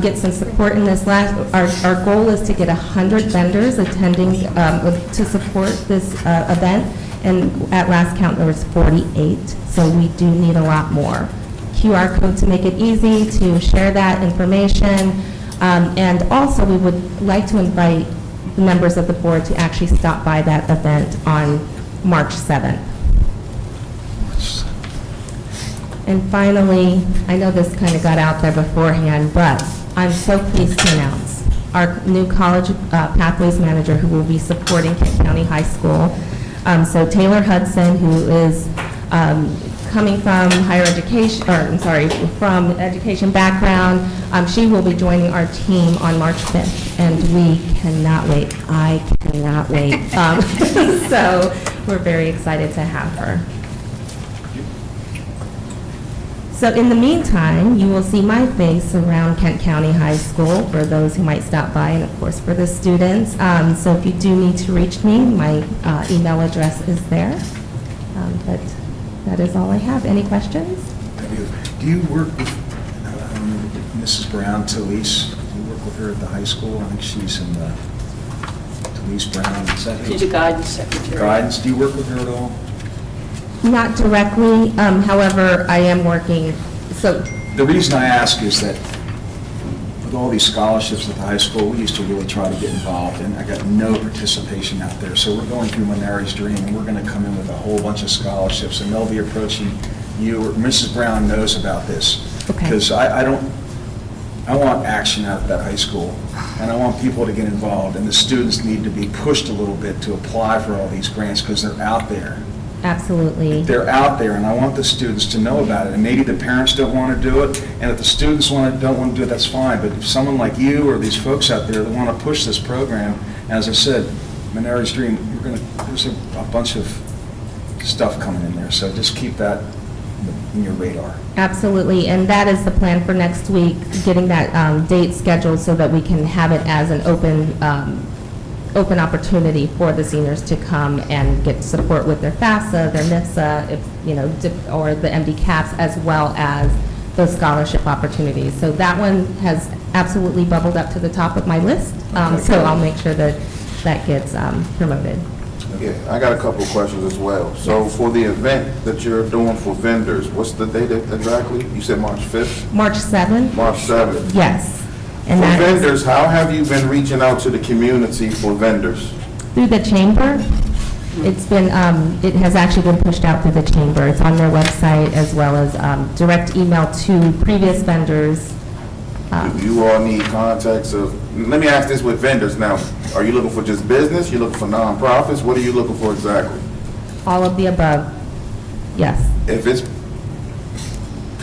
get some support in this. Our goal is to get 100 vendors attending to support this event, and at last count there was 48, so we do need a lot more. QR code to make it easy to share that information, and also we would like to invite the members of the board to actually stop by that event on March 7th. And finally, I know this kind of got out there beforehand, but I'm so pleased to announce our new college pathways manager who will be supporting Kent County High School. So Taylor Hudson, who is coming from from education background, she will be joining our team on March 5th, and we cannot wait. I cannot wait. So we're very excited to have her. So in the meantime, you will see my face around Kent County High School for those who might stop by, and of course for the students. So if you do need to reach me, my email address is there. But that is all I have. Any questions? Do you work with Mrs. Brown, Talise? Do you work with her at the high school? I think she's in the Talise Brown. Is that She's a guidance secretary. Guidance. Do you work with her at all? Not directly, however, I am working, so. The reason I ask is that with all these scholarships at the high school, we used to really try to get involved, and I got no participation out there. So we're going through Maneri's Dream, and we're going to come in with a whole bunch of scholarships, and they'll be approaching you, or Mrs. Brown knows about this. Okay. Because I want action out of that high school, and I want people to get involved, and the students need to be pushed a little bit to apply for all these grants, because they're out there. Absolutely. They're out there, and I want the students to know about it. And maybe the parents don't want to do it, and if the students don't want to do it, that's fine. But if someone like you or these folks out there that want to push this program, as I said, Maneri's Dream, there's a bunch of stuff coming in there. So just keep that in your radar. Absolutely, and that is the plan for next week, getting that date scheduled so that we can have it as an open opportunity for the seniors to come and get support with their FAFSA, their NIFSA, or the MD CAPS, as well as those scholarship opportunities. So that one has absolutely bubbled up to the top of my list, so I'll make sure that that gets promoted. Yeah, I got a couple of questions as well. So for the event that you're doing for vendors, what's the date exactly? You said March 5th? March 7th? March 7th. Yes. And For that is vendors, how have you been reaching out to the community for vendors? through the chamber. It's been, it has actually been pushed out through the chamber. It's on their website, as well as direct email to previous vendors. Do you all need contacts of, let me ask this with vendors now. Are you looking for just business? You looking for nonprofits? What are you looking for exactly? All of the above, yes. If it's,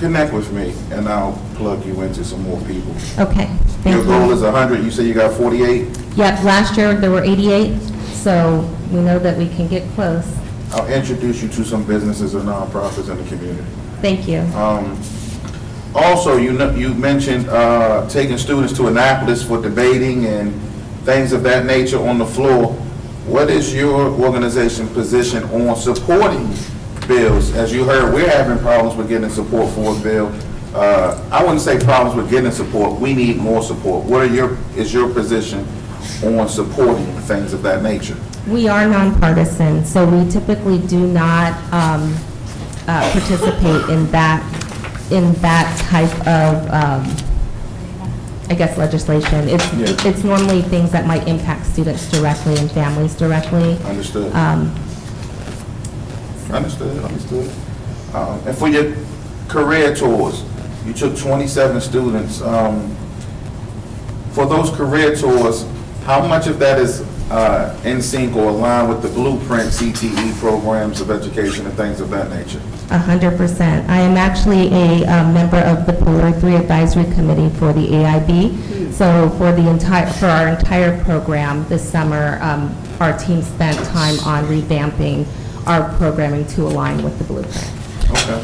connect with me and I'll plug you into some more people. Okay, thank you. Your goal is 100, you say you got 48? Yep, last year there were 88, so we know that we can get close. I'll introduce you to some businesses or nonprofits in the community. Thank you. Also, you mentioned taking students to Annapolis for debating and things of that nature on the floor. What is your organization's position on supporting bills? As you heard, we're having problems with getting support for a bill. I wouldn't say problems with getting support. We need more support. What is your position on supporting things of that nature? We are nonpartisan, so we typically do not participate in that type of, I guess, legislation. It's normally things that might impact students directly and families directly. Understood. Understood. And for your career tours, you took 27 students. For those career tours, how much of that is in sync or aligned with the Blueprint CTE programs of education and things of that nature? 100%. I am actually a member of the Pillar 3 Advisory Committee for the AIB. So for our entire program this summer, our team spent time on revamping our programming to align with the Blueprint. Okay.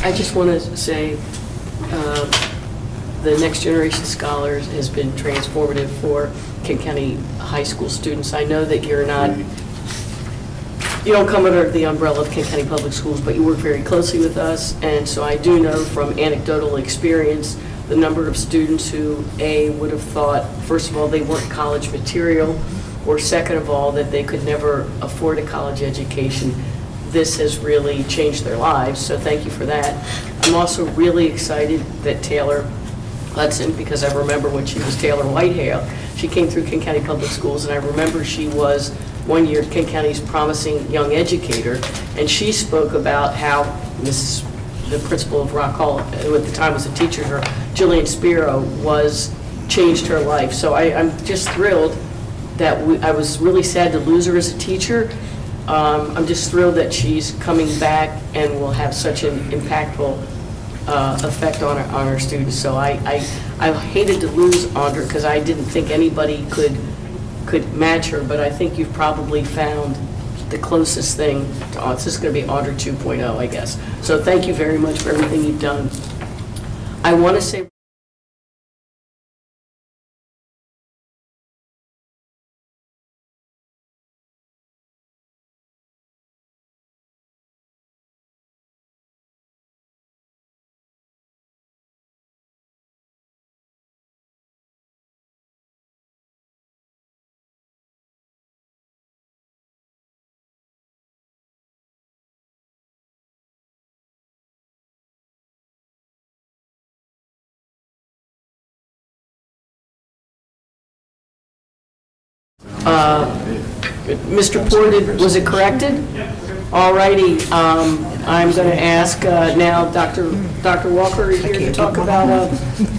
I just want to say, the Next Generation Scholars has been transformative for Kent County High School students. I know that you don't come under the umbrella of Kent County Public Schools, but you work very closely with us, and so I do know from anecdotal experience the number of students who, A, would have thought, first of all, they weren't college material, or second of all, that they could never afford a college education. This has really changed their lives, so thank you for that. I'm also really excited that Taylor Hudson, because I remember when she was Taylor Whitehale, she came through Kent County Public Schools, and I remember she was one year Kent County's promising young educator, and she spoke about how the principal of Rock Hall, who at the time was a teacher, Jillian Spiro, changed her life. So I'm just thrilled that I was really sad to lose her as a teacher. I'm just thrilled that she's coming back and will have such an impactful effect on our students. So I hated to lose Audra because I didn't think anybody could match her, but I think you've probably found the closest thing to Audra. This is going to be Audra 2.0, I guess. So thank you very much for everything you've done. I want to say Mr. Poor, was it corrected? All righty. I'm going to ask now, Dr. Walker, are you here to talk about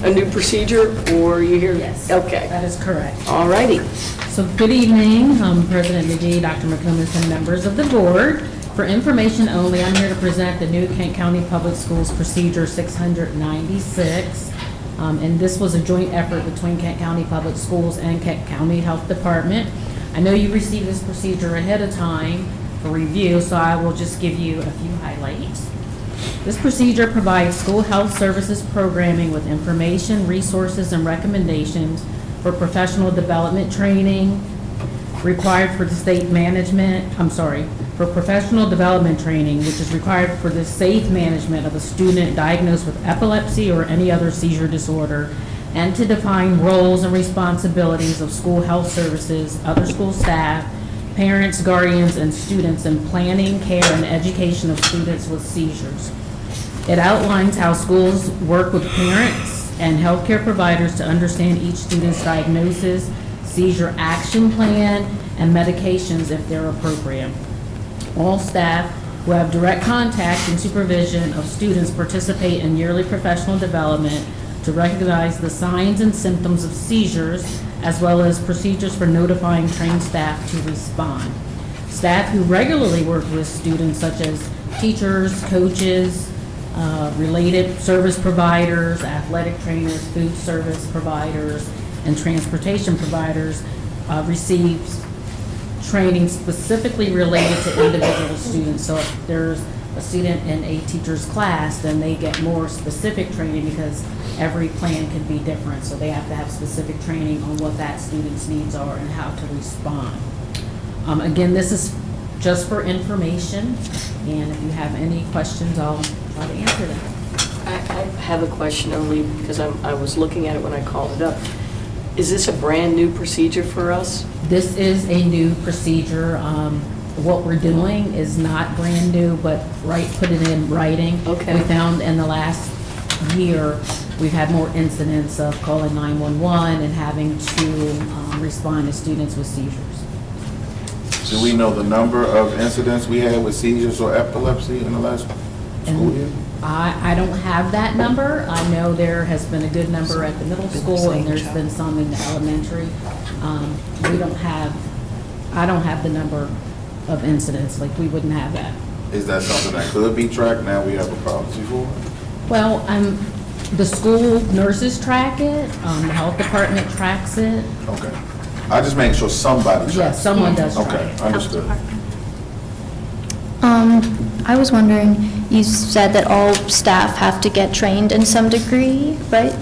a new procedure, or are you here? Yes. Okay. That is correct. All righty. So good evening, President McGee, Dr. McComas, and members of the board. For information only, I'm here to present the new Kent County Public Schools Procedure 696. And this was a joint effort between Kent County Public Schools and Kent County Health Department. I know you received this procedure ahead of time for review, so I will just give you a few highlights. This procedure provides school health services programming with information, resources, and recommendations for professional development training required for the state management, for professional development training, which is required for the safe management of a student diagnosed with epilepsy or any other seizure disorder, and to define roles and responsibilities of school health services, other school staff, parents, guardians, and students in planning, care, and education of students with seizures. It outlines how schools work with parents and healthcare providers to understand each student's diagnosis, seizure action plan, and medications if they're appropriate. All staff who have direct contact and supervision of students participate in yearly professional development to recognize the signs and symptoms of seizures, as well as procedures for notifying trained staff to respond. Staff who regularly work with students, such as teachers, coaches, related service providers, athletic trainers, food service providers, and transportation providers, receives training specifically related to individual students. So if there's a student in a teacher's class, then they get more specific training because every plan can be different. So they have to have specific training on what that student's needs are and how to respond. Again, this is just for information, and if you have any questions, I'll try to answer them. I have a question only because I was looking at it when I called it up. Is this a brand-new procedure for us? This is a new procedure. What we're doing is not brand new, but put it in writing. Okay. We found in the last year, we've had more incidents of calling 911 and having to respond to students with seizures. Do we know the number of incidents we had with seizures or epilepsy in the last school year? I don't have that number. I know there has been a good number at the middle school, and there's been some in the elementary. I don't have the number of incidents, like we wouldn't have that. Is that something that could be tracked now we have a policy for it? Well, the school nurses track it, the health department tracks it. Okay. I just make sure somebody tracks it. Yes, someone does track Okay, it. understood. I was wondering, you said that all staff have to get trained in some degree, right?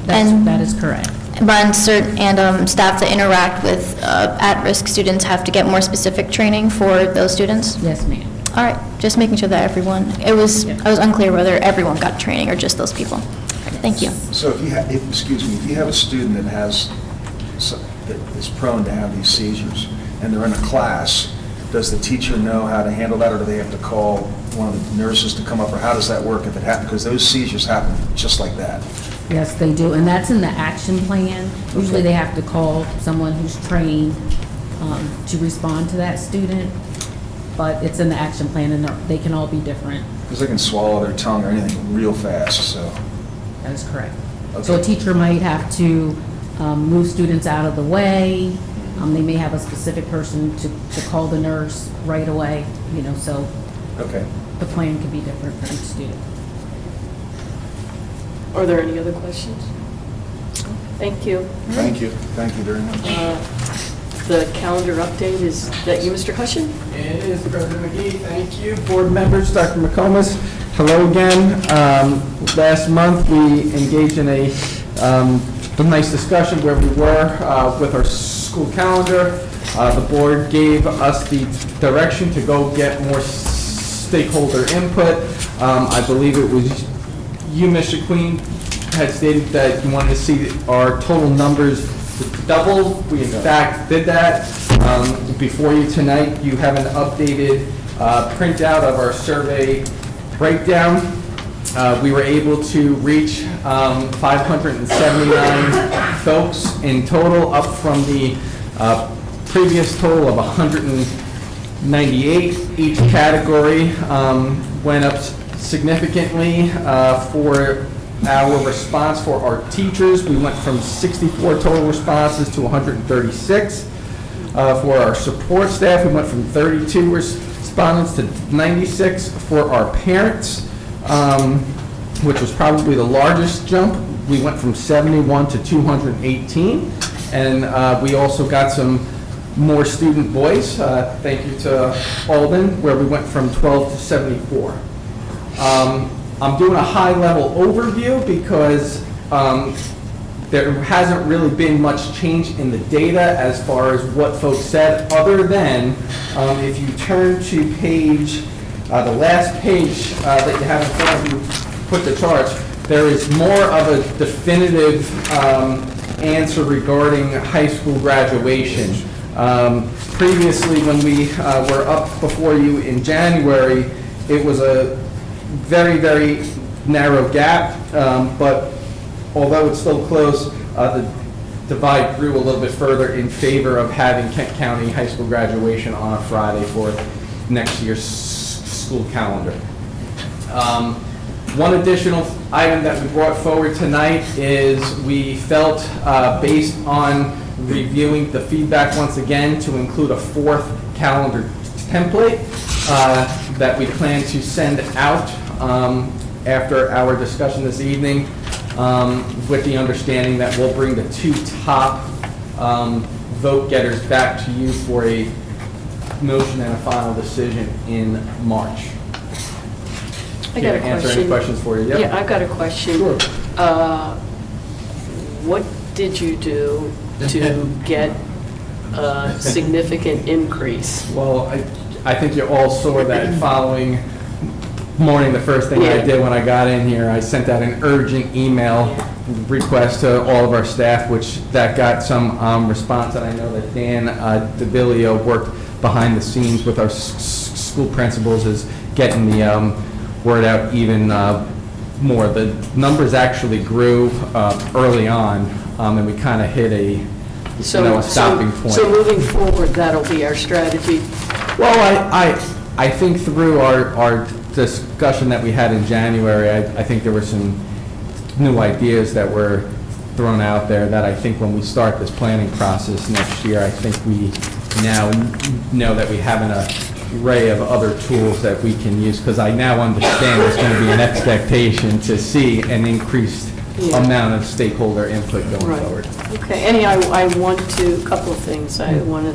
That is correct. But staff that interact with at-risk students have to get more specific training for those students? Yes, ma'am. All right, just making sure that everyone, I was unclear whether everyone got training or just those people. Thank you. So if you have, if you have a student that that is prone to have these seizures, and they're in a class, does the teacher know how to handle that, or do they have to call one of the nurses to come up, or how does that work if it happens? Because those seizures happen just like that. Yes, they do, and that's in the action plan. Usually they have to call someone who's trained to respond to that student, but it's in the action plan, and they can all be different. Because they can swallow their tongue or anything real fast, so. That is correct. Okay. So a teacher might have to move students out of the way. They may have a specific person to call the nurse right away, so Okay. the plan could be different for each student. Are there any other questions? Thank you. Thank you. Thank you very much. The calendar update, is that you, Mr. Hushin? It is, President McGee. Thank you. Board members, Dr. McComas, hello again. Last month, we engaged in a nice discussion where we were with our school calendar. The board gave us the direction to go get more stakeholder input. I believe it was you, Mr. Queen, had stated that you wanted to see our total numbers double. We in fact did that. Before you tonight, you have an updated printout of our survey breakdown. We were able to reach 579 folks in total, up from the previous total of 198. Each category went up significantly for our response for our teachers. We went from 64 total responses to 136. For our support staff, we went from 32 respondents to 96. For our parents, which was probably the largest jump, we went from 71 to 218. And we also got some more student voice. Thank you to Alden, where we went from 12 to 74. I'm doing a high-level overview because there hasn't really been much change in the data as far as what folks said, other than if you turn to page, the last page that you have in front of you, put the charts, there is more of a definitive answer regarding high school graduation. Previously, when we were up before you in January, it was a very, very narrow gap, but although it's still close, the divide grew a little bit further in favor of having Kent County high school graduation on a Friday for next year's school calendar. One additional item that we brought forward tonight is we felt, based on reviewing the feedback once again, to include a fourth calendar template that we plan to send out after our discussion this evening, with the understanding that we'll bring the two top vote getters back to you for a motion and a final decision in March. I got a Can I answer any question. questions for you? Yep. Yeah, I've got a question. Sure. What did you do to get a significant increase? Well, I think you all saw that following morning, the first thing I did when I got in here, I sent out an urgent email request to all of our staff, which that got some response, and I know that Dan DeVillio worked behind the scenes with our school principals, is getting the word out even more. The numbers actually grew early on, and we kind of hit a stopping point. So moving forward, that'll be our strategy? Well, I think through our discussion that we had in January, I think there were some new ideas that were thrown out there that I think when we start this planning process next year, I think we now know that we have an array of other tools that we can use, because I now understand there's going to be an expectation to see an increased amount of stakeholder input going forward. Okay, I want to, a couple of things. I want to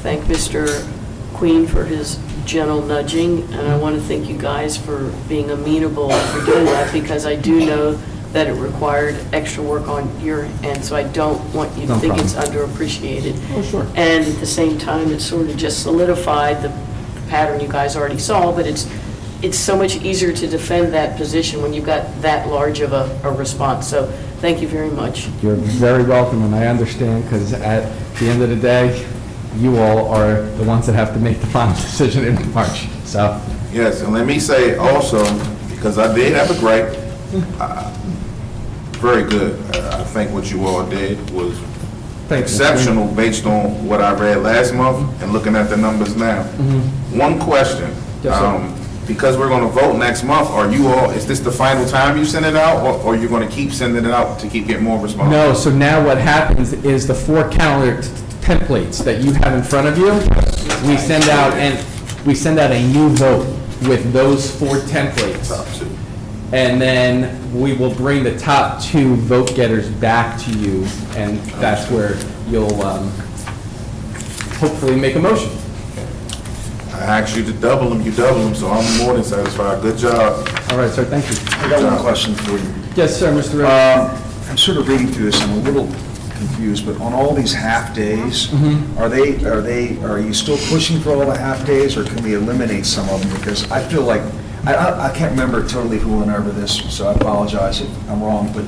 thank Mr. Queen for his gentle nudging, and I want to thank you guys for being amenable for doing that, because I do know that it required extra work on your end, so I don't want you to think it's underappreciated. Oh, sure. And at the same time, it sort of just solidified the pattern you guys already saw, but it's so much easier to defend that position when you've got that large of a response. So thank you very much. You're very welcome, and I understand, because at the end of the day, you all are the ones that have to make the final decision in March, so. Yes, and let me say also, because I did have a gripe, very good. I think what you all did was exceptional based on what I read last month and looking at the numbers now. One question. Yes, sir. Because we're going to vote next month, is this the final time you send it out, or are you going to keep sending it out to keep getting more responses? No, so now what happens is the 4 calendar templates that you have in front of you, we send out a new vote with those 4 templates. Top 2. And then we will bring the top 2 vote getters back to you, and that's where you'll hopefully make a motion. I asked you to double them, you double them, so I'm more than satisfied. Good job. All right, sir, thank you. I got one question for you. Yes, sir, Mr. Rhodes. I'm sort of reading through this, I'm a little confused, but on all these half-days, are you still pushing for all the half-days, or can we eliminate some of them? Because I feel like, I can't remember totally who went over this, so I apologize if I'm wrong, but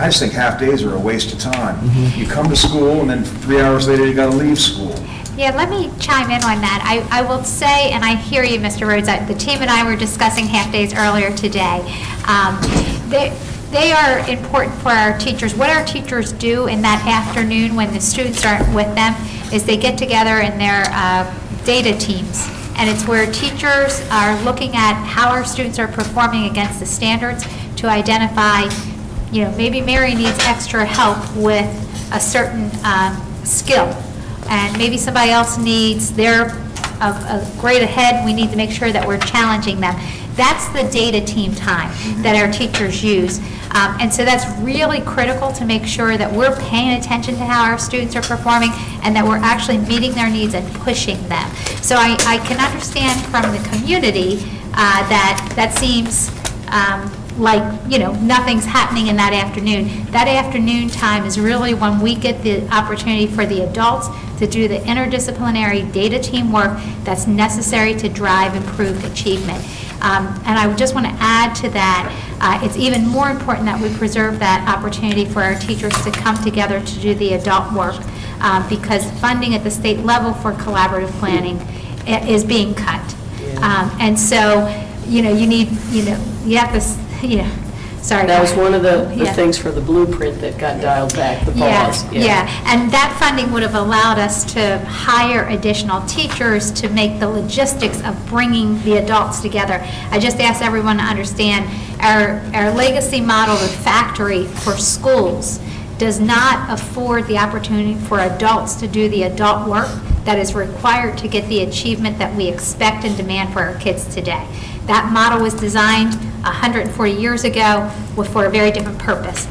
I just think half-days are a waste of time. You come to school, and then 3 hours later, you got to leave school. Yeah, let me chime in on that. I will say, and I hear you, Mr. Rhodes, the team and I were discussing half-days earlier today. They are important for our teachers. What our teachers do in that afternoon when the students aren't with them is they get together in their data teams, and it's where teachers are looking at how our students are performing against the standards to identify, maybe Mary needs extra help with a certain skill, and maybe somebody else needs their a grade ahead. We need to make sure that we're challenging them. That's the data team time that our teachers use. And so that's really critical to make sure that we're paying attention to how our students are performing and that we're actually meeting their needs and pushing them. So I can understand from the community that seems like, nothing's happening in that afternoon. That afternoon time is really when we get the opportunity for the adults to do the interdisciplinary data team work that's necessary to drive improved achievement. And I just want to add to that, it's even more important that we preserve that opportunity for our teachers to come together to do the adult work, because funding at the state level for collaborative planning is being cut. And so, you need, you have to, sorry. That was one of the Yeah. things for the blueprint that got dialed back, the pause. Yeah, and that funding would have allowed us to hire additional teachers to make the logistics of bringing the adults together. I just ask everyone to understand, our legacy model of factory for schools does not afford the opportunity for adults to do the adult work that is required to get the achievement that we expect and demand for our kids today. That model was designed 140 years ago for a very different purpose.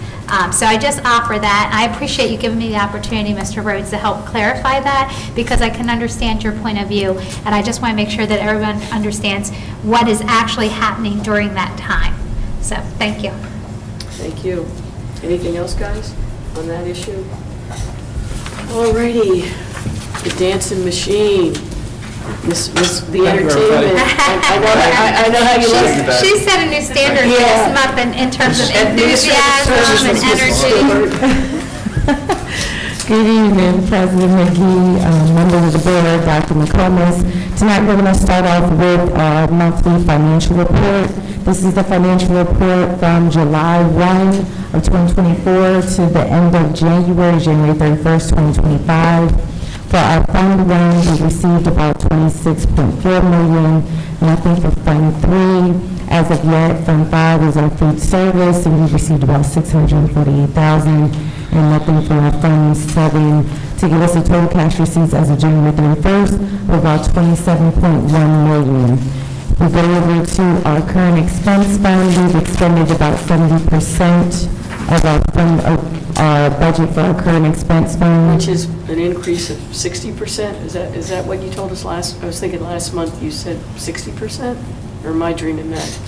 So I just offer that. I appreciate you giving me the opportunity, Mr. Rhodes, to help clarify that, because I can understand your point of view, and I just want to make sure that everyone understands what is actually happening during that time. So, thank you. Thank you. Anything else, guys, on that issue? All righty, the dancing machine. The entertainment. I know how you like it. She set a new standard this month in terms of enthusiasm and energy. Good evening, President McGee, members of the board, Dr. McComas. Tonight, we're going to start off with our monthly financial report. This is the financial report from July 1 of 2024 to the end of January 31st, 2025. For our Fund 1, we received about $26.4 million, nothing for Fund 3. As of yet, Fund 5 is our food service, and we received about $648,000, and nothing for our Fund 7 to give us a total cash receipts as of January 31st of about $27.1 million. We go over to our current expense fund. We've expended about 70% of our budget for our current expense fund. Which is an increase of 60%? Is that what you told us last? I was thinking last month you said 60%? Or am I dreaming that?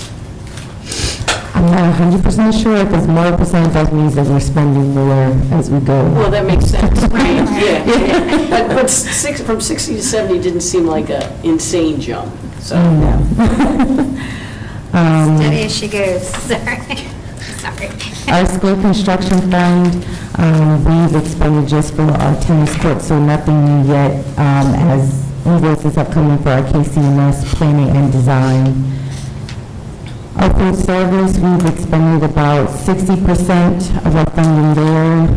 I'm not 100% sure, because more percent that means that we're spending more as we go. Well, that makes sense, right? Yeah. But from 60 to 70 didn't seem like an insane jump, so. Steady as she goes. Sorry. Our school construction fund, we've expended just for our tennis court, so nothing new yet, as invoices have come in for our KCMS planning and design. Our food service, we've expended about 60% of our funding there.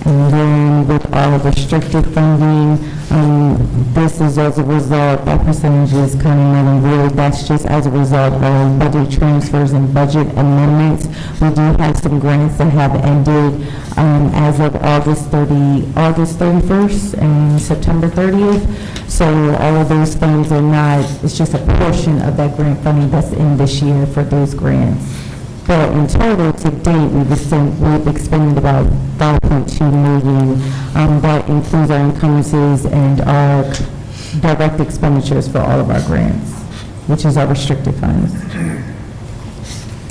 And then with our restricted funding, this is as a result, our percentages coming in, and really that's just as a result of budget transfers and budget amendments. We do have some grants that have ended as of August 31st and September 30th. So all of those funds are not, it's just a portion of that grant funding that's in this year for those grants. But in total, to date, we've expended about $5.2 million. That includes our encumbrances and our direct expenditures for all of our grants, which is our restricted funds.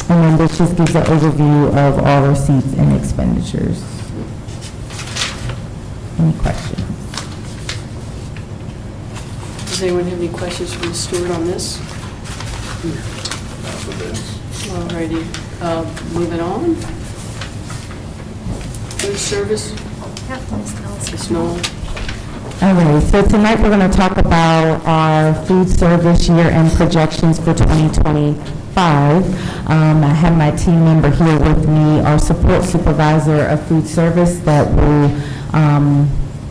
And then this just gives an overview of all receipts and expenditures. Any questions? Does anyone have any questions for Ms. Stewart on this? All righty, moving on. Food service? Ms. Knoll. All right, so tonight we're going to talk about our food service year-end projections for 2025. I have my team member here with me, our support supervisor of food service, that will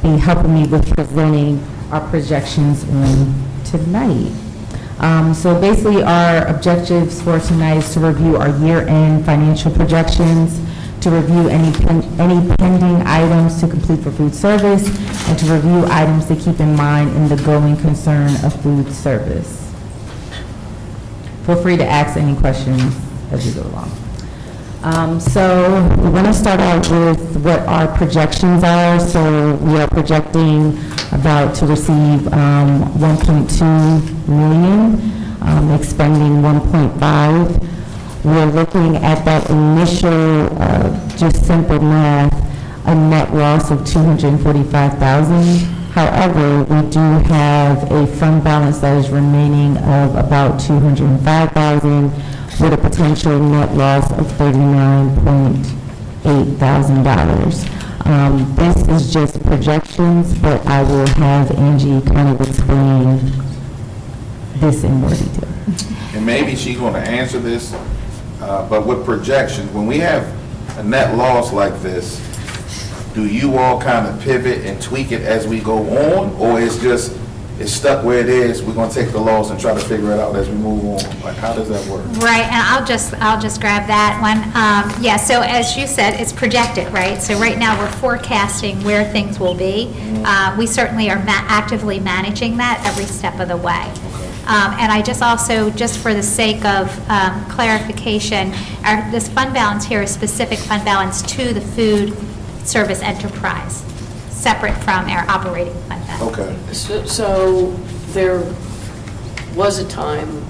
be helping me with presenting our projections on tonight. So basically, our objectives for tonight is to review our year-end financial projections, to review any pending items to complete for food service, and to review items to keep in mind in the going concern of food service. Feel free to ask any questions as we go along. So we're going to start out with what our projections are. So we are projecting about to receive 1.2 million, expending 1.5. We're looking at that initial, just simple math, a net loss of 245,000. However, we do have a fund balance that is remaining of about 205,000 with a potential net loss of $39,800. This is just projections, but I will have Angie kind of explain this in more detail. And maybe she's going to answer this, but with projections, when we have a net loss like this, do you all kind of pivot and tweak it as we go on, or it's stuck where it is, we're going to take the loss and try to figure it out as we move on? Like, how does that work? Right, and I'll just grab that one. Yeah, so as you said, it's projected, right? So right now, we're forecasting where things will be. We certainly are actively managing that every step of the way. And I just also, just for the sake of clarification, this fund balance here is specific fund balance to the food service enterprise, separate from our operating fund balance. Okay. So there was a time,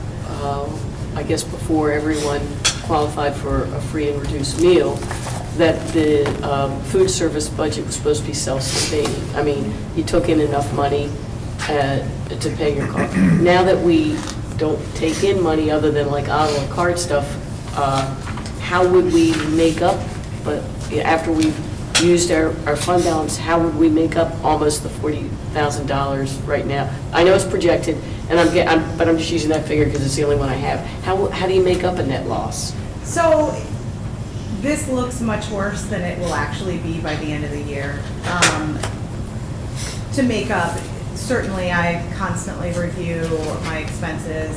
I guess before everyone qualified for a free and reduced meal, that the food service budget was supposed to be self-sustaining. I mean, you took in enough money to pay your cost. Now that we don't take in money other than like a la carte stuff, how would we make up, but after we've used our fund balance, how would we make up almost the $40,000 right now? I know it's projected, and but I'm just using that figure because it's the only one I have. How do you make up a net loss? So this looks much worse than it will actually be by the end of the year. To make up, certainly I constantly review my expenses.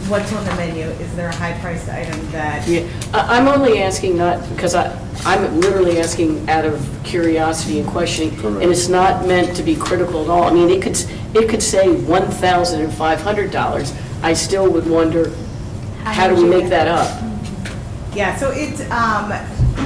What's on the menu? Is there a high-priced item that? Yeah, I'm only asking not, because I'm literally asking out of curiosity and questioning, Correct. and it's not meant to be critical at all. I mean, it could say $1,500. I still would wonder, how do we make that up? Yeah, so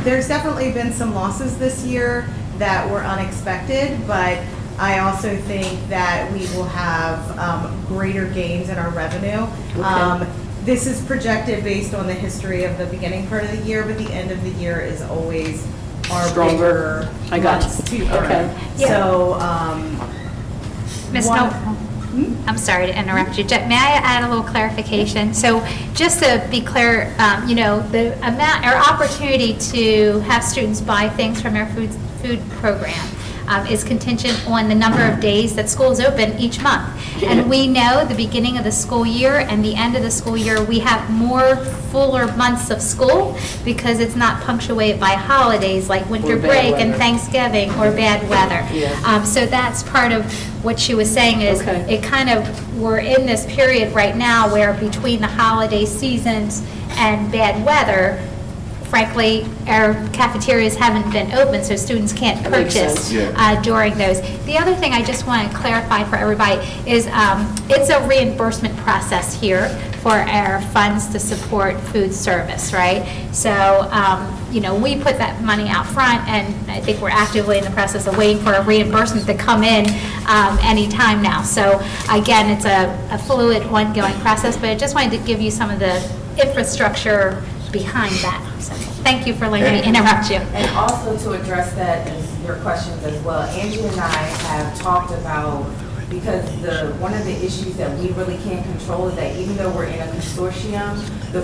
there's definitely been some losses this year that were unexpected, but I also think that we will have greater gains in our revenue. Okay. This is projected based on the history of the beginning part of the year, but the end of the year is always our Stronger. bigger I got months you. to earn. Okay. So, Ms. I'm sorry to interrupt you. May I add a little clarification? So just to be clear, the amount, our opportunity to have students buy things from our food program is contingent on the number of days that school is open each month. And we know the beginning of the school year and the end of the school year, we have more fuller months of school because it's not punctuated by holidays like winter Or bad break and weather. Thanksgiving or bad weather. Yeah. So that's part of what she was saying is it kind of, we're in this period right now where between the holiday seasons and bad weather, frankly, our cafeterias haven't been open, so students can't That makes purchase sense. during those. The other thing I just want to clarify for everybody is it's a reimbursement process here for our funds to support food service, right? So, we put that money out front, and I think we're actively in the process of waiting for a reimbursement to come in anytime now. So, again, it's a fluid, ongoing process, but I just wanted to give you some of the infrastructure behind that. So, thank you for letting me interrupt you. And also to address that as your questions as well, Angie and I have talked about, because one of the issues that we really can't control is that even though we're in a consortium, the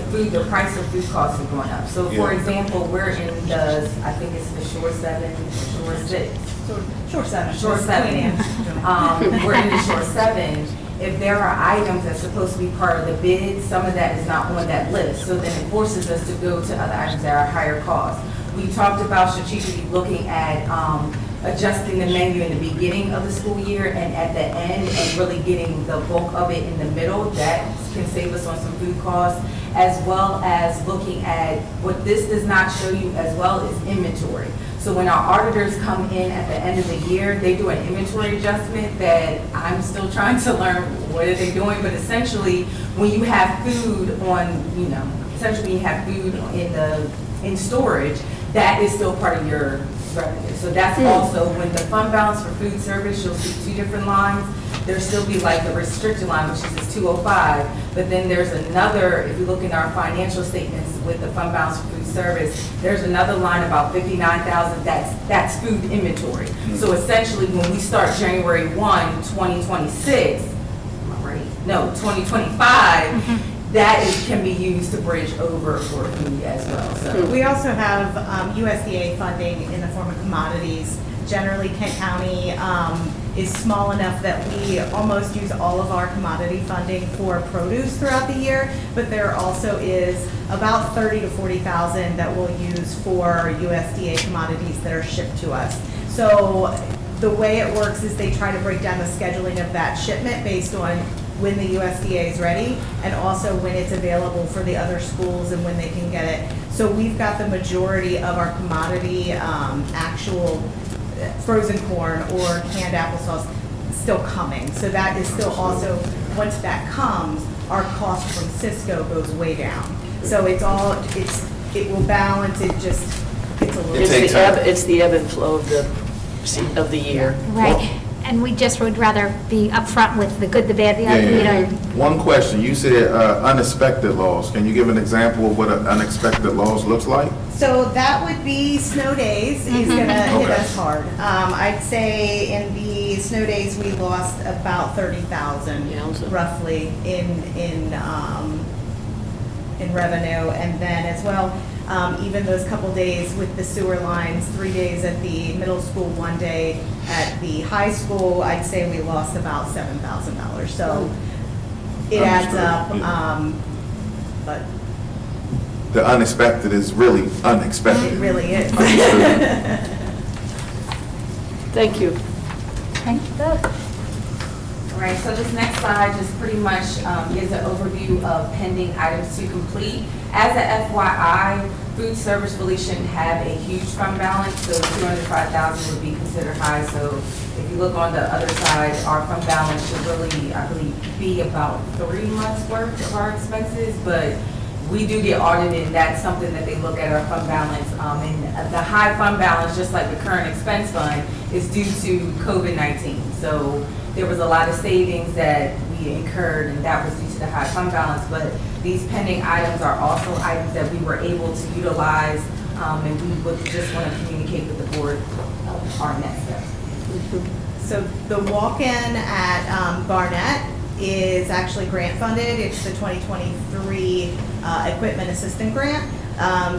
price of food costs are going up. So for example, we're in I think it's the Shore 7, Shore 6. Shore 7. Shore 7. We're in the Shore 7. If there are items that's supposed to be part of the bid, some of that is not on that list. So then it forces us to go to other items that are higher cost. We talked about strategically looking at adjusting the menu in the beginning of the school year and at the end, and really getting the bulk of it in the middle. That can save us on some food costs, as well as looking at what this does not show you as well is inventory. So when our auditors come in at the end of the year, they do an inventory adjustment that I'm still trying to learn what are they doing, but essentially, when you have food on, essentially when you have food in storage, that is still part of your revenue. So that's also, when the fund balance for food service, you'll see two different lines. There'll still be like the restricted line, which is this 205, but then there's another, if you look in our financial statements with the fund balance for food service, there's another line about 59,000, that's food inventory. So essentially, when we start January 1, 2026, am I right? No, 2025, that can be used to bridge over for food as well. So We also have USDA funding in the form of commodities. Generally, Kent County is small enough that we almost use all of our commodity funding for produce throughout the year, but there also is about 30 to 40,000 that we'll use for USDA commodities that are shipped to us. So the way it works is they try to break down the scheduling of that shipment based on when the USDA is ready, and also when it's available for the other schools and when they can get it. So we've got the majority of our commodity, actual frozen corn or canned applesauce still coming. So that is still also, once that comes, our cost from Cisco goes way down. So it will balance, it just gets a little. It's the ebb and flow of the year. Right. And we just would rather be upfront with the good, the bad, the ugly. One question, you said unexpected loss. Can you give an example of what an unexpected loss looks like? So that would be snow days is gonna hit us hard. I'd say in the snow days, we lost about 30,000 roughly in revenue. And then as well, even those couple days with the sewer lines, 3 days at the middle school, 1 day at the high school, I'd say we lost about $7,000. So it adds up, but. The unexpected is really unexpected. It really is. Thank you. Thank you both. All right, so this next slide just pretty much gives an overview of pending items to complete. As a FYI, food service really shouldn't have a huge fund balance, so 205,000 would be considered high. So if you look on the other side, our fund balance should really, I believe, be about 3 months worth of our expenses, but we do get audited, and that's something that they look at our fund balance. And the high fund balance, just like the current expense fund, is due to COVID-19. So there was a lot of savings that we incurred, and that was due to the high fund balance. But these pending items are also items that we were able to utilize, and we would just want to communicate with the board our next steps. So the walk-in at Barnett is actually grant funded. It's the 2023 Equipment Assistant Grant.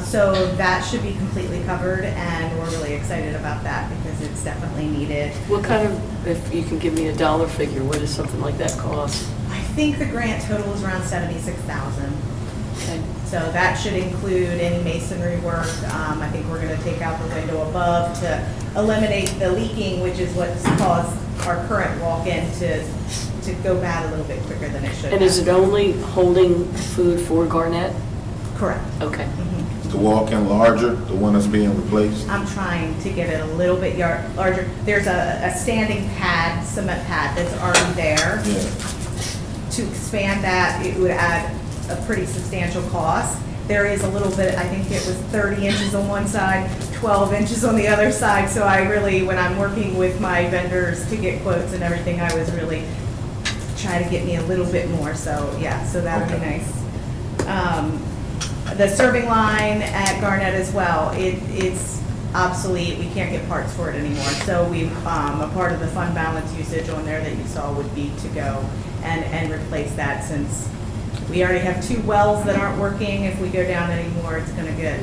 So that should be completely covered, and we're really excited about that because it's definitely needed. What kind of, if you can give me a dollar figure, what does something like that cost? I think the grant total is around $76,000. Okay. So that should include any masonry work. I think we're going to take out the window above to eliminate the leaking, which is what's caused our current walk-in to go bad a little bit quicker than it should. And is it only holding food for Garnett? Correct. Okay. The walk-in larger, the one that's being replaced? I'm trying to get it a little bit larger. There's a standing pad, cement pad that's already there. Yeah. To expand that, it would add a pretty substantial cost. There is a little bit, I think it was 30 inches on one side, 12 inches on the other side. So I really, when I'm working with my vendors to get quotes and everything, I was really trying to get me a little bit more. So yeah, so that would be nice. The serving line at Garnett as well, it's obsolete. We can't get parts for it anymore. So we've, a part of the fund balance usage on there that you saw would be to go and replace that, since we already have 2 wells that aren't working. If we go down anymore, it's gonna get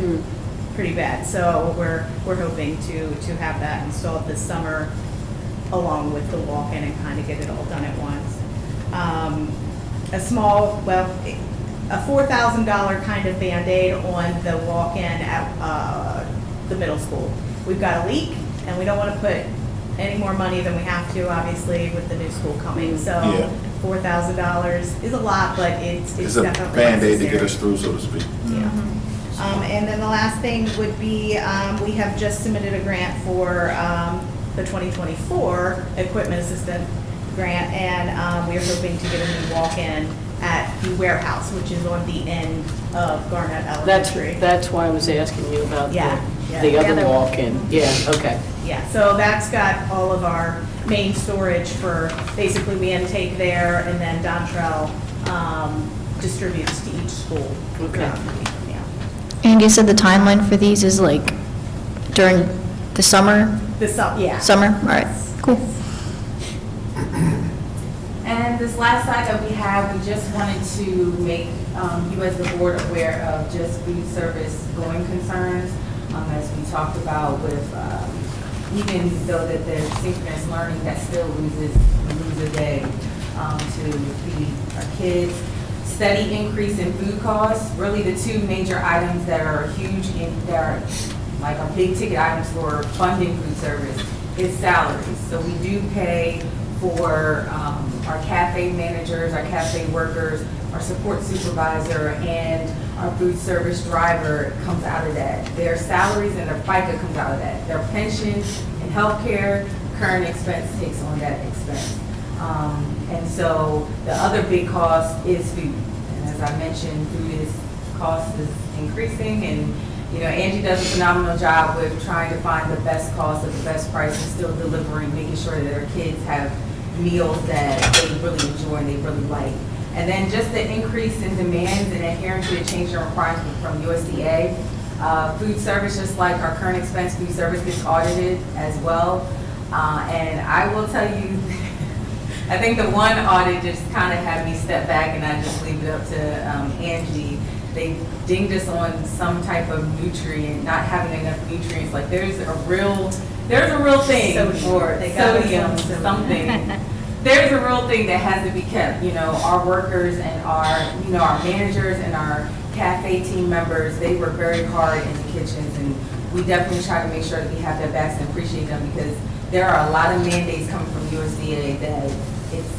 pretty bad. So we're hoping to have that installed this summer along with the walk-in and kind of get it all done at once. A small, well, a $4,000 kind of Band-Aid on the walk-in at the middle school. We've got a leak, and we don't want to put any more money than we have to, obviously, with the new school coming. So Yeah. $4,000 is a lot, but it's It's a definitely Band-Aid to get necessary. us through, so to speak. Yeah. And then the last thing would be, we have just submitted a grant for the 2024 Equipment Assistant Grant, and we are hoping to get a new walk-in at the warehouse, which is on the end of Garnett Elementary. That's why I was asking you about Yeah, the yeah. other walk-in. Yeah, okay. Yeah, so that's got all of our main storage for, basically, we intake there, and then Dontrell distributes to each school. Okay. Yeah. And you said the timeline for these is like during the summer? Yeah. Summer, all right, cool. And this last slide that we have, we just wanted to make you as the board aware of just food service going concerns. As we talked about with, even though that there's synchronous learning, that still lose a day to feed our kids. Steady increase in food costs. Really the two major items that are huge, that are like our big ticket items for funding food service is salaries. So we do pay for our cafe managers, our cafe workers, our support supervisor, and our food service driver comes out of that. Their salaries and their FICA comes out of that. Their pension and healthcare, current expense takes on that expense. And so the other big cost is food. And as I mentioned, cost is increasing, and Angie does a phenomenal job with trying to find the best cost at the best price and still delivering, making sure that our kids have meals that they really enjoy and they really like. And then just the increase in demands and adhering to the change in requirements from USDA. Food service, just like our current expense, food service gets audited as well. And I will tell you, I think the one audit just kind of had me step back, and I just leave it up to Angie. They dinged us on some type of nutrient, not having enough nutrients. Like there's a real thing for sodium, something. There's a real thing that has to be kept. Our workers and our managers and our cafe team members, they work very hard in the kitchens, and we definitely try to make sure that we have their backs and appreciate them, because there are a lot of mandates coming from USDA that it's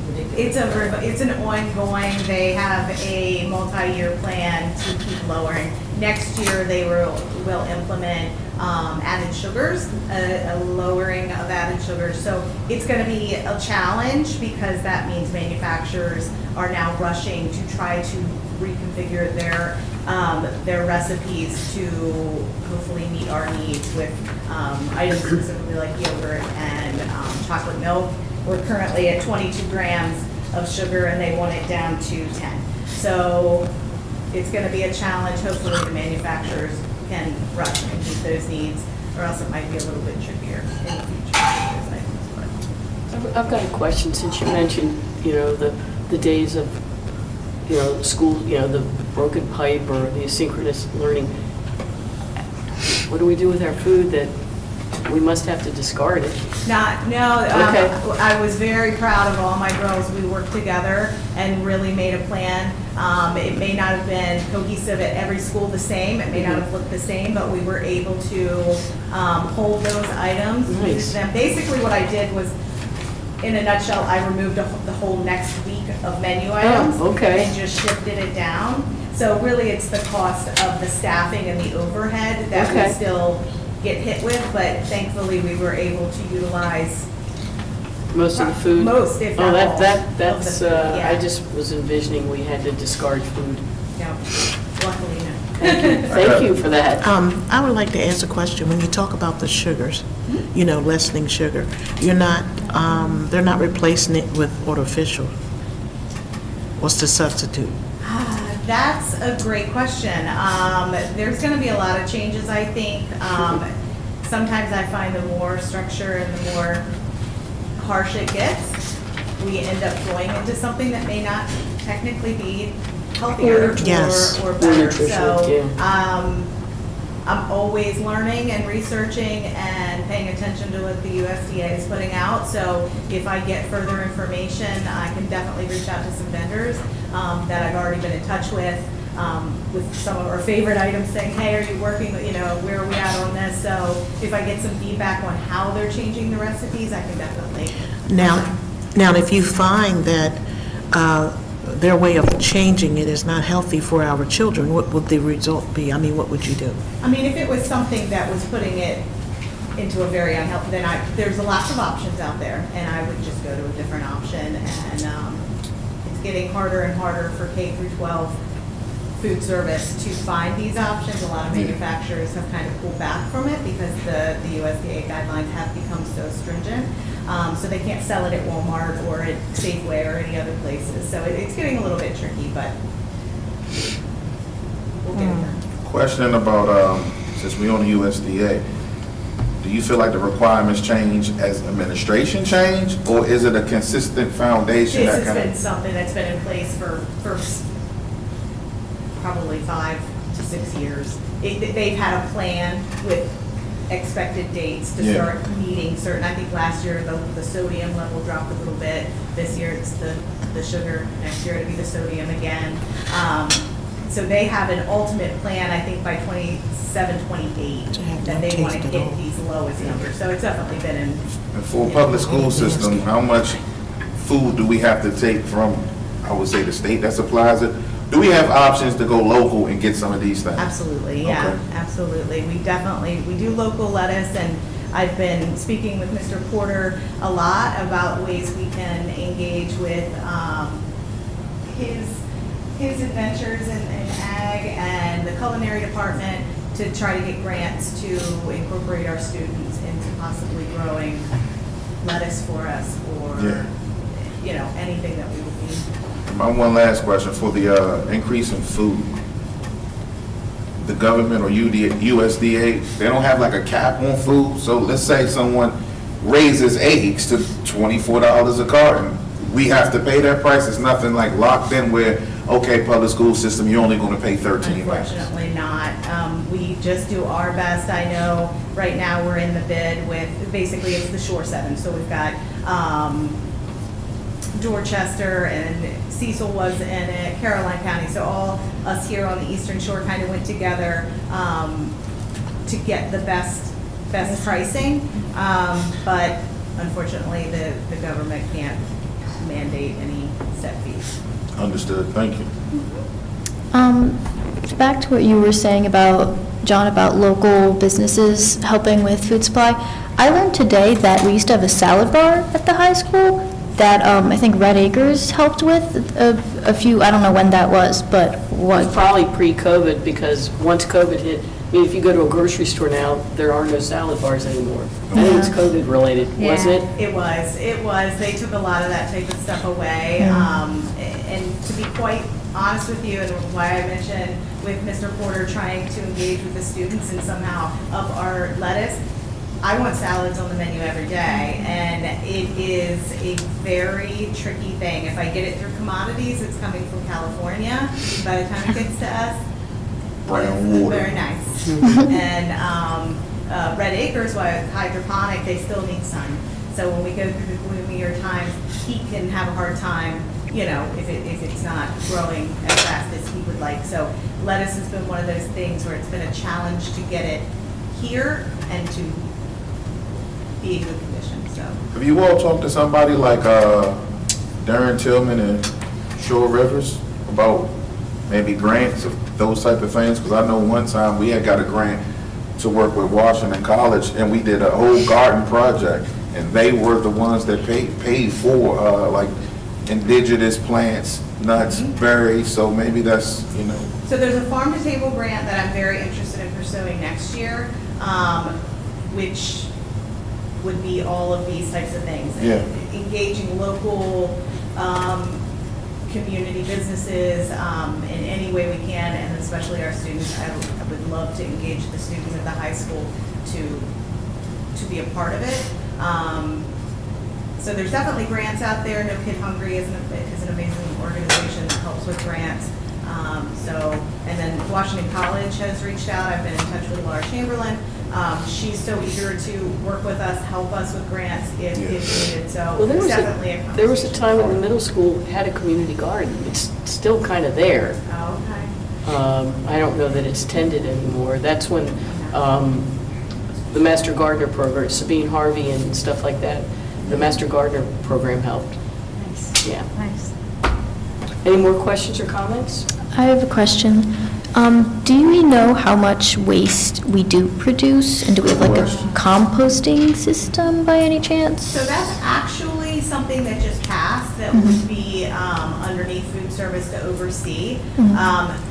ridiculous. It's an ongoing, they have a multi-year plan to keep lowering. Next year, they will implement added sugars, a lowering of added sugars. So it's going to be a challenge, because that means manufacturers are now rushing to try to reconfigure their recipes to hopefully meet our needs with items specifically like yogurt and chocolate milk. We're currently at 22 grams of sugar, and they want it down to 10. So it's going to be a challenge. Hopefully the manufacturers can rush and meet those needs, or else it might be a little bit trickier in the future. I've got a question, since you mentioned, the days of, school, the broken pipe or the asynchronous learning. What do we do with our food that we must have to discard it? Okay. I was very proud of all my girls. We worked together and really made a plan. It may not have been cohesive at every school the same. It may not have looked the same, but we were able to hold those items. Nice. Use them. Basically, what I did was, in a nutshell, I removed the whole next week of menu items. Okay. And just shifted it down. So really, it's the cost of the staffing and the overhead that we still get hit with, but thankfully, we were able to utilize Most of the food? Most, if not all. That's, yeah. I just was envisioning we had to discard food. No, luckily, no. Thank you for that. I would like to ask a question. When you talk about the sugars, lessening sugar, they're not replacing it with artificial. What's the substitute? That's a great question. There's going to be a lot of changes, I think. Sometimes I find the more structure and the more harsh it gets, we end up going into something that may not technically be healthier or better. So I'm always learning and researching and paying attention to what the USDA is putting out. So if I get further information, I can definitely reach out to some vendors that I've already been in touch with with some of our favorite items, saying, hey, are you working, where are we at on this? So if I get some feedback on how they're changing the recipes, I can definitely. Now, if you find that their way of changing it is not healthy for our children, what would the result be? I mean, what would you do? I mean, if it was something that was putting it into a very unhealthy, then there's lots of options out there, and I would just go to a different option. And it's getting harder and harder for K through 12 food service to find these options. A lot of manufacturers have kind of pulled back from it because the USDA guidelines have become so stringent. So they can't sell it at Walmart or at Safeway or any other places. So it's getting a little bit tricky, but we'll get it done. Question about, since we on the USDA, do you feel like the requirements change as administration change, or is it a consistent foundation? This has been something that's been in place for probably 5 to 6 years. They've had a plan with expected dates to start meeting certain, I think last year the sodium level dropped a little bit. This year it's the sugar, next year it'll be the sodium again. So they have an ultimate plan, I think by 27, 28, that they want to hit these lowest numbers. So it's definitely been in. And for a public school system, how much food do we have to take from, I would say, the state that supplies it? Do we have options to go local and get some of these things? Absolutely, yeah, Okay. absolutely. We do local lettuce, and I've been speaking with Mr. Porter a lot about ways we can engage with his adventures in ag and the culinary department to try to get grants to incorporate our students into possibly growing lettuce for us or, anything that we would need. My one last question, for the increase in food, the government or USDA, they don't have like a cap on food? So let's say someone raises eggs to $24 a carton. We have to pay that price? It's nothing like locked in where, okay, public school system, you're only going to pay $13. Unfortunately not. We just do our best. I know right now we're in the bid with, basically it's the Shore 7. So we've got Dorchester and Cecil was in it, Caroline County. So all us here on the Eastern Shore kind of went together to get the best pricing. But unfortunately, the government can't mandate any set fees. Understood. Thank you. Back to what you were saying about, John, about local businesses helping with food supply. I learned today that we used to have a salad bar at the high school that I think Red Acres helped with a few, I don't know when that was, but what? It was probably pre-COVID, because once COVID hit, I mean, if you go to a grocery store now, there are no salad bars anymore. I think it's COVID related, wasn't it? It was. They took a lot of that type of stuff away. And to be quite honest with you, and why I mentioned with Mr. Porter trying to engage with the students and somehow up our lettuce, I want salads on the menu every day, and it is a very tricky thing. If I get it through commodities, it's coming from California. By the time it gets to us, Brown water. very nice. And Red Acres, while it's hydroponic, they still need sun. So when we go through the gloomier times, he can have a hard time, if it's not growing as fast as he would like. So lettuce has been one of those things where it's been a challenge to get it here and to be in good condition, so. Have you all talked to somebody like Darren Tillman and Shore Rivers about maybe grants of those type of things? Because I know one time we had got a grant to work with Washington College, and we did a whole garden project, and they were the ones that paid for like indigenous plants, nuts, berries, so maybe that's, So there's a farm-to-table grant that I'm very interested in pursuing next year, which would be all of these types of things. Yeah. Engaging local community businesses in any way we can, and especially our students. I would love to engage the students at the high school to be a part of it. So there's definitely grants out there. No Kid Hungry is an amazing organization that helps with grants. And then Washington College has reached out. I've been in touch with Laura Chamberlain. She's so eager to work with us, help us with grants if needed. So Well, it's definitely a conversation. there was a time when the middle school had a community garden. It's still kind of there. Oh, okay. I don't know that it's tended anymore. That's when the Master Gardener program, Sabine Harvey and stuff like that, the Master Gardener program helped. Nice. Yeah. Nice. Any more questions or comments? I have a question. Do we know how much waste we do produce? And do we have like a composting system by any chance? So that's actually something that just passed that would be underneath food service to oversee.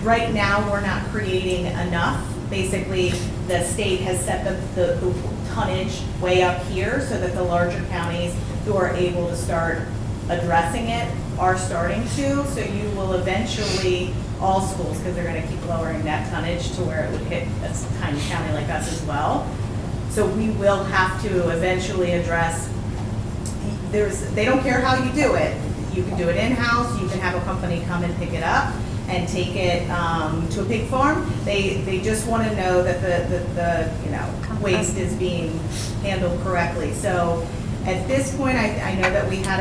Right now, we're not creating enough. Basically, the state has set the tonnage way up here so that the larger counties who are able to start addressing it are starting to. So you will eventually, all schools, because they're going to keep lowering that tonnage to where it would hit a tiny county like us as well. So we will have to eventually address, they don't care how you do it. You can do it in-house, you can have a company come and pick it up and take it to a pig farm. They just want to know that the waste is being handled correctly. So at this point, I know that we had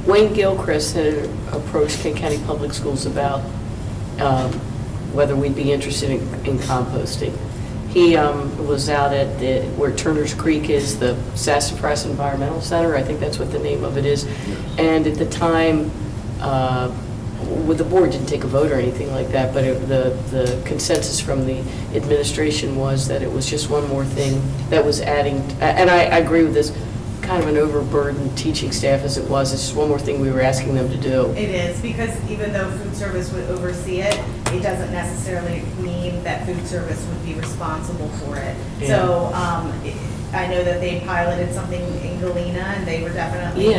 Wayne Gilchrist had approached Kent County Public Schools about whether we'd be interested in composting. He was out at where Turner's Creek is, the Sassafras Environmental Center, I think that's what the name of it is. And at the time, the board didn't take a vote or anything like that, but the consensus from the administration was that it was just one more thing that was adding, and I agree with this, kind of an overburdened teaching staff as it was. It's just one more thing we were asking them to do. It is, because even though food service would oversee it, it doesn't necessarily mean that food service would be responsible for it. Yeah. So I know that they piloted something in Galena, and they were definitely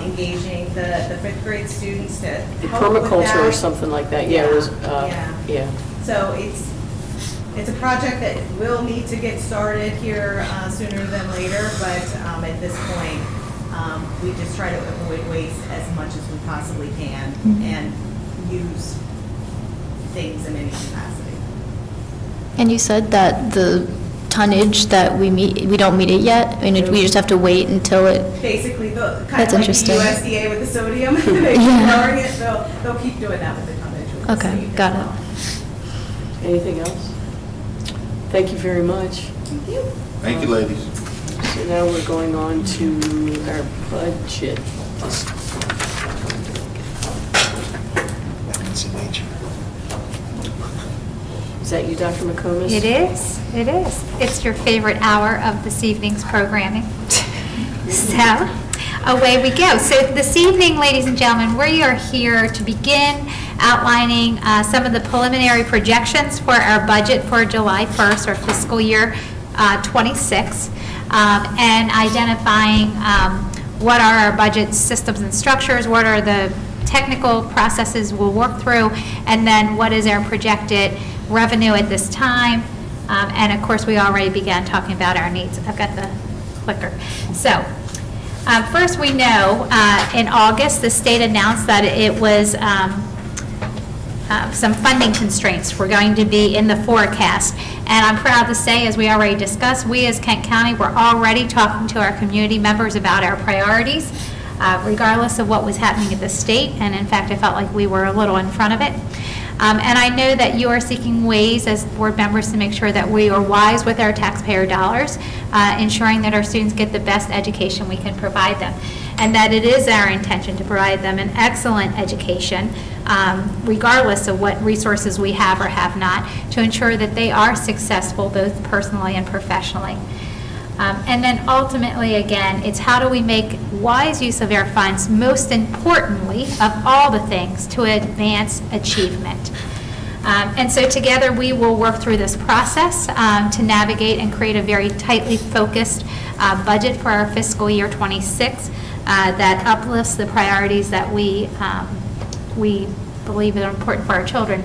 engaging the fifth grade students to help with that. Permaculture or something like that, yeah, it was, yeah. So it's a project that will need to get started here sooner than later, but at this point, we just try to avoid waste as much as we possibly can and use things in any capacity. And you said that the tonnage that we don't meet it yet? I mean, we just have to wait until it... Basically, kind That's of like interesting. the USDA with the sodium, they keep lowering it, they'll keep doing that with the tonnage. Okay, got it. Anything else? Thank you very much. Thank you. Thank you, ladies. So now we're going on to our budget. Is that you, Dr. McComas? It is, it is. It's your favorite hour of this evening's programming. So, away we go. So this evening, ladies and gentlemen, we are here to begin outlining some of the preliminary projections for our budget for July 1st, or fiscal year 26, and identifying what are our budget systems and structures, what are the technical processes we'll work through, and then what is our projected revenue at this time. And of course, we already began talking about our needs. I've got the clicker. So, first we know in August, the state announced that it was some funding constraints were going to be in the forecast. And I'm proud to say, as we already discussed, we as Kent County were already talking to our community members about our priorities, regardless of what was happening at the state. And in fact, I felt like we were a little in front of it. And I know that you are seeking ways as board members to make sure that we are wise with our taxpayer dollars, ensuring that our students get the best education we can provide them, and that it is our intention to provide them an excellent education, regardless of what resources we have or have not, to ensure that they are successful both personally and professionally. And then ultimately, again, it's how do we make wise use of our funds, most importantly of all the things, to advance achievement. And so together we will work through this process to navigate and create a very tightly focused budget for our fiscal year 26 that uplifts the priorities that we believe are important for our children.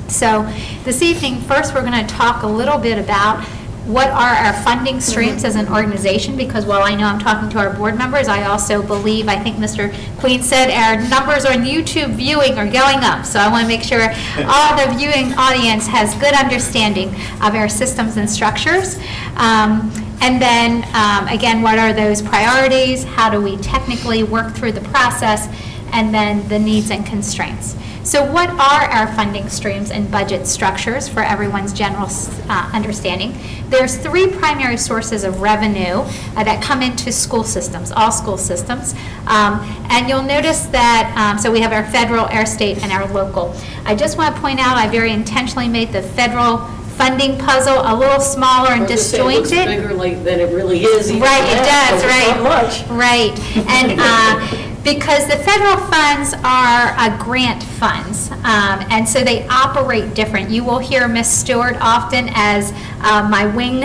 So this evening, first we're going to talk a little bit about what are our funding streams as an organization, because while I know I'm talking to our board members, I also believe, I think Mr. Queen said, our numbers on YouTube viewing are going up. So I want to make sure all the viewing audience has good understanding of our systems and structures. And then, again, what are those priorities? How do we technically work through the process? And then the needs and constraints. So what are our funding streams and budget structures for everyone's general understanding? There's 3 primary sources of revenue that come into school systems, all school systems. And you'll notice that, so we have our federal, our state, and our local. I just want to point out, I very intentionally made the federal funding puzzle a little smaller and disjointed. It looks bigger than it really is. even Right, it now, does, but it's right. not much. Right, and because the federal funds are grant funds, and so they operate different. You will hear Ms. Stewart often as my wing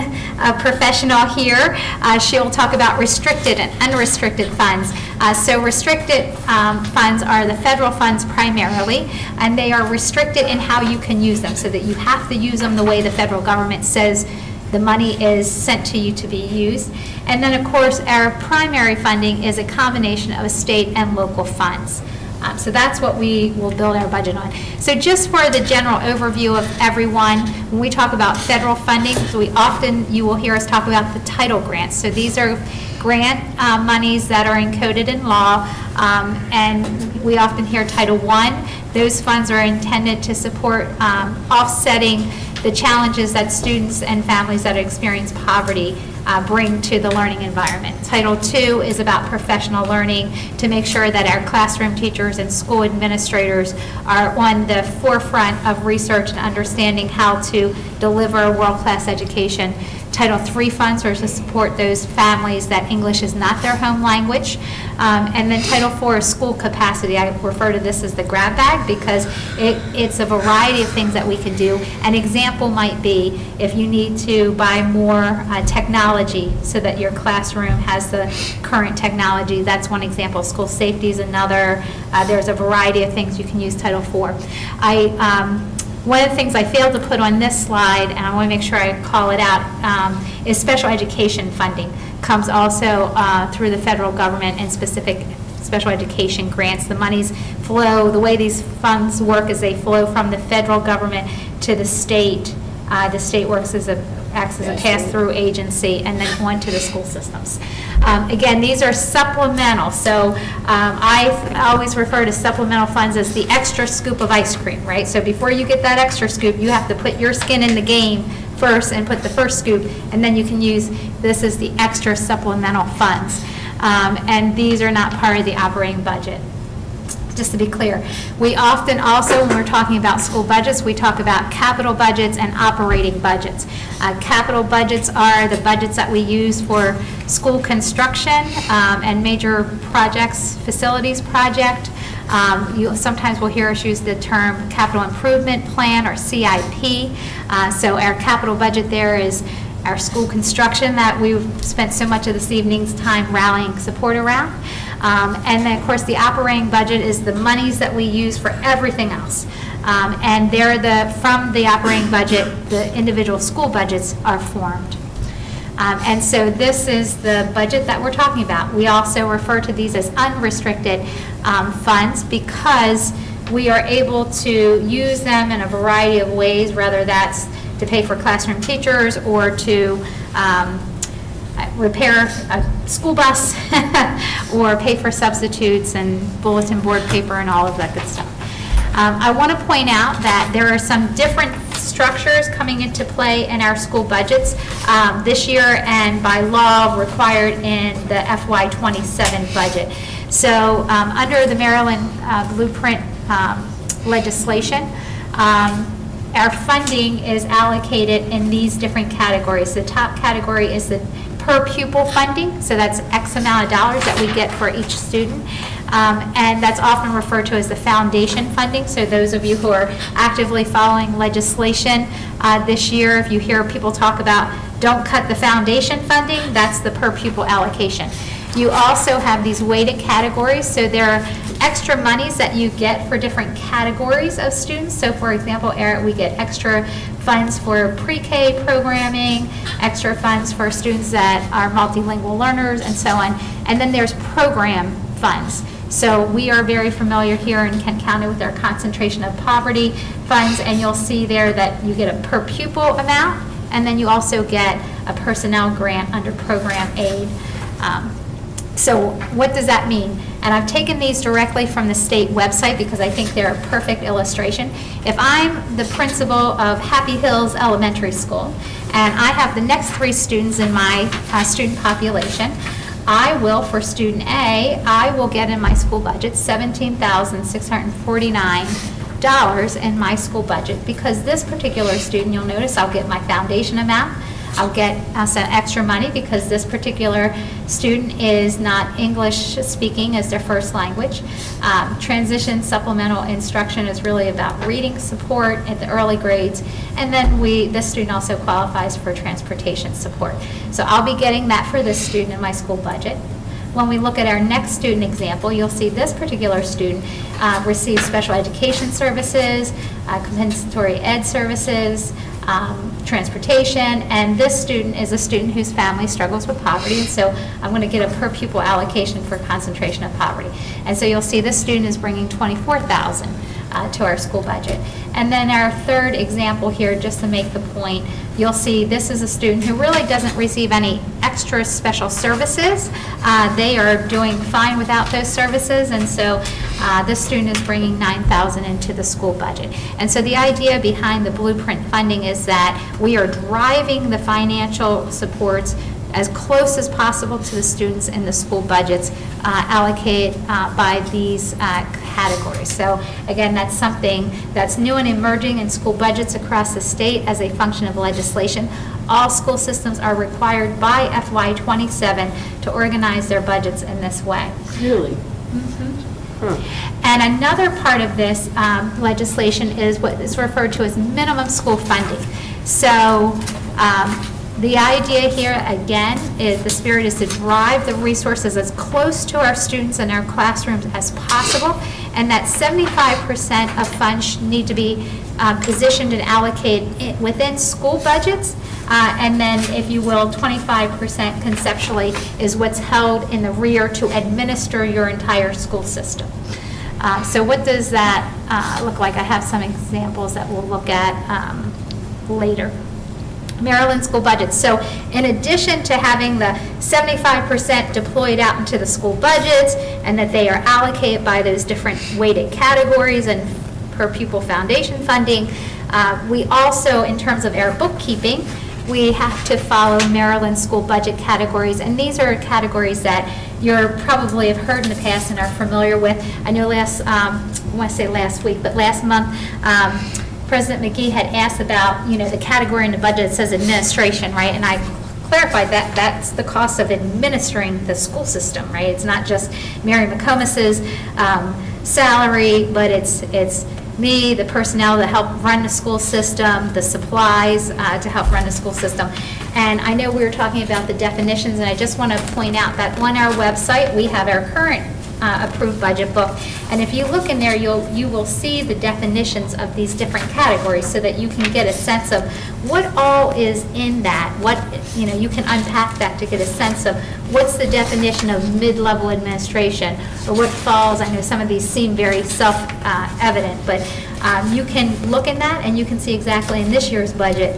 professional here. She'll talk about restricted and unrestricted funds. So restricted funds are the federal funds primarily, and they are restricted in how you can use them, so that you have to use them the way the federal government says the money is sent to you to be used. And then, of course, our primary funding is a combination of state and local funds. So that's what we will build our budget on. So just for the general overview of everyone, when we talk about federal funding, so you will hear us talk about the title grants. So these are grant monies that are encoded in law, and we often hear Title I. Those funds are intended to support offsetting the challenges that students and families that experience poverty bring to the learning environment. Title II is about professional learning, to make sure that our classroom teachers and school administrators are on the forefront of research and understanding how to deliver a world-class education. Title III funds are to support those families that English is not their home language. And then Title IV is school capacity. I refer to this as the grab bag because it's a variety of things that we can do. An example might be if you need to buy more technology so that your classroom has the current technology. That's one example. School safety is another. There's a variety of things you can use Title IV. One of the things I failed to put on this slide, and I want to make sure I call it out, is special education funding. Comes also through the federal government and specific special education grants. The monies flow, the way these funds work is they flow from the federal government to the state. The state acts as a pass-through agency, and then on to the school systems. Again, these are supplemental, so I always refer to supplemental funds as the extra scoop of ice cream, right? So before you get that extra scoop, you have to put your skin in the game first and put the first scoop, and then you can use this as the extra supplemental funds. And these are not part of the operating budget. Just to be clear, we often also, when we're talking about school budgets, we talk about capital budgets and operating budgets. Capital budgets are the budgets that we use for school construction and major projects, facilities project. You sometimes will hear us use the term capital improvement plan or CIP. So our capital budget there is our school construction that we've spent so much of this evening's time rallying support around. And then, of course, the operating budget is the monies that we use for everything else. And from the operating budget, the individual school budgets are formed. And so this is the budget that we're talking about. We also refer to these as unrestricted funds because we are able to use them in a variety of ways, whether that's to pay for classroom teachers or to repair a school bus or pay for substitutes and bulletin board paper and all of that good stuff. I want to point out that there are some different structures coming into play in our school budgets this year and by law required in the FY27 budget. So under the Maryland Blueprint legislation, our funding is allocated in these different categories. The top category is the per pupil funding, so that's X amount of dollars that we get for each student. And that's often referred to as the foundation funding. So those of you who are actively following legislation this year, if you hear people talk about don't cut the foundation funding, that's the per pupil allocation. You also have these weighted categories, so there are extra monies that you get for different categories of students. So for example, we get extra funds for pre-K programming, extra funds for students that are multilingual learners, and so on. And then there's program funds. So we are very familiar here in Kent County with our concentration of poverty funds, and you'll see there that you get a per pupil amount, and then you also get a personnel grant under program aid. So what does that mean? And I've taken these directly from the state website because I think they're a perfect illustration. If I'm the principal of Happy Hills Elementary School, and I have the next 3 students in my student population, I will, for student A, I will get in my school budget $17,649 in my school budget, because this particular student, you'll notice I'll get my foundation amount, I'll get some extra money because this particular student is not English speaking as their first language. Transition supplemental instruction is really about reading support at the early grades. And then this student also qualifies for transportation support. So I'll be getting that for this student in my school budget. When we look at our next student example, you'll see this particular student receives special education services, compensatory ed services, transportation, and this student is a student whose family struggles with poverty, and so I'm going to get a per pupil allocation for concentration of poverty. And so you'll see this student is bringing $24,000 to our school budget. And then our third example here, just to make the point, you'll see this is a student who really doesn't receive any extra special services. They are doing fine without those services, and so this student is bringing $9,000 into the school budget. And so the idea behind the Blueprint funding is that we are driving the financial supports as close as possible to the students in the school budgets allocated by these categories. So again, that's something that's new and emerging in school budgets across the state as a function of legislation. All school systems are required by FY27 to organize their budgets in this way. Really? And another part of this legislation is what is referred to as minimum school funding. So the idea here, again, is the spirit is to drive the resources as close to our students in our classrooms as possible, and that 75% of funds need to be positioned and allocated within school budgets, and then, if you will, 25% conceptually is what's held in the rear to administer your entire school system. So what does that look like? I have some examples that we'll look at later. Maryland school budgets. So in addition to having the 75% deployed out into the school budgets and that they are allocated by those different weighted categories and per pupil foundation funding, we also, in terms of our bookkeeping, we have to follow Maryland school budget categories, and these are categories that you probably have heard in the past and are familiar with. I know I want to say last week, but last month, President McGee had asked about, the category in the budget that says administration, right? And I clarified that that's the cost of administering the school system, right? It's not just Mary McComas's salary, but it's me, the personnel that help run the school system, the supplies to help run the school system. And I know we were talking about the definitions, and I just want to point out that on our website, we have our current approved budget book, and if you look in there, you will see the definitions of these different categories so that you can get a sense of what all is in that, what, you can unpack that to get a sense of what's the definition of mid-level administration, or what falls. I know some of these seem very self-evident, but you can look in that and you can see exactly in this year's budget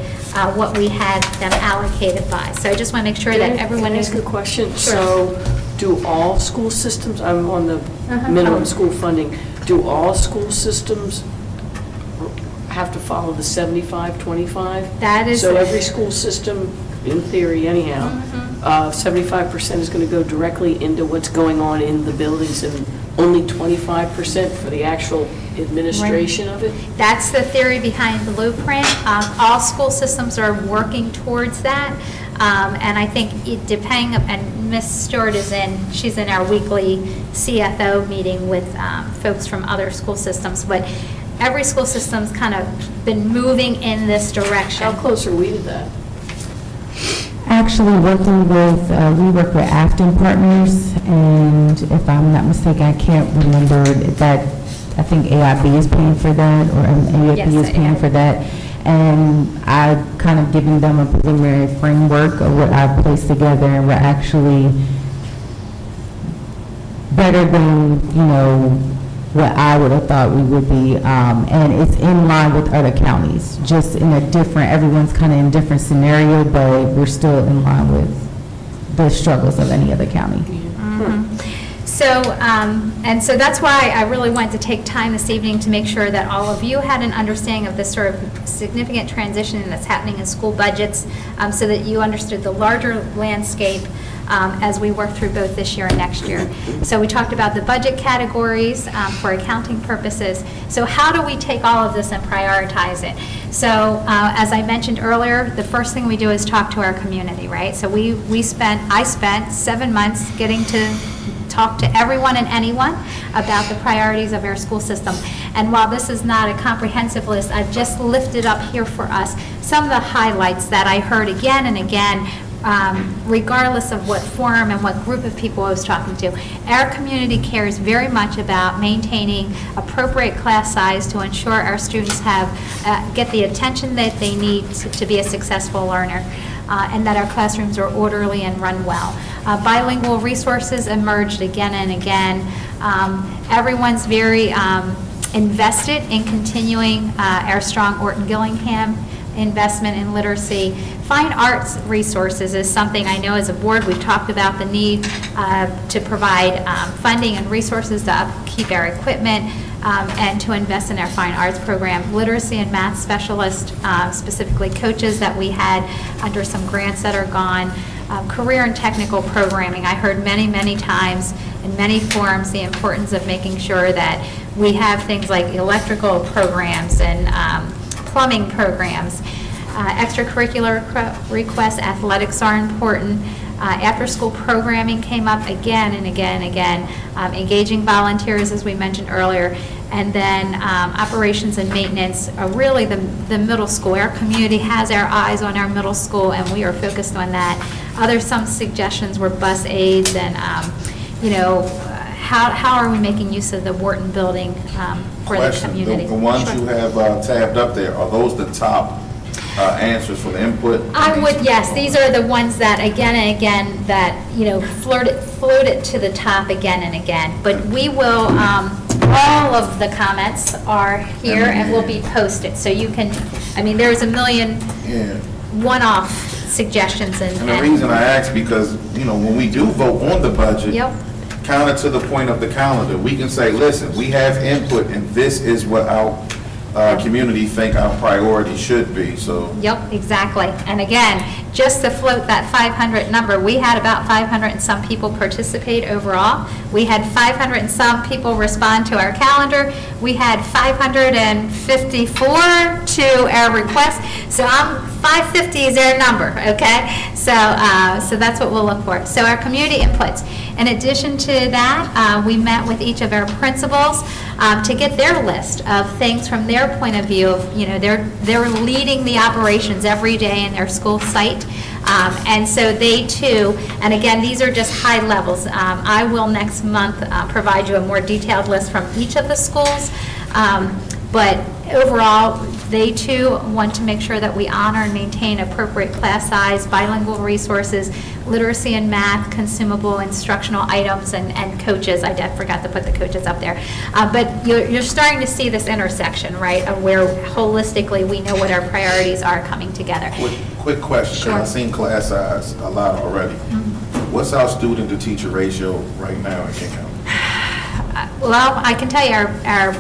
what we had them allocated by. So I just want to make sure that everyone knows. Can I ask a question? Sure. So do all school systems, I'm on the minimum school funding, do all school systems have to follow the 75-25? That is. So every school system, in theory anyhow, 75% is going to go directly into what's going on in the buildings, and only 25% for the actual administration of it? That's the theory behind Blueprint. All school systems are working towards that. And I think depending, and Ms. Stewart she's in our weekly CFO meeting with folks from other school systems, but every school system's kind of been moving in this direction. How close are we to that? Actually, we work with Afton Partners, and if I'm not mistaken, I can't remember that, I think AIB is paying for that, or AFB is paying for that. And I've kind of given them a preliminary framework of what I've placed together, and we're actually better than, what I would have thought we would be. And it's in line with other counties, just in a different, everyone's kind of in a different scenario, but we're still in line with the struggles of any other county. So that's why I really wanted to take time this evening to make sure that all of you had an understanding of this sort of significant transition that's happening in school budgets, so that you understood the larger landscape as we work through both this year and next year. So we talked about the budget categories for accounting purposes. So how do we take all of this and prioritize it? So as I mentioned earlier, the first thing we do is talk to our community, right? So I spent 7 months getting to talk to everyone and anyone about the priorities of our school system. And while this is not a comprehensive list, I've just lifted up here for us some of the highlights that I heard again and again, regardless of what forum and what group of people I was talking to. Our community cares very much about maintaining appropriate class size to ensure our students get the attention that they need to be a successful learner. And that our classrooms are orderly and run well. Bilingual resources emerged again and again. Everyone's very invested in continuing our strong Orton Gillingham investment in literacy. Fine arts resources is something I know as a board we've talked about the need to provide funding and resources to upkeep our equipment. And to invest in our fine arts program. Literacy and math specialists, specifically coaches that we had under some grants that are gone. Career and technical programming. I heard many, many times in many forums the importance of making sure that we have things like electrical programs and plumbing programs. Extracurricular requests, athletics are important. After-school programming came up again and again and again. Engaging volunteers, as we mentioned earlier, and then operations and maintenance are really the middle school. Our community has our eyes on our middle school, and we are focused on that. Some suggestions were bus aids and, how are we making use of the Wharton building for the community? The ones you have tabbed up there, are those the top answers for the input? Yes, these are the ones that, again and again, that, floated to the top again and again. But we will, all of the comments are here and will be posted. So you can, there's a million one-off suggestions. And the reason I ask, because, when we do vote on the budget, counter to the point of the calendar, we can say, listen, we have input and this is what our community think our priority should be, so. Yep, exactly. And again, just to float that 500 number, we had about 500 and some people participate overall. We had 500 and some people respond to our calendar. We had 554 to our request. So 550 is our number, okay? So that's what we'll look for. So our community inputs. In addition to that, we met with each of our principals to get their list of things from their point of view of, they're leading the operations every day in their school site. And so they too, and again, these are just high levels. I will next month provide you a more detailed list from each of the schools. But overall, they too want to make sure that we honor and maintain appropriate class size, bilingual resources, literacy and math, consumable instructional items, and coaches. I forgot to put the coaches up there. But you're starting to see this intersection, right, of where holistically we know what our priorities are coming together. Quick question, Sure. I've seen class size a lot already. What's our student to teacher ratio right now in King County? Well, I can tell you our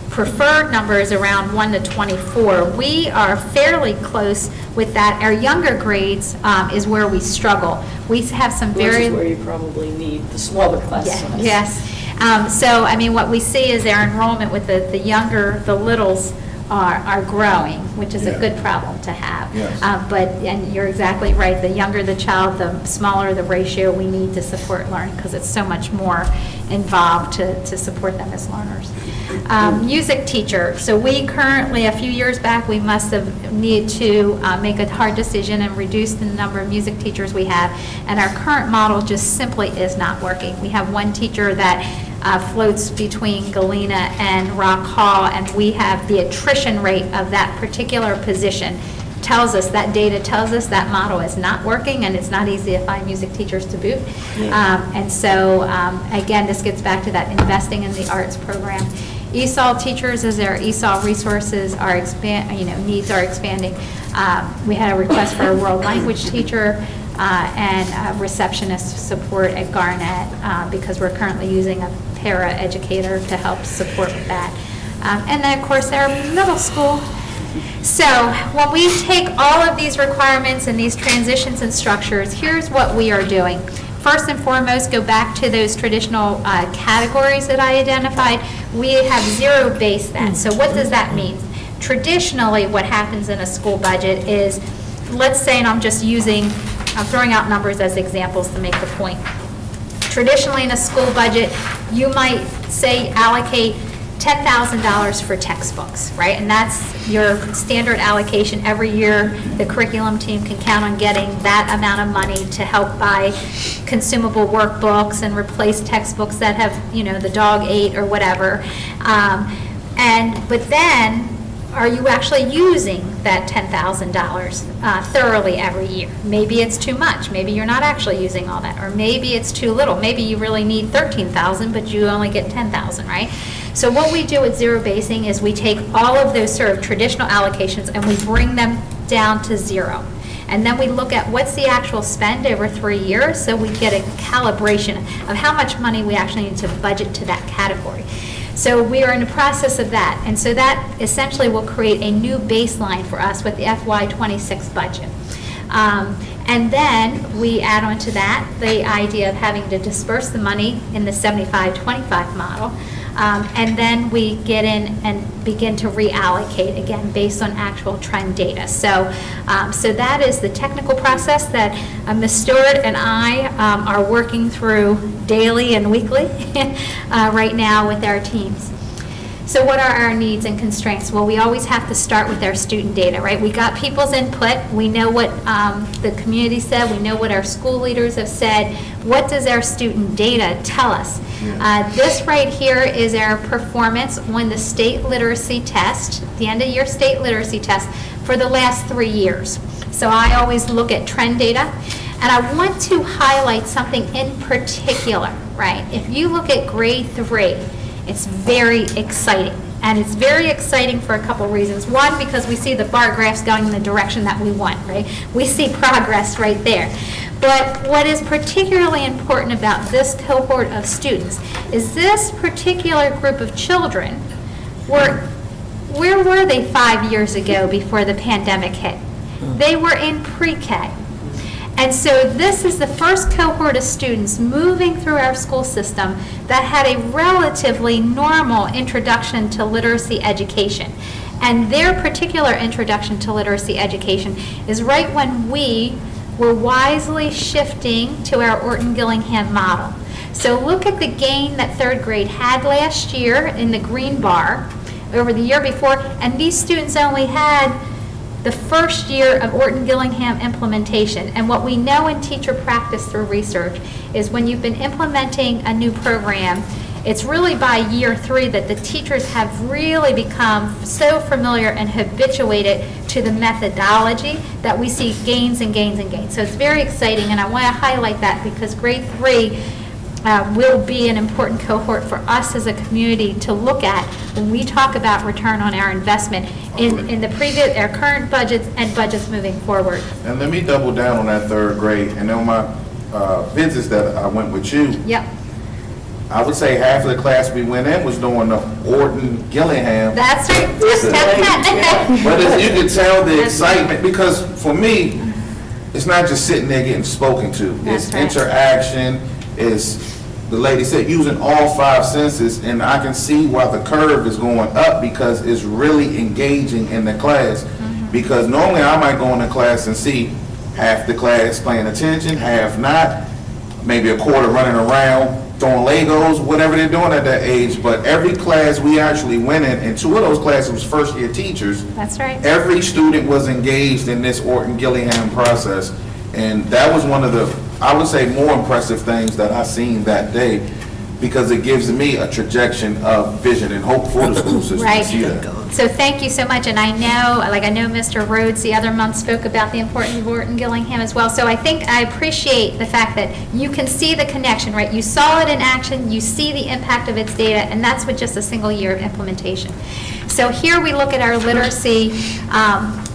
preferred number is around 1 to 24. We are fairly close with that. Our younger grades is where we struggle. We have some Which very... is where you probably need the smaller class size. Yes. So, what we see is our enrollment with the younger, the littles, are growing, which is a good problem to have. Yes. And you're exactly right. The younger the child, the smaller the ratio we need to support learning, because it's so much more involved to support them as learners. Music teacher. So we currently, a few years back, we must have needed to make a hard decision and reduce the number of music teachers we have. And our current model just simply is not working. We have one teacher that floats between Galena and Rock Hall, and we have the attrition rate of that particular position data tells us that model is not working, and it's not easy to find music teachers to boot. And so, again, this gets back to that investing in the arts program. ESOL teachers, as our ESOL resources are needs are expanding. We had a request for a world language teacher. and receptionist support at Garnet, because we're currently using a para-educator to help support with that. And then, of course, our middle school. So when we take all of these requirements and these transitions and structures, here's what we are doing. First and foremost, go back to those traditional categories that I identified. We have zero-based that. So what does that mean? Traditionally, what happens in a school budget is, let's say, and I'm throwing out numbers as examples to make the point. Traditionally, in a school budget, you might say allocate $10,000 for textbooks, right? And that's your standard allocation. Every year, the curriculum team can count on getting that amount of money to help buy consumable workbooks and replace textbooks that have, the dog ate or whatever. But then, are you actually using that $10,000 thoroughly every year? Maybe it's too much. Maybe you're not actually using all that. Or maybe it's too little. Maybe you really need $13,000, but you only get $10,000, right? So what we do with zero basing is we take all of those sort of traditional allocations and we bring them down to zero. And then we look at what's the actual spend over 3 years, so we get a calibration of how much money we actually need to budget to that category. So we are in the process of that. And so that essentially will create a new baseline for us with the FY26 budget. And then we add on to that the idea of having to disperse the money in the 75-25 model. And then we get in and begin to reallocate, again, based on actual trend data. So that is the technical process that Ms. Stewart and I are working through daily and weekly right now with our teams. So what are our needs and constraints? Well, we always have to start with our student data, right? We got people's input. We know what the community said. We know what our school leaders have said. What does our student data tell us? This right here is our performance on the state literacy test, the end of year state literacy test for the last 3 years. So I always look at trend data. And I want to highlight something in particular, right? If you look at grade 3, it's very exciting. And it's very exciting for a couple reasons. One, because we see the bar graphs going in the direction that we want, right? We see progress right there. But what is particularly important about this cohort of students is this particular group of children where were they 5 years ago before the pandemic hit? They were in pre-K. And so this is the first cohort of students moving through our school system that had a relatively normal introduction to literacy education. And their particular introduction to literacy education is right when we were wisely shifting to our Orton-Gillingham model. So look at the gain that third grade had last year in the green bar over the year before, and these students only had the first year of Orton-Gillingham implementation. And what we know in teacher practice through research is when you've been implementing a new program, it's really by year 3 that the teachers have really become so familiar and habituated to the methodology that we see gains and gains and gains. So it's very exciting, and I want to highlight that because grade 3 will be an important cohort for us as a community to look at when we talk about return on our investment in the previous, our current budgets and budgets moving forward. And let me double down on that third grade. And on my visits that I went with you, Yep. I would say half of the class we went in was doing the Orton-Gillingham. That's right. Just that. But you could tell the excitement, because for me, it's not just sitting there getting spoken to. It's interaction, it's, the lady said, using all 5 senses, and I can see why the curve is going up because it's really engaging in the class. Because normally I might go into class and see half the class paying attention, half not, maybe a quarter running around, throwing Legos, whatever they're doing at that age. But every class we actually went in, and 2 of those classes was first-year teachers. That's right. Every student was engaged in this Orton-Gillingham process. And that was one of the, I would say, more impressive things that I seen that day, because it gives me a trajectory of vision and hope for the school system Right. to see that. So thank you so much, and I know Mr. Rhodes the other month spoke about the importance of Orton-Gillingham as well, so I think I appreciate the fact that you can see the connection, right? You saw it in action, you see the impact of its data, and that's with just a single year of implementation. So here we look at our literacy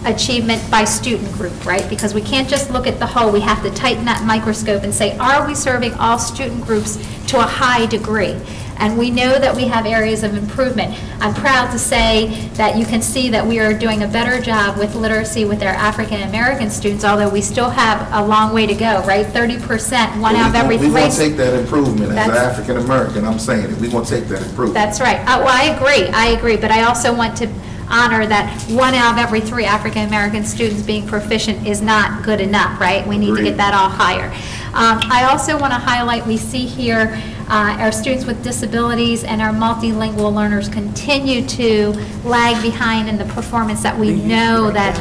achievement by student group, right? Because we can't just look at the whole, we have to tighten that microscope and say, are we serving all student groups to a high degree? And we know that we have areas of improvement. I'm proud to say that you can see that we are doing a better job with literacy with our African American students, although we still have a long way to go, right? 30%, one out of every three. We want to take that improvement as an That's- African American, I'm saying it, we want to take that improvement. That's right. Well, I agree, but I also want to honor that one out of every three African-American students being proficient is not good enough, right? We need to Agreed. get that all higher. I also want to highlight, we see here, our students with disabilities and our multilingual learners continue to lag behind in the performance that we know that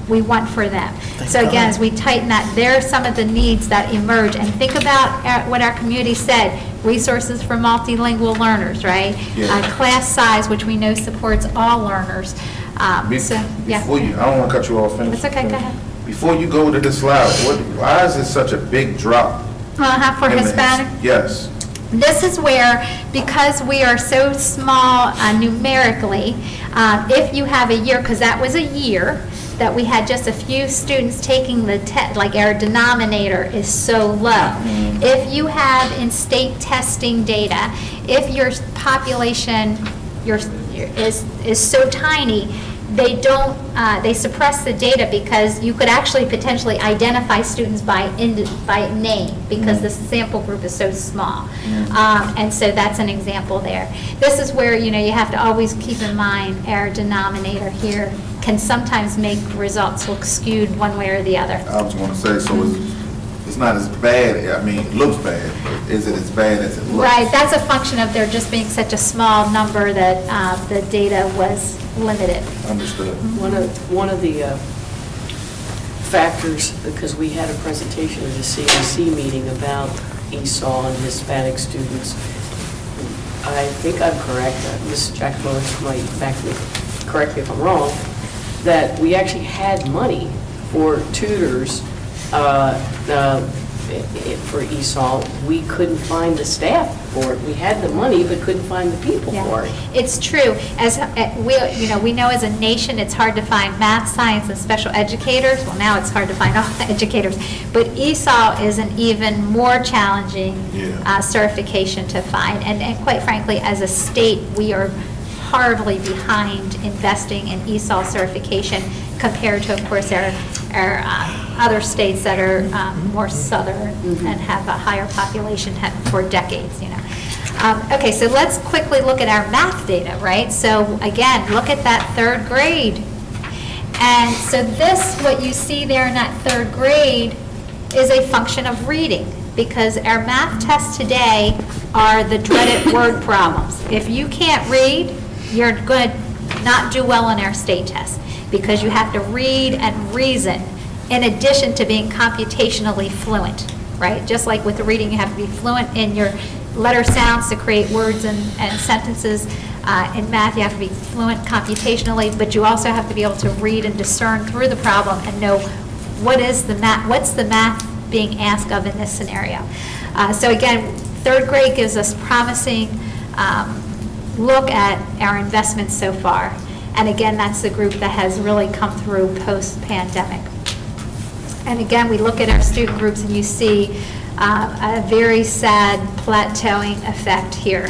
we want for them. So again, as we tighten that, there are some of the needs that emerge. And think about what our community said, resources for multilingual learners, right? Yeah. Class size, which we know supports all learners. So, yeah. Before you, I don't want to cut you off, finish. It's okay, go ahead. Before you go to the slide, why is it such a big drop? For in the- Hispanic? Yes. This is where, because we are so small numerically, if you have a year, because that was a year that we had just a few students taking the test, like our denominator is so low. If you have in state testing data, if your population is so tiny, they don't, they suppress the data because you could actually potentially identify students by name because the sample group is so small. And so that's an example there. This is where, you have to always keep in mind our denominator here can sometimes make results look skewed one way or the other. I was going to say, so it's not as bad, I mean, it looks bad, but is it as bad as it looks? Right, that's a function of there just being such a small number that the data was limited. Understood. One of the factors, because we had a presentation at the CAC meeting about ESOL and Hispanic students. I think I'm correct, Ms. Giacomo might back me, correct me if I'm wrong, that we actually had money for tutors for ESOL. We couldn't find the staff for it. We had the money, but couldn't find the people for it. It's true. As we know as a nation, it's hard to find math, science, and special educators. Well, now it's hard to find all the educators. But ESOL is an even more challenging certification to find. And quite frankly, as a state, we are horribly behind investing in ESOL certification compared to, of course, our other states that are more southern and have a higher population for decades, Okay, so let's quickly look at our math data, right? So again, look at that third grade. And so this, what you see there in that third grade, is a function of reading, because our math tests today are the dreaded word problems. If you can't read, you're going to not do well on our state tests, because you have to read and reason in addition to being computationally fluent, right? Just like with the reading, you have to be fluent in your letter sounds to create words and sentences. In math, you have to be fluent computationally, but you also have to be able to read and discern through the problem and know what's the math being asked of in this scenario. So again, third grade gives us promising look at our investments so far. And again, that's the group that has really come through post-pandemic. And again, we look at our student groups and you see a very sad plateauing effect here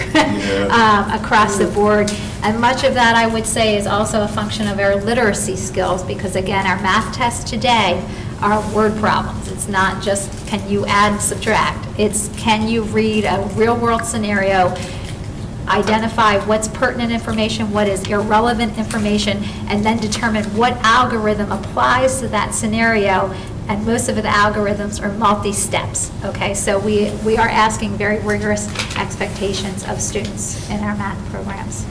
across the board. And much of that, I would say, is also a function of our literacy skills, because again, our math tests today are word problems. It's not just can you add and subtract. It's can you read a real-world scenario, identify what's pertinent information, what is irrelevant information, and then determine what algorithm applies to that scenario. And most of the algorithms are multi-steps, okay? So we are asking very rigorous expectations of students in our math programs.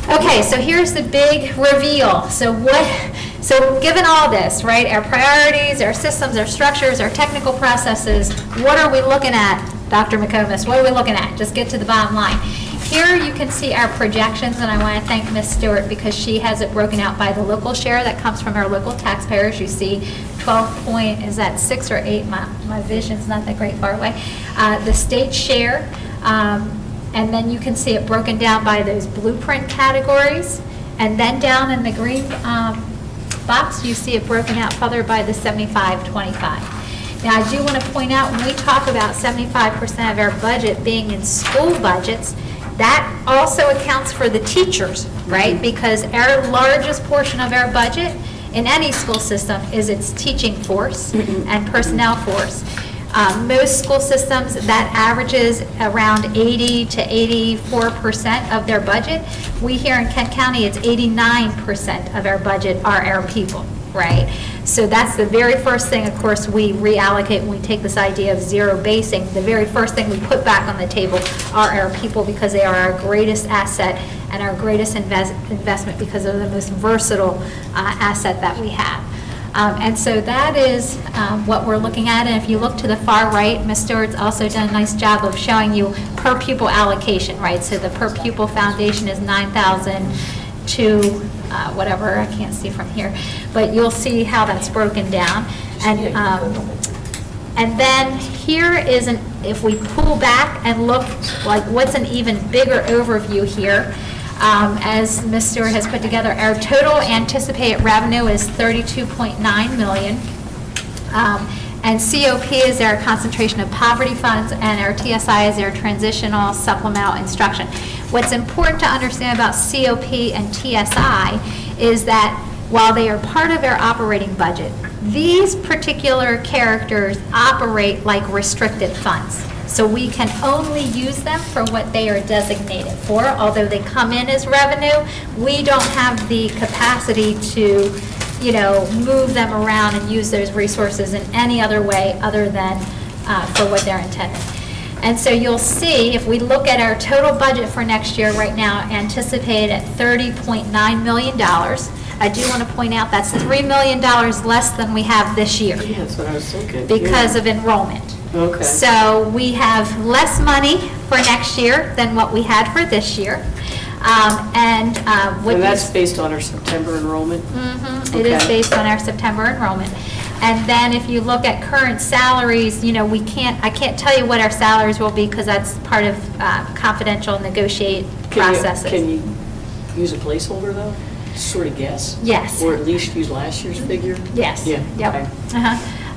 Okay, so here's the big reveal. So given all this, right, our priorities, our systems, our structures, our technical processes, what are we looking at, Dr. McComas? What are we looking at? Just get to the bottom line. Here you can see our projections, and I want to thank Ms. Stewart because she has it broken out by the local share that comes from our local taxpayers. You see 6 or 8, my vision's not that great far away. The state share, and then you can see it broken down by those blueprint categories, and then down in the green box, you see it broken out further by the 75-25. Now, I do want to point out, when we talk about 75% of our budget being in school budgets, that also accounts for the teachers, right? Because our largest portion of our budget in any school system is its teaching force and personnel force. Most school systems, that averages around 80 to 84% of their budget. We here in Kent County, it's 89% of our budget are our people, right? So that's the very first thing, of course, we reallocate when we take this idea of zero basing. The very first thing we put back on the table are our people, because they are our greatest asset and our greatest investment, because they're the most versatile asset that we have. And so that is what we're looking at. And if you look to the far right, Ms. Stewart's also done a nice job of showing you per pupil allocation, right? So the per pupil foundation is 9,000 to whatever, I can't see from here, but you'll see how that's broken down. And then here is if we pull back and look, like, what's an even bigger overview here. As Ms. Stewart has put together, our total anticipated revenue is $32.9 million. And COP is our concentration of poverty funds, and our TSI is our transitional supplemental instruction. What's important to understand about COP and TSI is that while they are part of our operating budget, these particular characters operate like restricted funds. So we can only use them for what they are designated for. Although they come in as revenue, we don't have the capacity to, move them around and use those resources in any other way other than for what they're intended. And so you'll see, if we look at our total budget for next year right now, anticipated at $30.9 million. I do want to point out that's $3 million less than we have this year. Yeah, that's what I was thinking. Because of enrollment. Okay. So we have less money for next year than what we had for this year. And that's based on our September enrollment? It is based on our September enrollment. And then if you look at current salaries, I can't tell you what our salaries will be, because that's part of confidential negotiate processes. Can you use a placeholder, though? Sort of guess? Yes. Or at least use last year's figure? Yes. Yeah. Yep. Okay.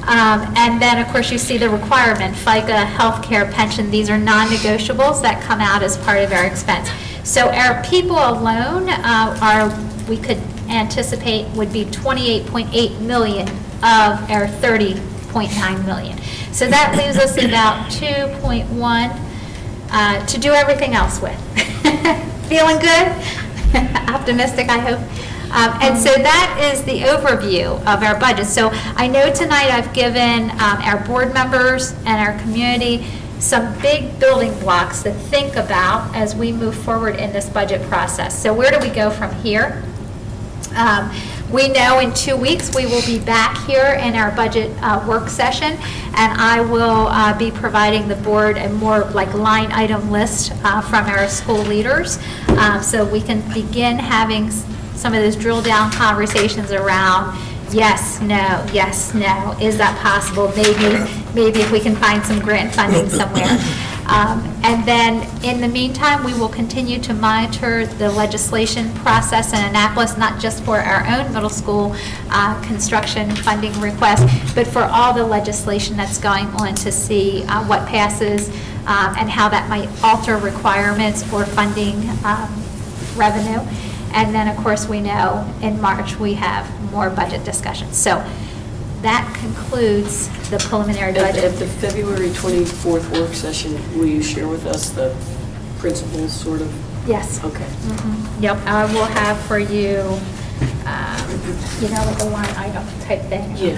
And then, of course, you see the requirement, FICA, healthcare, pension. These are non-negotiables that come out as part of our expense. So our people alone we could anticipate would be 28.8 million of our 30.9 million. So that leaves us about 2.1 to do everything else with. Feeling good? Optimistic, I hope. And so that is the overview of our budget. So I know tonight I've given our board members and our community some big building blocks to think about as we move forward in this budget process. So where do we go from here? We know in 2 weeks we will be back here in our budget work session, and I will be providing the board a more like line item list from our school leaders, so we can begin having some of those drill down conversations around yes, no, is that possible? Maybe if we can find some grant funding somewhere. And then, in the meantime, we will continue to monitor the legislation process in Annapolis, not just for our own middle school construction funding request, but for all the legislation that's going on to see what passes and how that might alter requirements or funding revenue. And then, of course, we know in March we have more budget discussions. So that concludes the preliminary budget. At the February 24th work session, will you share with us the principles, sort of? Yes. Okay. Yep, I will have for you, like a line item type thing. Yeah,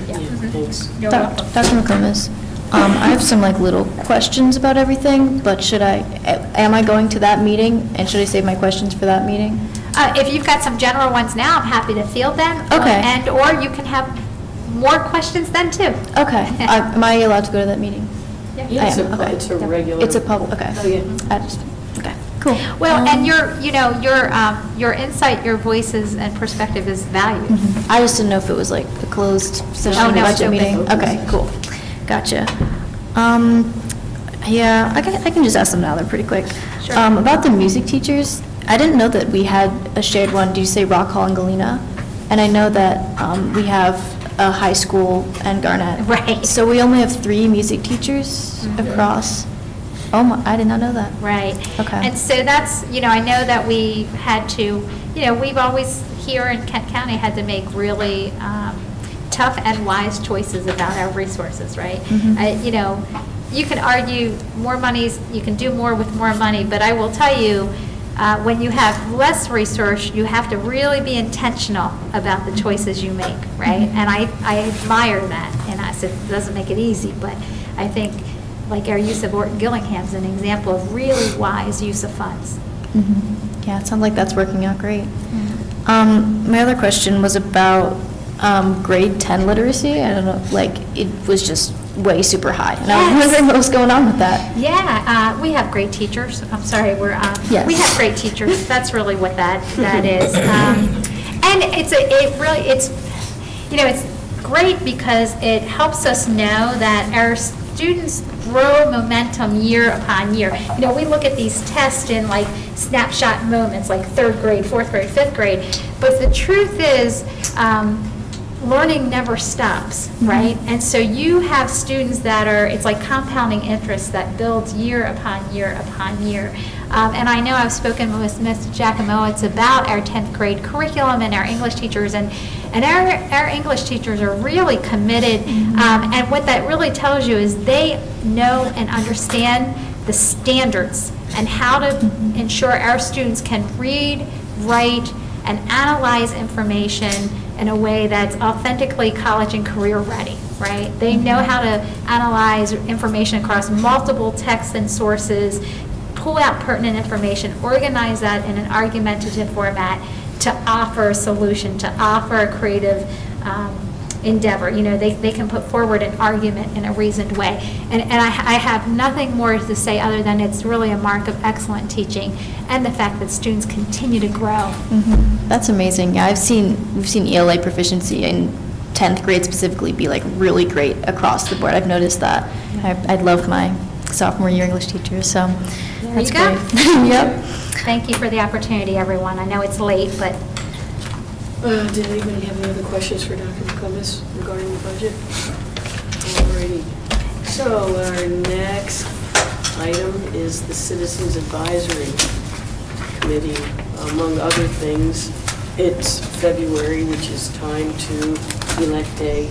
thanks. You're welcome. Dr. McComas, I have some little questions about everything, but am I going to that meeting, and should I save my questions for that meeting? If you've got some general ones now, I'm happy to field them. Okay. Or you can have more questions then, too. Okay. Am I allowed to go to that meeting? Yeah. Yeah, it's I am, okay. it's a regular. It's a public, okay. Oh, yeah. Okay, cool. Well, and your insight, your voices and perspective is valued. I just didn't know if it was a closed session Oh, no, it's budget open. meeting. Okay, cool. Gotcha. Yeah, I can just ask them now, they're pretty quick. Sure. About the music teachers, I didn't know that we had a shared one. Do you say Rock Hall and Galena? And I know that we have a high school and Garnett. Right. So we only have 3 music teachers across. Oh, my, I did not know that. Right. Okay. And so that's, I know that we had to, we've always, here in Kent County, had to make really tough and wise choices about our resources, right? You can argue more monies, you can do more with more money, but I will tell you, when you have less resource, you have to really be intentional about the choices you make, right? And I admire that, and I said, it doesn't make it easy, but I think, like our use of Orton Gillingham is an example of really wise use of funds. Yeah, it sounds like that's working out great. My other question was about grade 10 literacy. I don't know, it was just way super high. And I was wondering what was going on with that. Yeah, we have great teachers. I'm sorry, Yes. we have great teachers. That's really what that is. And it's great because it helps us know that our students grow momentum year upon year. We look at these tests in like snapshot moments, like 3rd grade, 4th grade, 5th grade. But the truth is, learning never stops, right? And so you have students that it's like compounding interest that builds year upon year upon year. And I know I've spoken with Ms. Giacomo, it's about our 10th grade curriculum and our English teachers, and our English teachers are really committed, and what that really tells you is they know and understand the standards and how to ensure our students can read, write, and analyze information in a way that's authentically college and career ready, right? They know how to analyze information across multiple texts and sources, pull out pertinent information, organize that in an argumentative format to offer a solution, to offer a creative endeavor. They can put forward an argument in a reasoned way. And I have nothing more to say other than it's really a mark of excellent teaching and the fact that students continue to grow. That's amazing. Yeah, we've seen ELA proficiency in 10th grade specifically be really great across the board. I've noticed that. I love my sophomore year English teacher, so that's There you great. go. Yep. Thank you for the opportunity, everyone. I know it's late, but Did anybody have any other questions for Dr. McComas regarding the budget? Alrighty. So our next item is the Citizens Advisory Committee. Among other things, it's February, which is time to elect a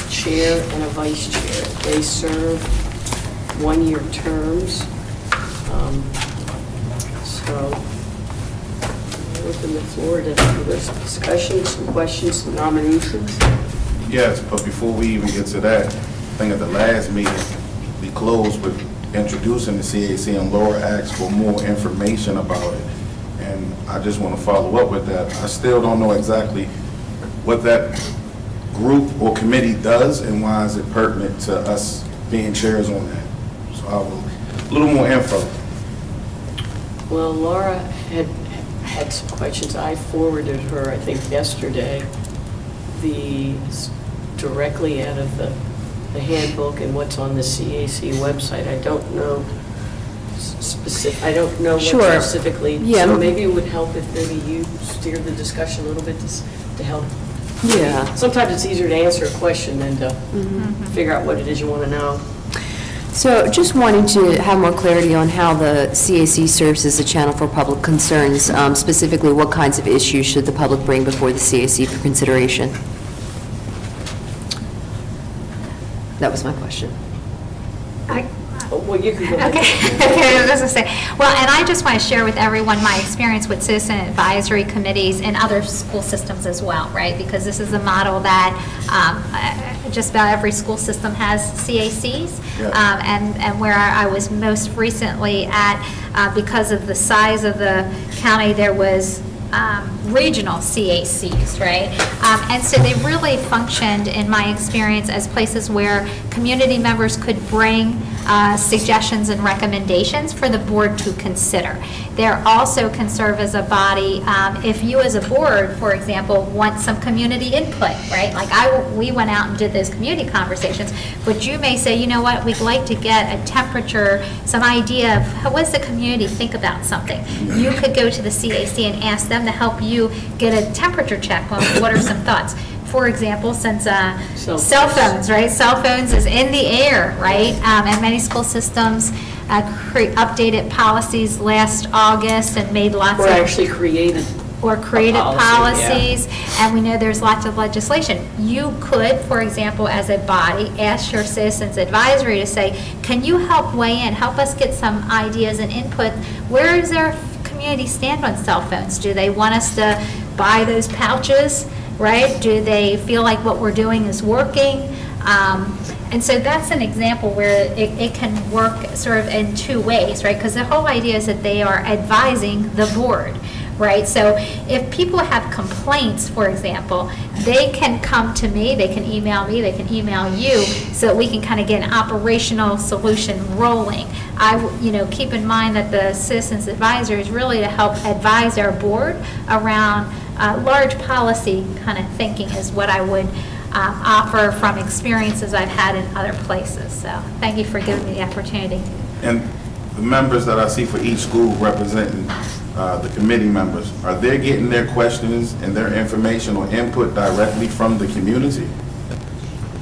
chair and a vice chair. They serve one-year terms. So open the floor to this discussion, some questions, some nominations. Yes, but before we even get to that, I think at the last meeting, we closed with introducing the CAC, and Laura asked for more information about it. And I just want to follow up with that. I still don't know exactly what that group or committee does and why is it pertinent to us being chairs on that. So I will, a little more info. Well, Laura had some questions. I forwarded her, I think yesterday, directly out of the handbook and what's on the CAC website. I don't know I don't know what Sure. specifically. Yeah. So maybe it would help if maybe you steered the discussion a little bit to help. Yeah. Sometimes it's easier to answer a question than to figure out what it is you want to know. So just wanting to have more clarity on how the CAC serves as a channel for public concerns, specifically what kinds of issues should the public bring before the CAC for consideration? That was my question. Well, you can go ahead. Okay, I was going to say, well, and I just want to share with everyone my experience with citizen advisory committees in other school systems as well, right? Because this is a model that just about every school system has CACs. Yeah. And where I was most recently at, because of the size of the county, there was regional CACs, right? And so they really functioned, in my experience, as places where community members could bring suggestions and recommendations for the board to consider. They also can serve as a body, if you as a board, for example, want some community input, right? Like we went out and did those community conversations, but you may say, you know what, we'd like to get a temperature, some idea of what does the community think about something. You could go to the CAC and ask them to help you you get a temperature check on what are some thoughts? For example, since Cell phones, right? Cell phones is in the air, right? And many school systems updated policies last August and made lots of... Or actually created policies, and we know there's lots of legislation. You could, for example, as a body, ask your Citizens Advisory to say, can you help weigh in, help us get some ideas and input? Where is our community stand on cell phones? Do they want us to buy those pouches, right? Do they feel like what we're doing is working? And so that's an example where it can work sort of in two ways, right? Because the whole idea is that they are advising the board, right? So if people have complaints, for example, they can come to me, they can email me, they can email you, so that we can kind of get an operational solution rolling. Keep in mind that the Citizens Advisor is really to help advise our board around large policy kind of thinking is what I would offer from experiences I've had in other places. So thank you for giving me the opportunity. And the members that I see for each school representing the committee members, are they getting their questions and their information or input directly from the community?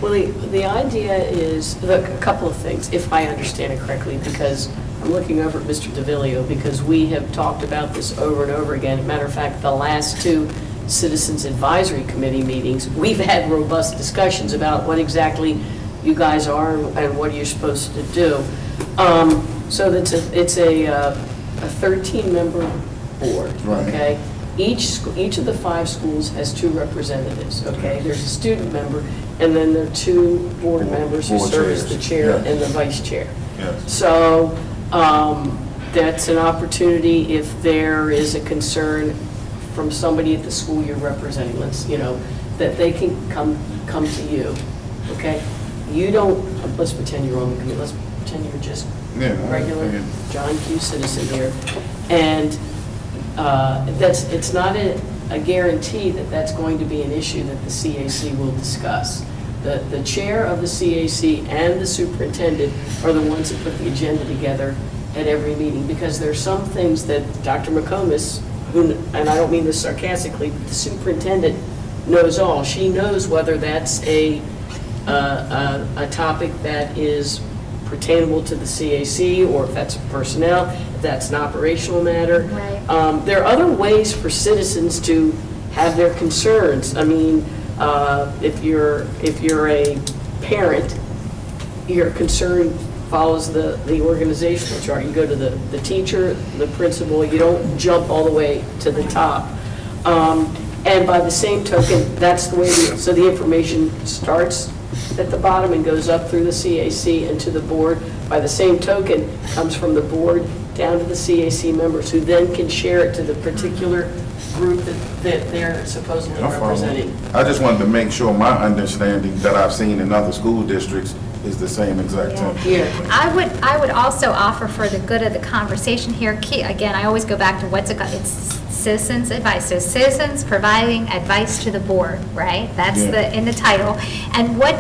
Well, the idea is, look, a couple of things, if I understand it correctly, because I'm looking over at Mr. DeVillio, because we have talked about this over and over again. Matter of fact, the last two Citizens Advisory Committee meetings, we've had robust discussions about what exactly you guys are and what you're supposed to do. So it's a 13-member board, Right. okay? Each of the 5 schools has 2 representatives, okay? There's a student member, and then there are 2 board members who Board serve as the chairs, chair yeah. and the vice chair. Yes. So that's an opportunity if there is a concern from somebody at the school you're representing, that they can come to you, okay? You don't, let's pretend you're on the committee, let's pretend you're just regular John Q. citizen here. And it's not a guarantee that that's going to be an issue that the CAC will discuss. The chair of the CAC and the superintendent are the ones that put the agenda together at every meeting, because there are some things that Dr. McComas, and I don't mean this sarcastically, but the superintendent knows all. She knows whether that's a topic that is pertainable to the CAC, or if that's personnel, if that's an operational matter. Right. There are other ways for citizens to have their concerns. I mean, if you're a parent, your concern follows the organizational chart. You go to the teacher, the principal, you don't jump all the way to the top. And by the same token, that's the way, so the information starts at the bottom and goes up through the CAC and to the board. By the same token, comes from the board down to the CAC members, who then can share it to the particular group that they're supposedly representing. I just wanted to make sure my understanding that I've seen in other school districts is the same exact thing. Here. I would also offer, for the good of the conversation here, again, I always go back to it's citizens advice. So citizens providing advice to the board, right? That's in the title. And what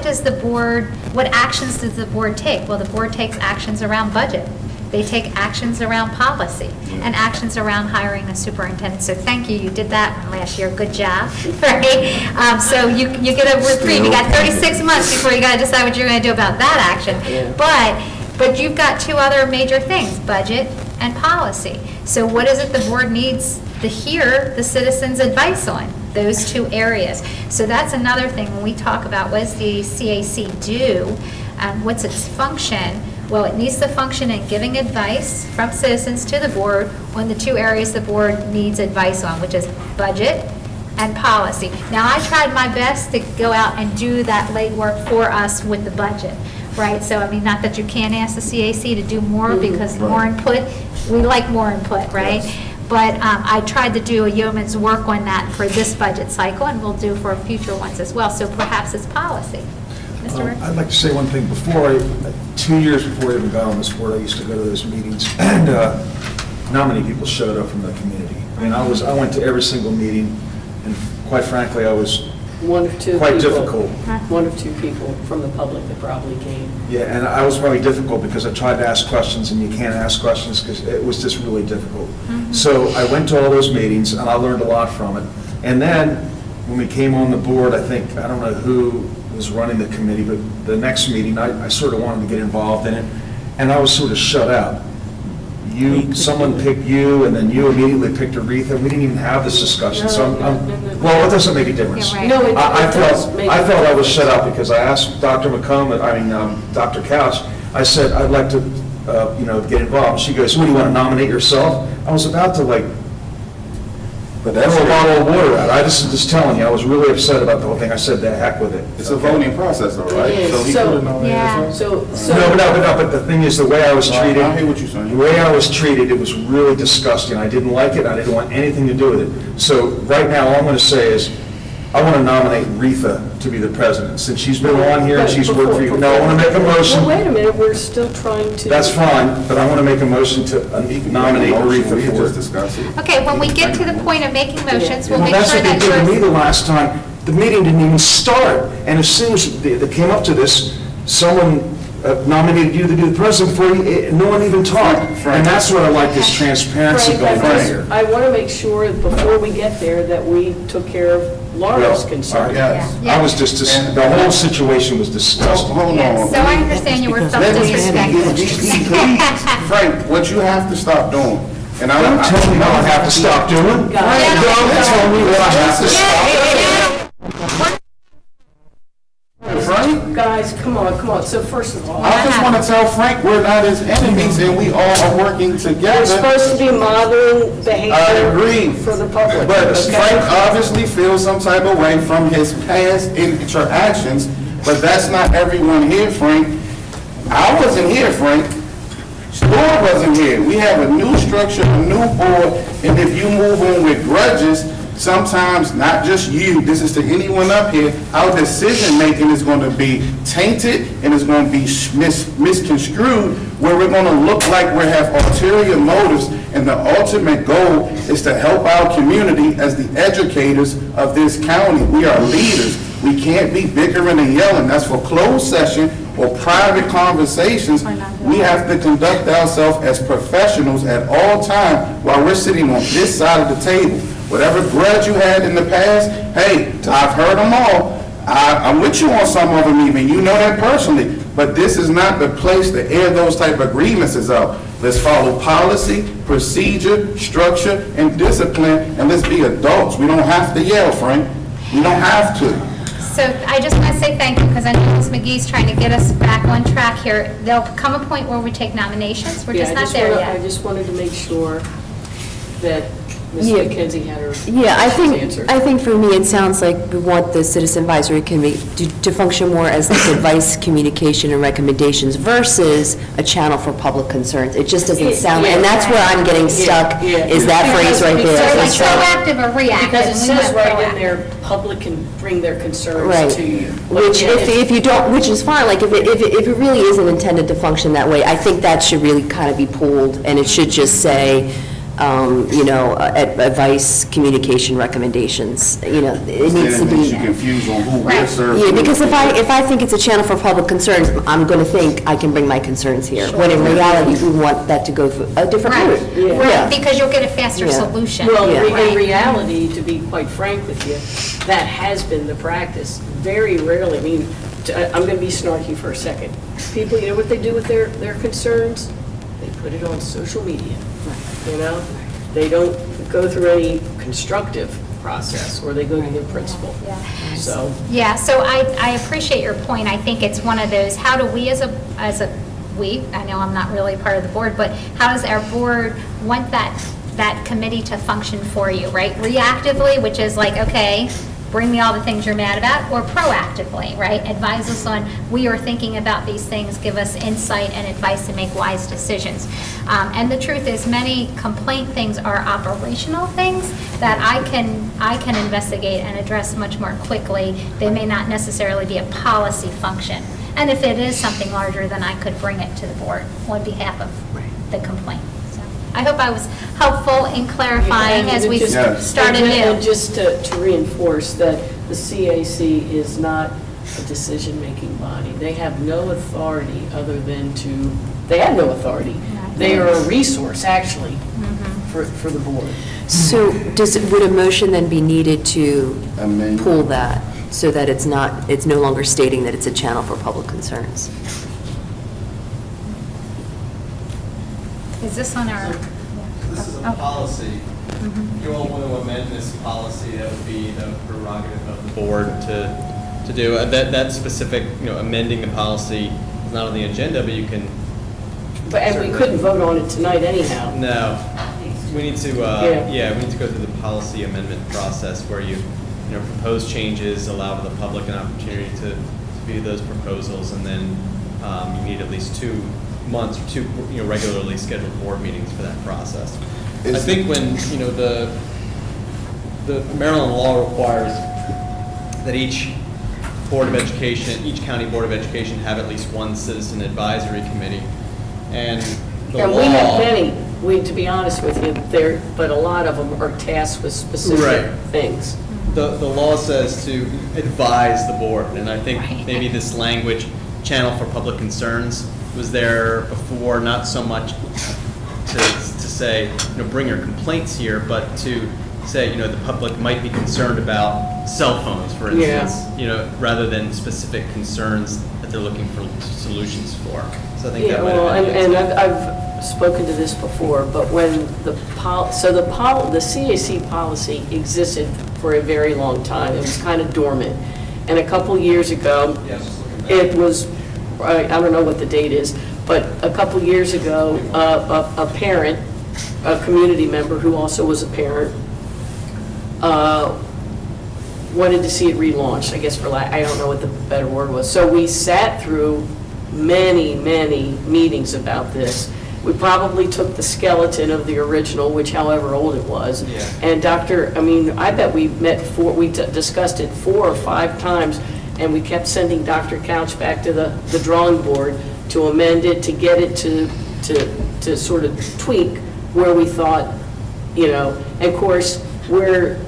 actions does the board take? Well, the board takes actions around budget. They take actions around policy and actions around hiring a superintendent. So thank you, you did that last year, good job, right? So you get a reprieve, you got 36 months before you got to decide what you're going to do about that action. But you've got 2 other major things, budget and policy. So what is it the board needs to hear the citizens' advice on? Those 2 areas. So that's another thing when we talk about what does the CAC do, what's its function. Well, it needs to function in giving advice from citizens to the board on the 2 areas the board needs advice on, which is budget and policy. Now, I tried my best to go out and do that legwork for us with the budget, right? So, I mean, not that you can't ask the CAC to do more, because more input, we like more input, right? But I tried to do a yeoman's work on that for this budget cycle, and we'll do for future ones as well. So perhaps it's policy. Mr. Rick? I'd like to say one thing. 2 years before I even got on this board, I used to go to those meetings, and not many people showed up from the community. I mean, I went to every single meeting, and quite frankly, I was One of two quite people. difficult. One of two people from the public that probably came. Yeah, and I was probably difficult because I tried to ask questions and you can't ask questions because it was just really difficult. So I went to all those meetings and I learned a lot from it. And then when we came on the board, I think, I don't know who was running the committee, but the next meeting, I sort of wanted to get involved in it and I was sort of shut out. Someone picked you and then you immediately picked Aretha. We didn't even have this discussion. So well, it doesn't make a difference. You're right. No, it I does make a felt I was difference. shut out because I asked Dr. Dr. Couch, I said, I'd like to, get involved. She goes, what, do you want to nominate yourself? I was about to But throw a bottle of water out. I just telling you, I was really upset about the whole thing. I said, the heck with it. It's a voting process though, right? It is. So he So- could have nominated Yeah. himself. So, No, but the thing is, the way I was treated. I hear what you're saying. The way I was treated, it was really disgusting. I didn't like it. I didn't want anything to do with it. So right now, all I'm going to say is, I want to nominate Retha to be the president, since she's been on here and she's worked for you. No, I want to make a motion. Well, wait a minute, we're still trying to. That's fine, but I want to make a motion to nominate Aretha We can for just it. discuss it. Okay, when we get to the point of making motions, we'll Well, make that's sure what they that did to me yours... the last time. The meeting didn't even start, and as soon as they came up to this, someone nominated you to be the president before you, no one even talked. And that's what I like, this transparency Frank, going on here. I want to make sure before we get there that we took care of Laura's concern. Yes. Yeah. I was just, the whole situation was disgusting. Hold Yes, on. so I understand you were felt Let me disrespected. Frank, what you have to stop doing, and I Don't tell me what I have to stop doing. Don't tell me what I have to stop doing. Frank, Guys, come on. So first of all, I just want to tell Frank we're not his enemies and we all are working we're together. supposed to be modeling behavior. I agree. For the public. But okay? Frank obviously feels some type of way from his past interactions, but that's not everyone here, Frank. I wasn't here, Frank. Stuart wasn't here. We have a new structure, a new board, and if you move on with grudges, sometimes, not just you, this is to anyone up here, our decision-making is going to be tainted and is going to be misconstrued, where we're going to look like we have ulterior motives, and the ultimate goal is to help our community as the educators of this county. We are leaders. We can't be bickering and yelling. That's for closed session or private conversations. We have to conduct ourselves as professionals at all times while we're sitting on this side of the table. Whatever grudge you had in the past, hey, I've heard them all. I'm with you on some of them even. You know that personally. But this is not the place to air those type of grievances out. Let's follow policy, procedure, structure, and discipline, and let's be adults. We don't have to yell, Frank. We don't have to. So I just want to say thank you, because I know Ms. McGee's trying to get us back on track here. There'll come a point where we take nominations, we're Yeah, just not there I yet. just wanted to make sure that Ms. Yeah. McKenzie had her Yeah, answered. I think for me, it sounds like we want the Citizen Advisory Committee to function more as like advice, communication, and recommendations versus a channel for public concerns. It just doesn't sound, and that's where I'm getting stuck, is that phrase right So there. like It's like- proactive or reactive? Because it and we says want right in proactive. there, public can bring their concerns Right. to you. Which, But yeah, if you don't, which is fine, like, if it really isn't intended to function that way, I think that should really kind of be pulled, and it should just say, advice, communication, recommendations, it needs to Then it makes you be. confused on who we're Right. serving. Yeah, because if I think it's a channel for public concerns, I'm going to think I can bring my concerns here, when in reality, we want that to go through a different Right, route. right, Yeah. because you'll get a faster Yeah. solution. Well, Yeah. in reality, to be quite frank with you, that has been the practice. Very rarely, I'm going to be snarky for a second. People, you know what they do with their concerns? They put it on social media, They don't go through any constructive process, or they go to their principal. So, Yeah, so I appreciate your point. I think it's one of those, how do we I know I'm not really part of the board, but how does our board want that committee to function for you, right? Reactively, which is like, okay, bring me all the things you're mad about, or proactively, right? Advise us on, we are thinking about these things, give us insight and advice to make wise decisions. And the truth is, many complaint things are operational things that I can investigate and address much more quickly. They may not necessarily be a policy function. And if it is something larger, then I could bring it to the board on behalf of the complaint. So I hope I was helpful in clarifying as we Yes. started And new. just to reinforce that the CAC is not a decision-making body. They have no authority other than to, they have no authority. They are a resource, actually, for the board. So would a motion then be needed to Amend. pull that so that it's no longer stating that it's a channel for public concerns? Is this on our? This is a policy. If you all want to amend this policy, that would be the prerogative of the board to do. That specific, amending the policy is not on the agenda, but you can. And we couldn't vote on it tonight anyhow. No. We need to, Yeah. we need to go through the policy amendment process where you propose changes, allow the public an opportunity to view those proposals, and then you need at least 2 months or 2, regularly scheduled board meetings for that process. I think when, the Maryland law requires that each Board of Education, each county Board of Education have at least one citizen advisory committee. And the law. And we have many, to be honest with you, but a lot of them are tasked with specific Right. things. The law says to advise the board, and I think maybe this language, channel for public concerns, was there before, not so much to say, bring your complaints here, but to say, the public might be concerned about cell phones, for instance, rather than specific concerns that they're looking for solutions for. So I think that might have been. And I've spoken to this before, but when the CAC policy existed for a very long time. It was kind of dormant. And a couple years ago, it was, I don't know what the date is, but a couple years ago, a parent, a community member who also was a parent, wanted to see it relaunched, I guess I don't know what the better word was. So we sat through many, many meetings about this. We probably took the skeleton of the original, which however old it was. Yeah. And I bet we discussed it 4 or 5 times, and we kept sending Dr. Couch back to the drawing board to amend it, to get it to sort of tweak where we thought, and of course, we're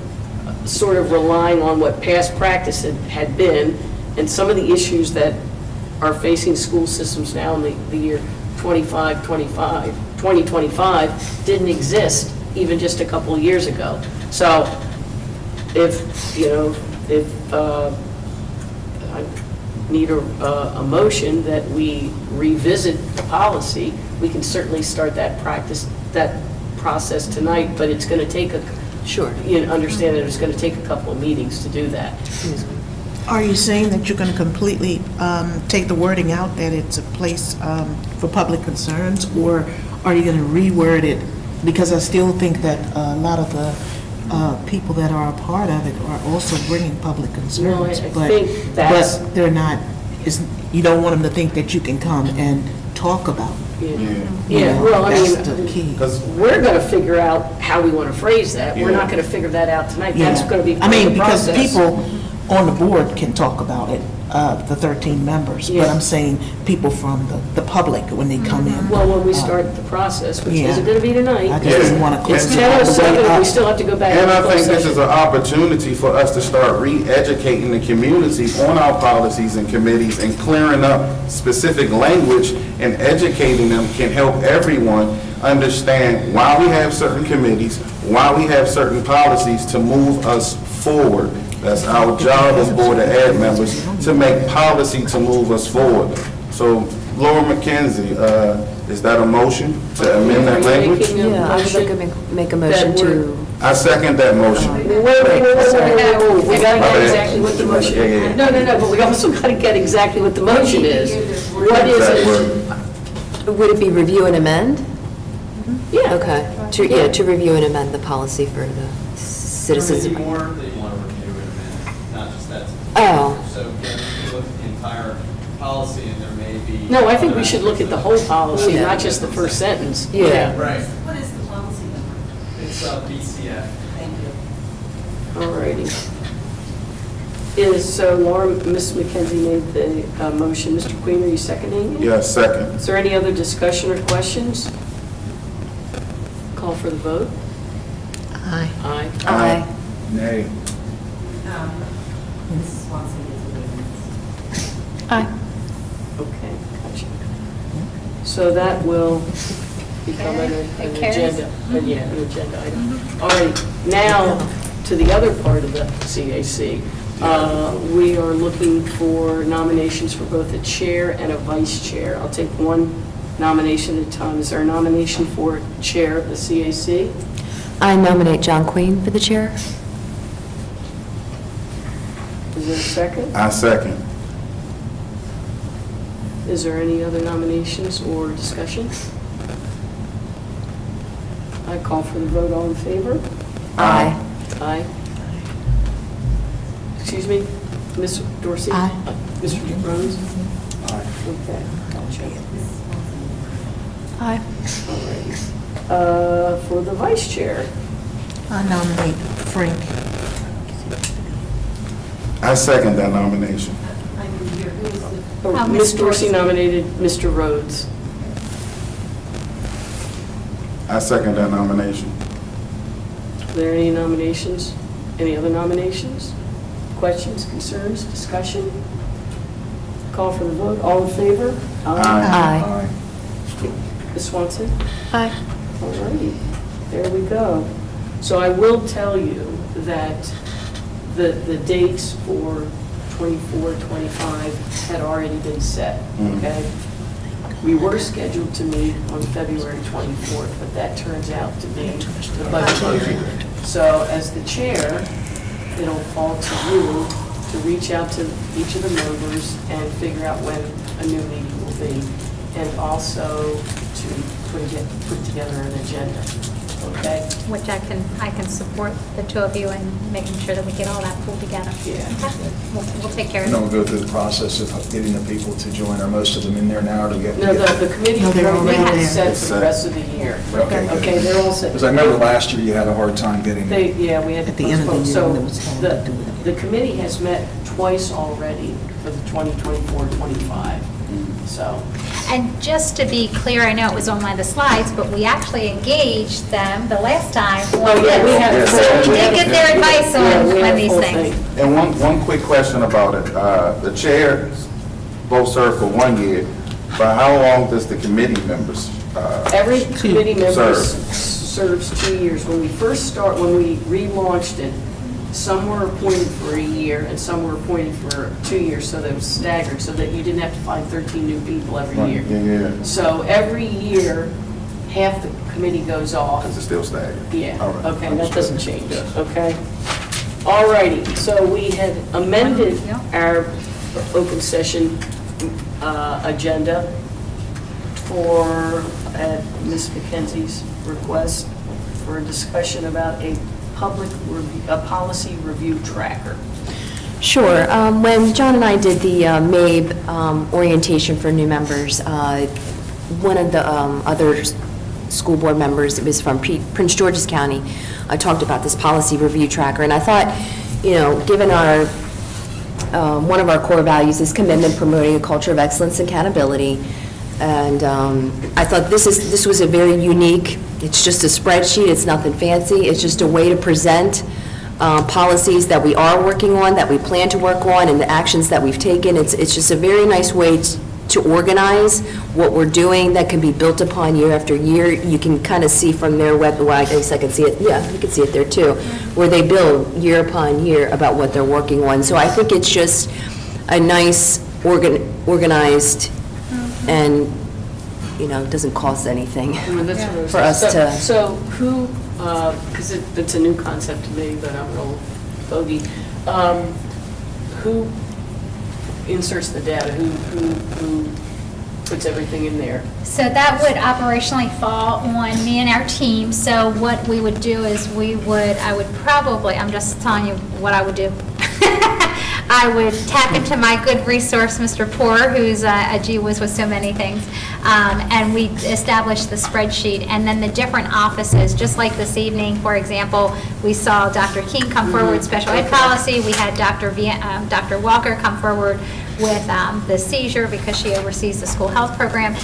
sort of relying on what past practice had been, and some of the issues that are facing school systems now in the year 2025 didn't exist even just a couple of years ago. So if I need a motion that we revisit the policy, we can certainly start that process tonight, but it's going to take understand that it's going to take a couple of meetings to do that. Are you saying that you're going to completely take the wording out, that it's a place for public concerns, or are you going to reword it? Because I still think that a lot of the people that are a part of it are also bringing public concerns. Well, I think that's... But they're not, you don't want them to think that you can come and talk about it. Yeah, well, That's the key. We're going to figure out how we want to phrase that. We're not going to figure that out tonight. That's going to be part of the because process. people on the board can talk about it, the 13 members, but I'm saying people from the public when they come in. Well, when we start the process, which isn't going to be tonight. I just didn't want to close It's it all the way 10:07, up. we still have to go back. And I to think closed this is session. an opportunity for us to start re-educating the community on our policies and committees and clearing up specific language, and educating them can help everyone understand why we have certain committees, why we have certain policies to move us forward. That's our job as Board of Ed members, to make policy to move us forward. So Laura McKenzie, is that a motion to amend that language? Yeah, I would like to make a motion to... I second that motion. Wait, we got to get exactly what the motion is. No, but we also got to get exactly what the motion is. What is it? Would it be review and amend? Yeah. Okay. To review and amend the policy for the citizens. There may be more that you want to review and amend, not just that. Oh. So you look at the entire policy, and there may be. No, I think we should look at the whole policy, not just the first sentence. Yeah. Right. What is the policy number? It's BCF. Thank you. All righty. Laura, Ms. McKenzie made the motion. Mr. Queen, are you seconding it? Yes, second. Is there any other discussion or questions? Call for the vote. Aye. Aye. Aye. Nay. Mrs. Swanson is away. Aye. Okay, gotcha. So that will become an It carries. agenda, yeah, an agenda item. All right, now to the other part of the CAC. We are looking for nominations for both a chair and a vice chair. I'll take one nomination at a time. Is there a nomination for chair of the CAC? I nominate John Queen for the chair. Is there a second? I second. Is there any other nominations or discussion? I call for the vote. All in favor? Aye. Aye. Excuse me, Ms. Dorsey? Aye. Mr. Rhodes? Aye. Okay, gotcha. Aye. All right. For the vice chair, I nominate Frank. I second that nomination. Ms. Dorsey nominated Mr. Rhodes. I second that nomination. Are there any nominations? Any other nominations? Questions, concerns, discussion? Call for the vote. All in favor? Aye. Ms. Swanson? Aye. All righty, there we go. So I will tell you that the dates for 24, 25 had already been set, okay? We were scheduled to meet on February 24th, but that turns out to be the budget hearing. So as the chair, it'll fall to you to reach out to each of the members and figure out when a new meeting will be, and also to put together an agenda, okay? Which I can support the two of you in making sure that we get all that pulled together. Yeah. Okay. We'll take care of And it. then we'll go through the process of getting the people to join. Are most of them in there now to get? No, the committee No, they're already is there. set for the rest of the year. Okay. Okay, they're all set. Because I remember last year you had a hard time getting. Yeah, we had to At the end of the postpone. year, there was So time the, to do it. the committee has met twice already for the 2024-25, so. And just to be clear, I know it was on one of the slides, but we actually engaged them the last time on Oh, yeah, we this. had a So full- we did get their advice Yeah, we on had a these full things. thing. And one quick question about it. The chairs both serve for 1 year, but how long does the committee members? Every committee member Serve. serves 2 years. When we relaunched it, some were appointed for a year and some were appointed for 2 years, so that was staggered, so that you didn't have to find 13 new people every Right, year. yeah. So every year, half the committee goes off. Is it still staggered? Yeah, All right, okay, that understood. doesn't change, Yes. okay? All righty, so we had amended our open session agenda for, at Ms. McKenzie's request, for a discussion about a policy review tracker. Sure. When John and I did the MABE orientation for new members, one of the other school board members, it was from Prince George's County, talked about this policy review tracker. And I thought, given our, one of our core values is commitment, promoting a culture of excellence and accountability. And I thought this was a very unique, it's just a spreadsheet, it's nothing fancy, it's just a way to present policies that we are working on, that we plan to work on, and the actions that we've taken. It's just a very nice way to organize what we're doing that can be built upon year after year. You can kind of see from their web, well, I guess I can see it, yeah, you can see it there too, where they build year upon year about what they're working on. So I think it's just a nice, organized, and, doesn't cost anything for us to. So who, because it's a new concept to me, but I'm an old fogey, who inserts the data? Who puts everything in there? So that would operationally fall on me and our team. So what we would do is I'm just telling you what I would do. I would tap into my good resource, Mr. Poor, who's a gee whiz with so many things, and we establish the spreadsheet, and then the different offices, just like this evening, for example, we saw Dr. King come forward, special ed policy, we had Dr. Walker come forward with the seizure because she oversees the school health program.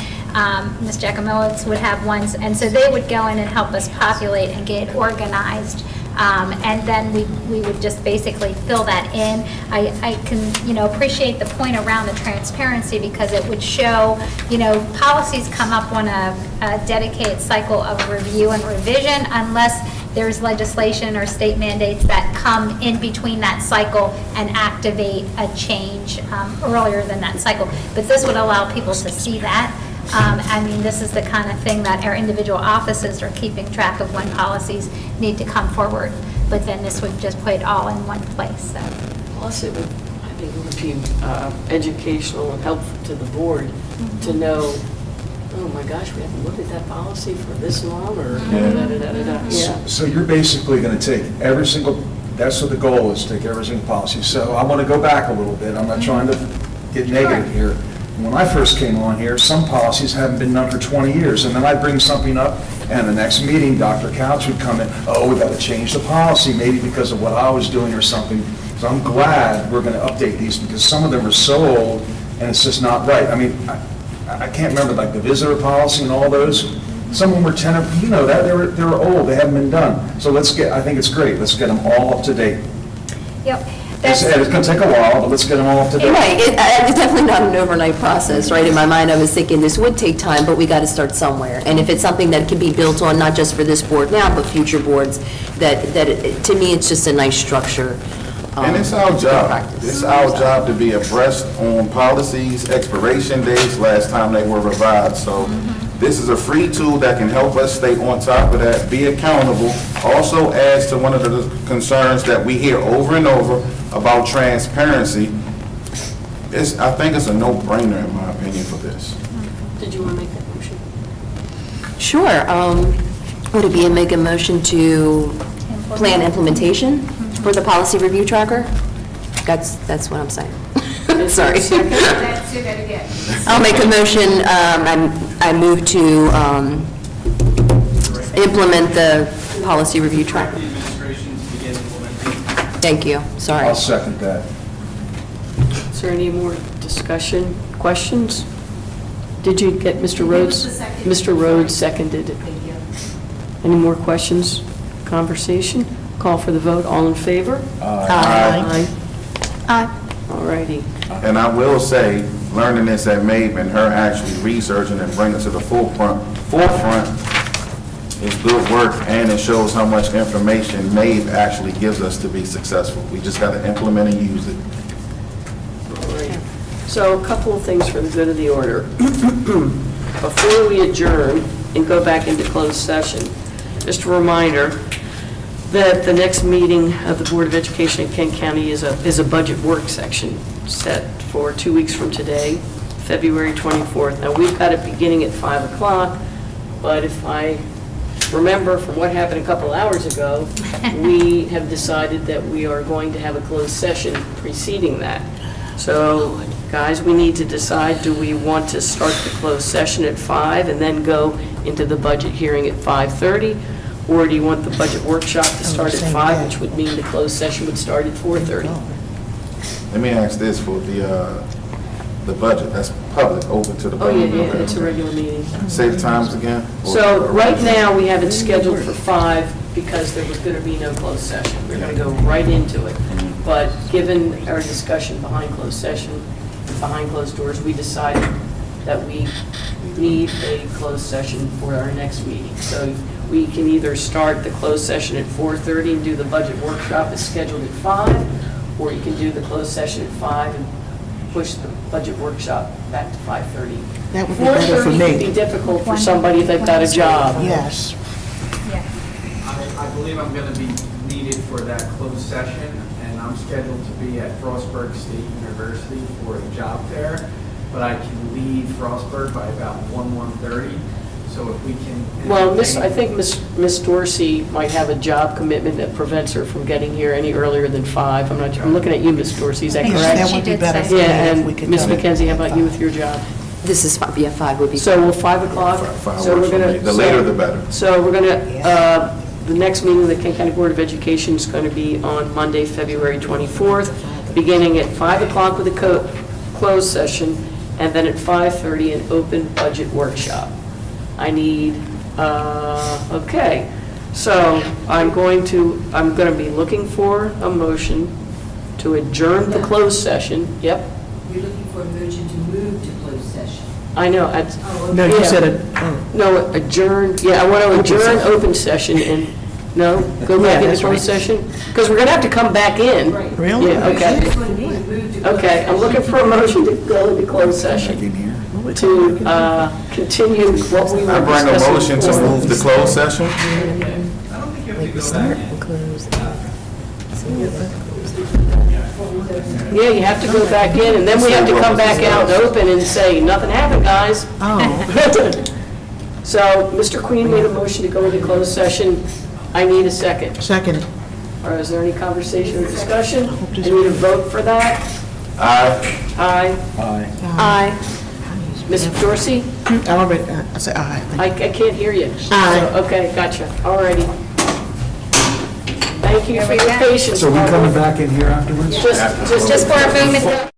Ms. Giacomowitz would have ones, and so they would go in and help us populate and get organized And then we would just basically fill that in. I can, appreciate the point around the transparency because it would show, policies come up on a dedicated cycle of review and revision unless there's legislation or state mandates that come in between that cycle and activate a change earlier than that cycle. But this would allow people to see that. This is the kind of thing that our individual offices are keeping track of when policies need to come forward. But then this would just put it all in one place, so. Plus, I think it would be educational and helpful to the board to know, oh my gosh, we haven't looked at that policy for this long, or da-da-da-da-da-da. Yeah. So you're basically going to take every single, that's what the goal is, take every single policy. So I want to go back a little bit. I'm not trying to get negative here. When I first came on here, some policies haven't been done for 20 years, and then I'd bring something up, and the next meeting, Dr. Couch would come in, oh, we got to change the policy, maybe because of what I was doing or something. So I'm glad we're going to update these, because some of them are so old, and it's just not right. I can't remember, like, the visitor policy and all those. Some of them were 10, that, they were old, they haven't been done. So I think it's great, let's get them all up to date. Yep. It's going to take a while, but let's get them all up to date. Right, it's definitely not an overnight process, right? In my mind, I was thinking this would take time, but we got to start somewhere. And if it's something that can be built on, not just for this board now, but future boards, to me, it's just a nice structure. And it's our job. It's our job to be abreast on policies, expiration dates, last time they were revised. So this is a free tool that can help us stay on top of that, be accountable. Also adds to one of the concerns that we hear over and over about transparency. I think it's a no-brainer, in my opinion, for this. Did you want to make that motion? Sure. Would it be make a motion to plan implementation for the policy review tracker? That's what I'm saying. Sorry. Let's do that again. I'll make a motion, I move to implement the policy review tracker. Thank you, sorry. I'll second that. Is there any more discussion, questions? Did you get Mr. Rhodes? Mr. Rhodes seconded it. Thank you. Any more questions, conversation? Call for the vote, all in favor? Aye. Aye. All righty. And I will say, learning this at MAVE and her actually researching and bringing it to the forefront is good work, and it shows how much information MAVE actually gives us to be successful. We just got to implement and use it. All right. So a couple of things for the good of the order. Before we adjourn and go back into closed session, just a reminder that the next meeting of the Board of Education in Kent County is a budget work section set for 2 weeks from today, February 24th. Now, we've got it beginning at 5 o'clock, but if I remember from what happened a couple hours ago, we have decided that we are going to have a closed session preceding that. So, guys, we need to decide, do we want to start the closed session at 5 and then go into the budget hearing at 5:30? Or do you want the budget workshop to start at 5, which would mean the closed session would start at 4:30? Let me ask this for the budget, that's public, open to the Oh, public. yeah, it's a regular meeting. Save times again? So right now, we have it scheduled for 5 because there was going to be no closed session. We're going to go right into it. But given our discussion behind closed session, behind closed doors, we decided that we need a closed session for our next meeting. So we can either start the closed session at 4:30 and do the budget workshop as scheduled at 5, or you can do the closed session at 5 and push the budget workshop back to 5:30. That would be better for 4:30 me. would be difficult for somebody if they've got a job. Yes. I believe I'm going to be needed for that closed session, and I'm scheduled to be at Frostburg State University for a job fair, but I can leave Frostburg by about 1:30, so if we can... Well, I think Miss Dorsey might have a job commitment that prevents her from getting here any earlier than 5. I'm looking at you, Miss Dorsey, is that Yes, correct? that would be better for me Yeah, if we could and Miss do it. McKenzie, how about you with your job? This is 5, yeah, 5 would be. So will 5 o'clock? Five So works we're for gonna- me. The later the better. So we're going to, the next meeting of the Kent County Board of Education is going to be on Monday, February 24th, beginning at 5 o'clock with a closed session, and then at 5:30 an open budget workshop. I need, okay, So I'm going to be looking for a motion to adjourn the closed session. Yep, You're looking for a motion to move to closed session. I know. No, you Yeah. said it. No, adjourn, yeah, I want to adjourn open session and, no, go back Yeah, into that's closed right. session? Because we're going to have to come back in. Really? Yeah, okay. Okay, I'm looking for a motion to go into closed session to continue what we were I bring a discussing motion to before. move the closed session. Like we start and close. Yeah, you have to go back in, and then we have to come back out and open and say, nothing happened, guys. Oh. So, Mr. Queen made a motion to go into closed session. I need a second. Second. Or is there any conversation or discussion? I need a vote for that. Aye. Aye. Aye. Ms. Dorsey? I already, I said aye. I can't hear you. Aye. So, okay, gotcha. All righty. Thank you for your patience. So we Barbara. coming back in here afterwards? Just for a moment.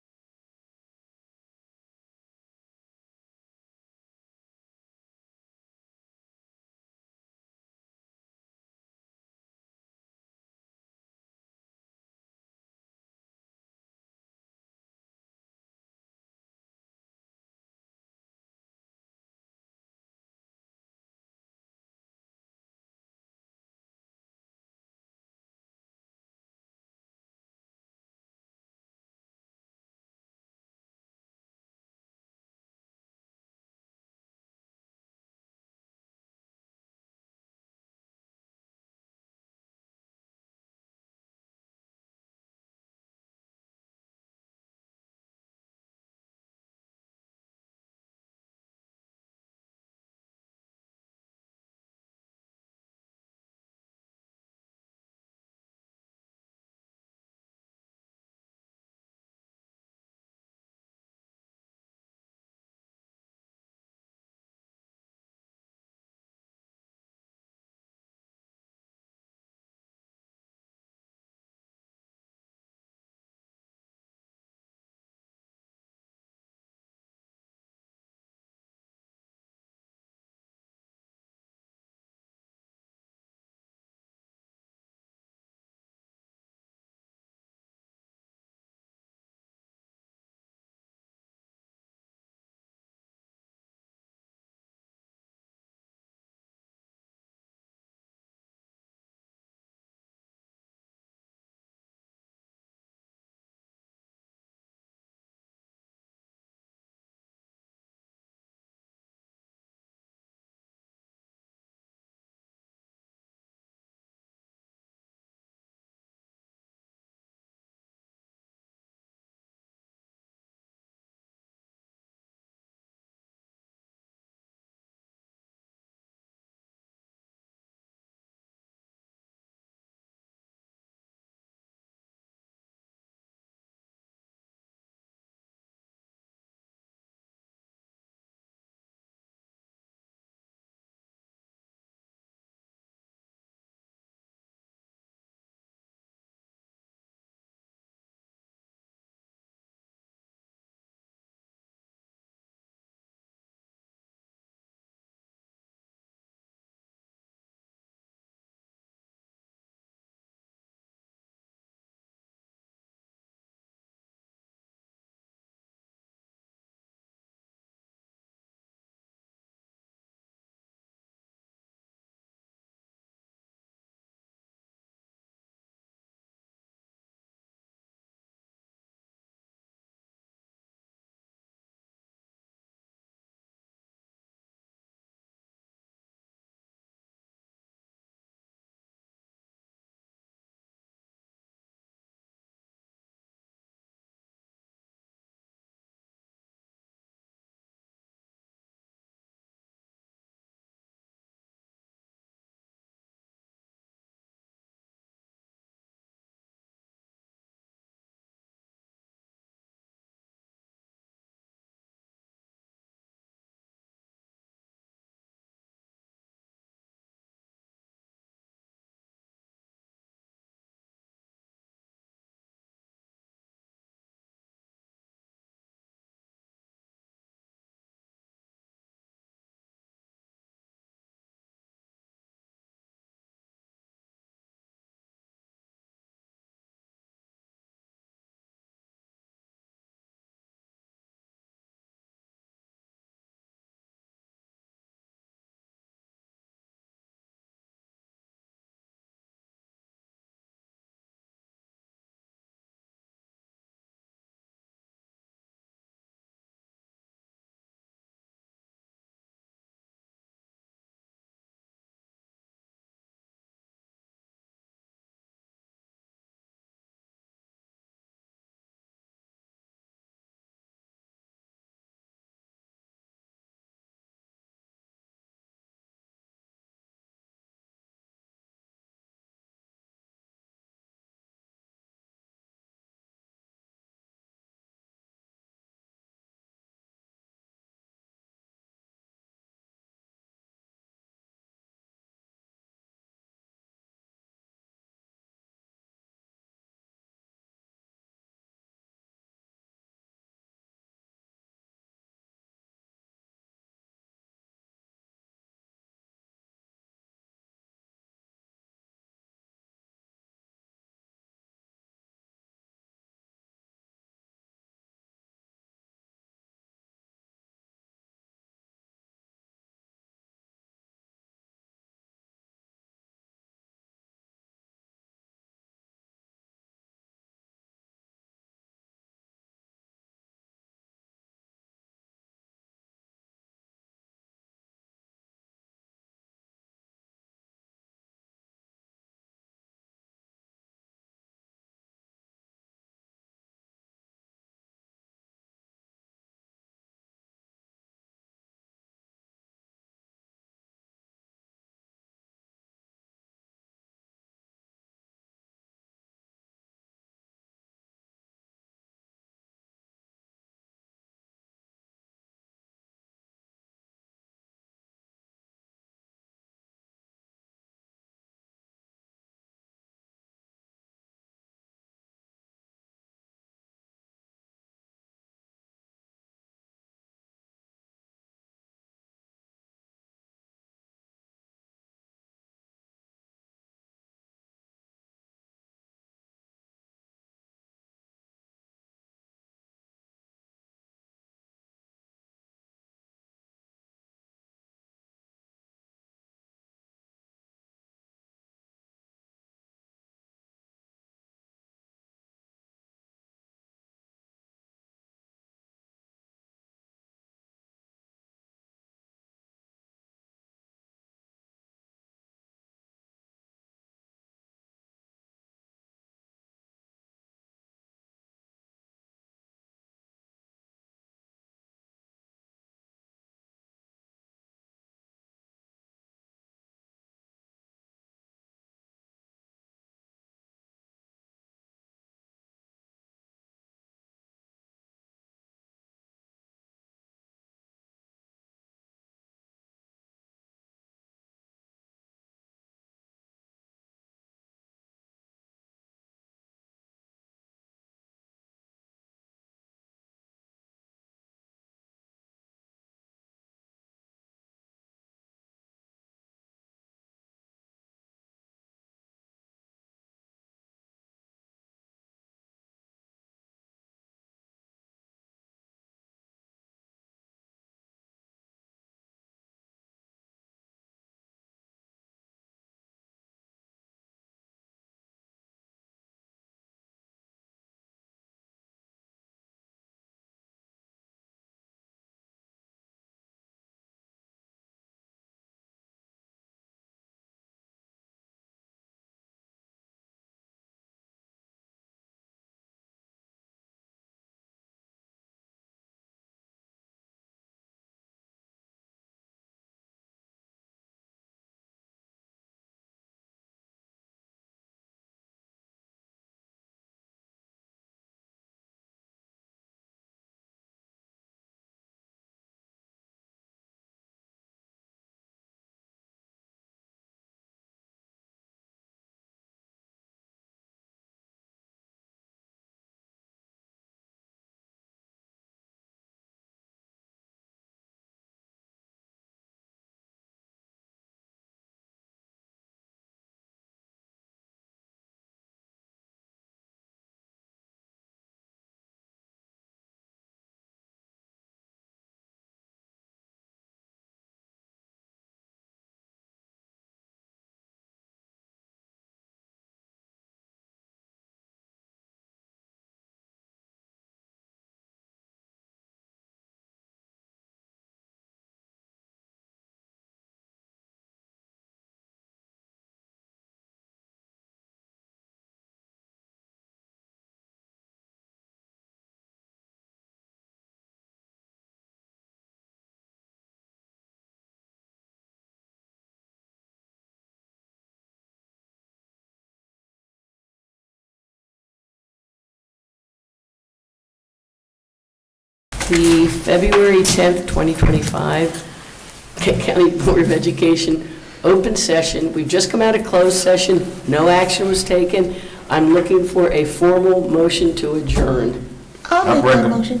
the February 10th, 2025 Kent County Board of Education open session. We've just come out of closed session, no action was taken. I'm looking for a formal motion to adjourn. I'll make that motion.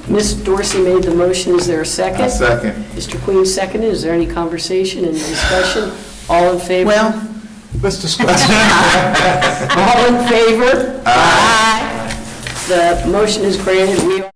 Ms. Dorsey made the motion, is there a second? I second. Mr. Queen seconded, is there any conversation, any discussion? All in favor? Well, Let's discuss. All in favor? Aye. The motion is granted, we are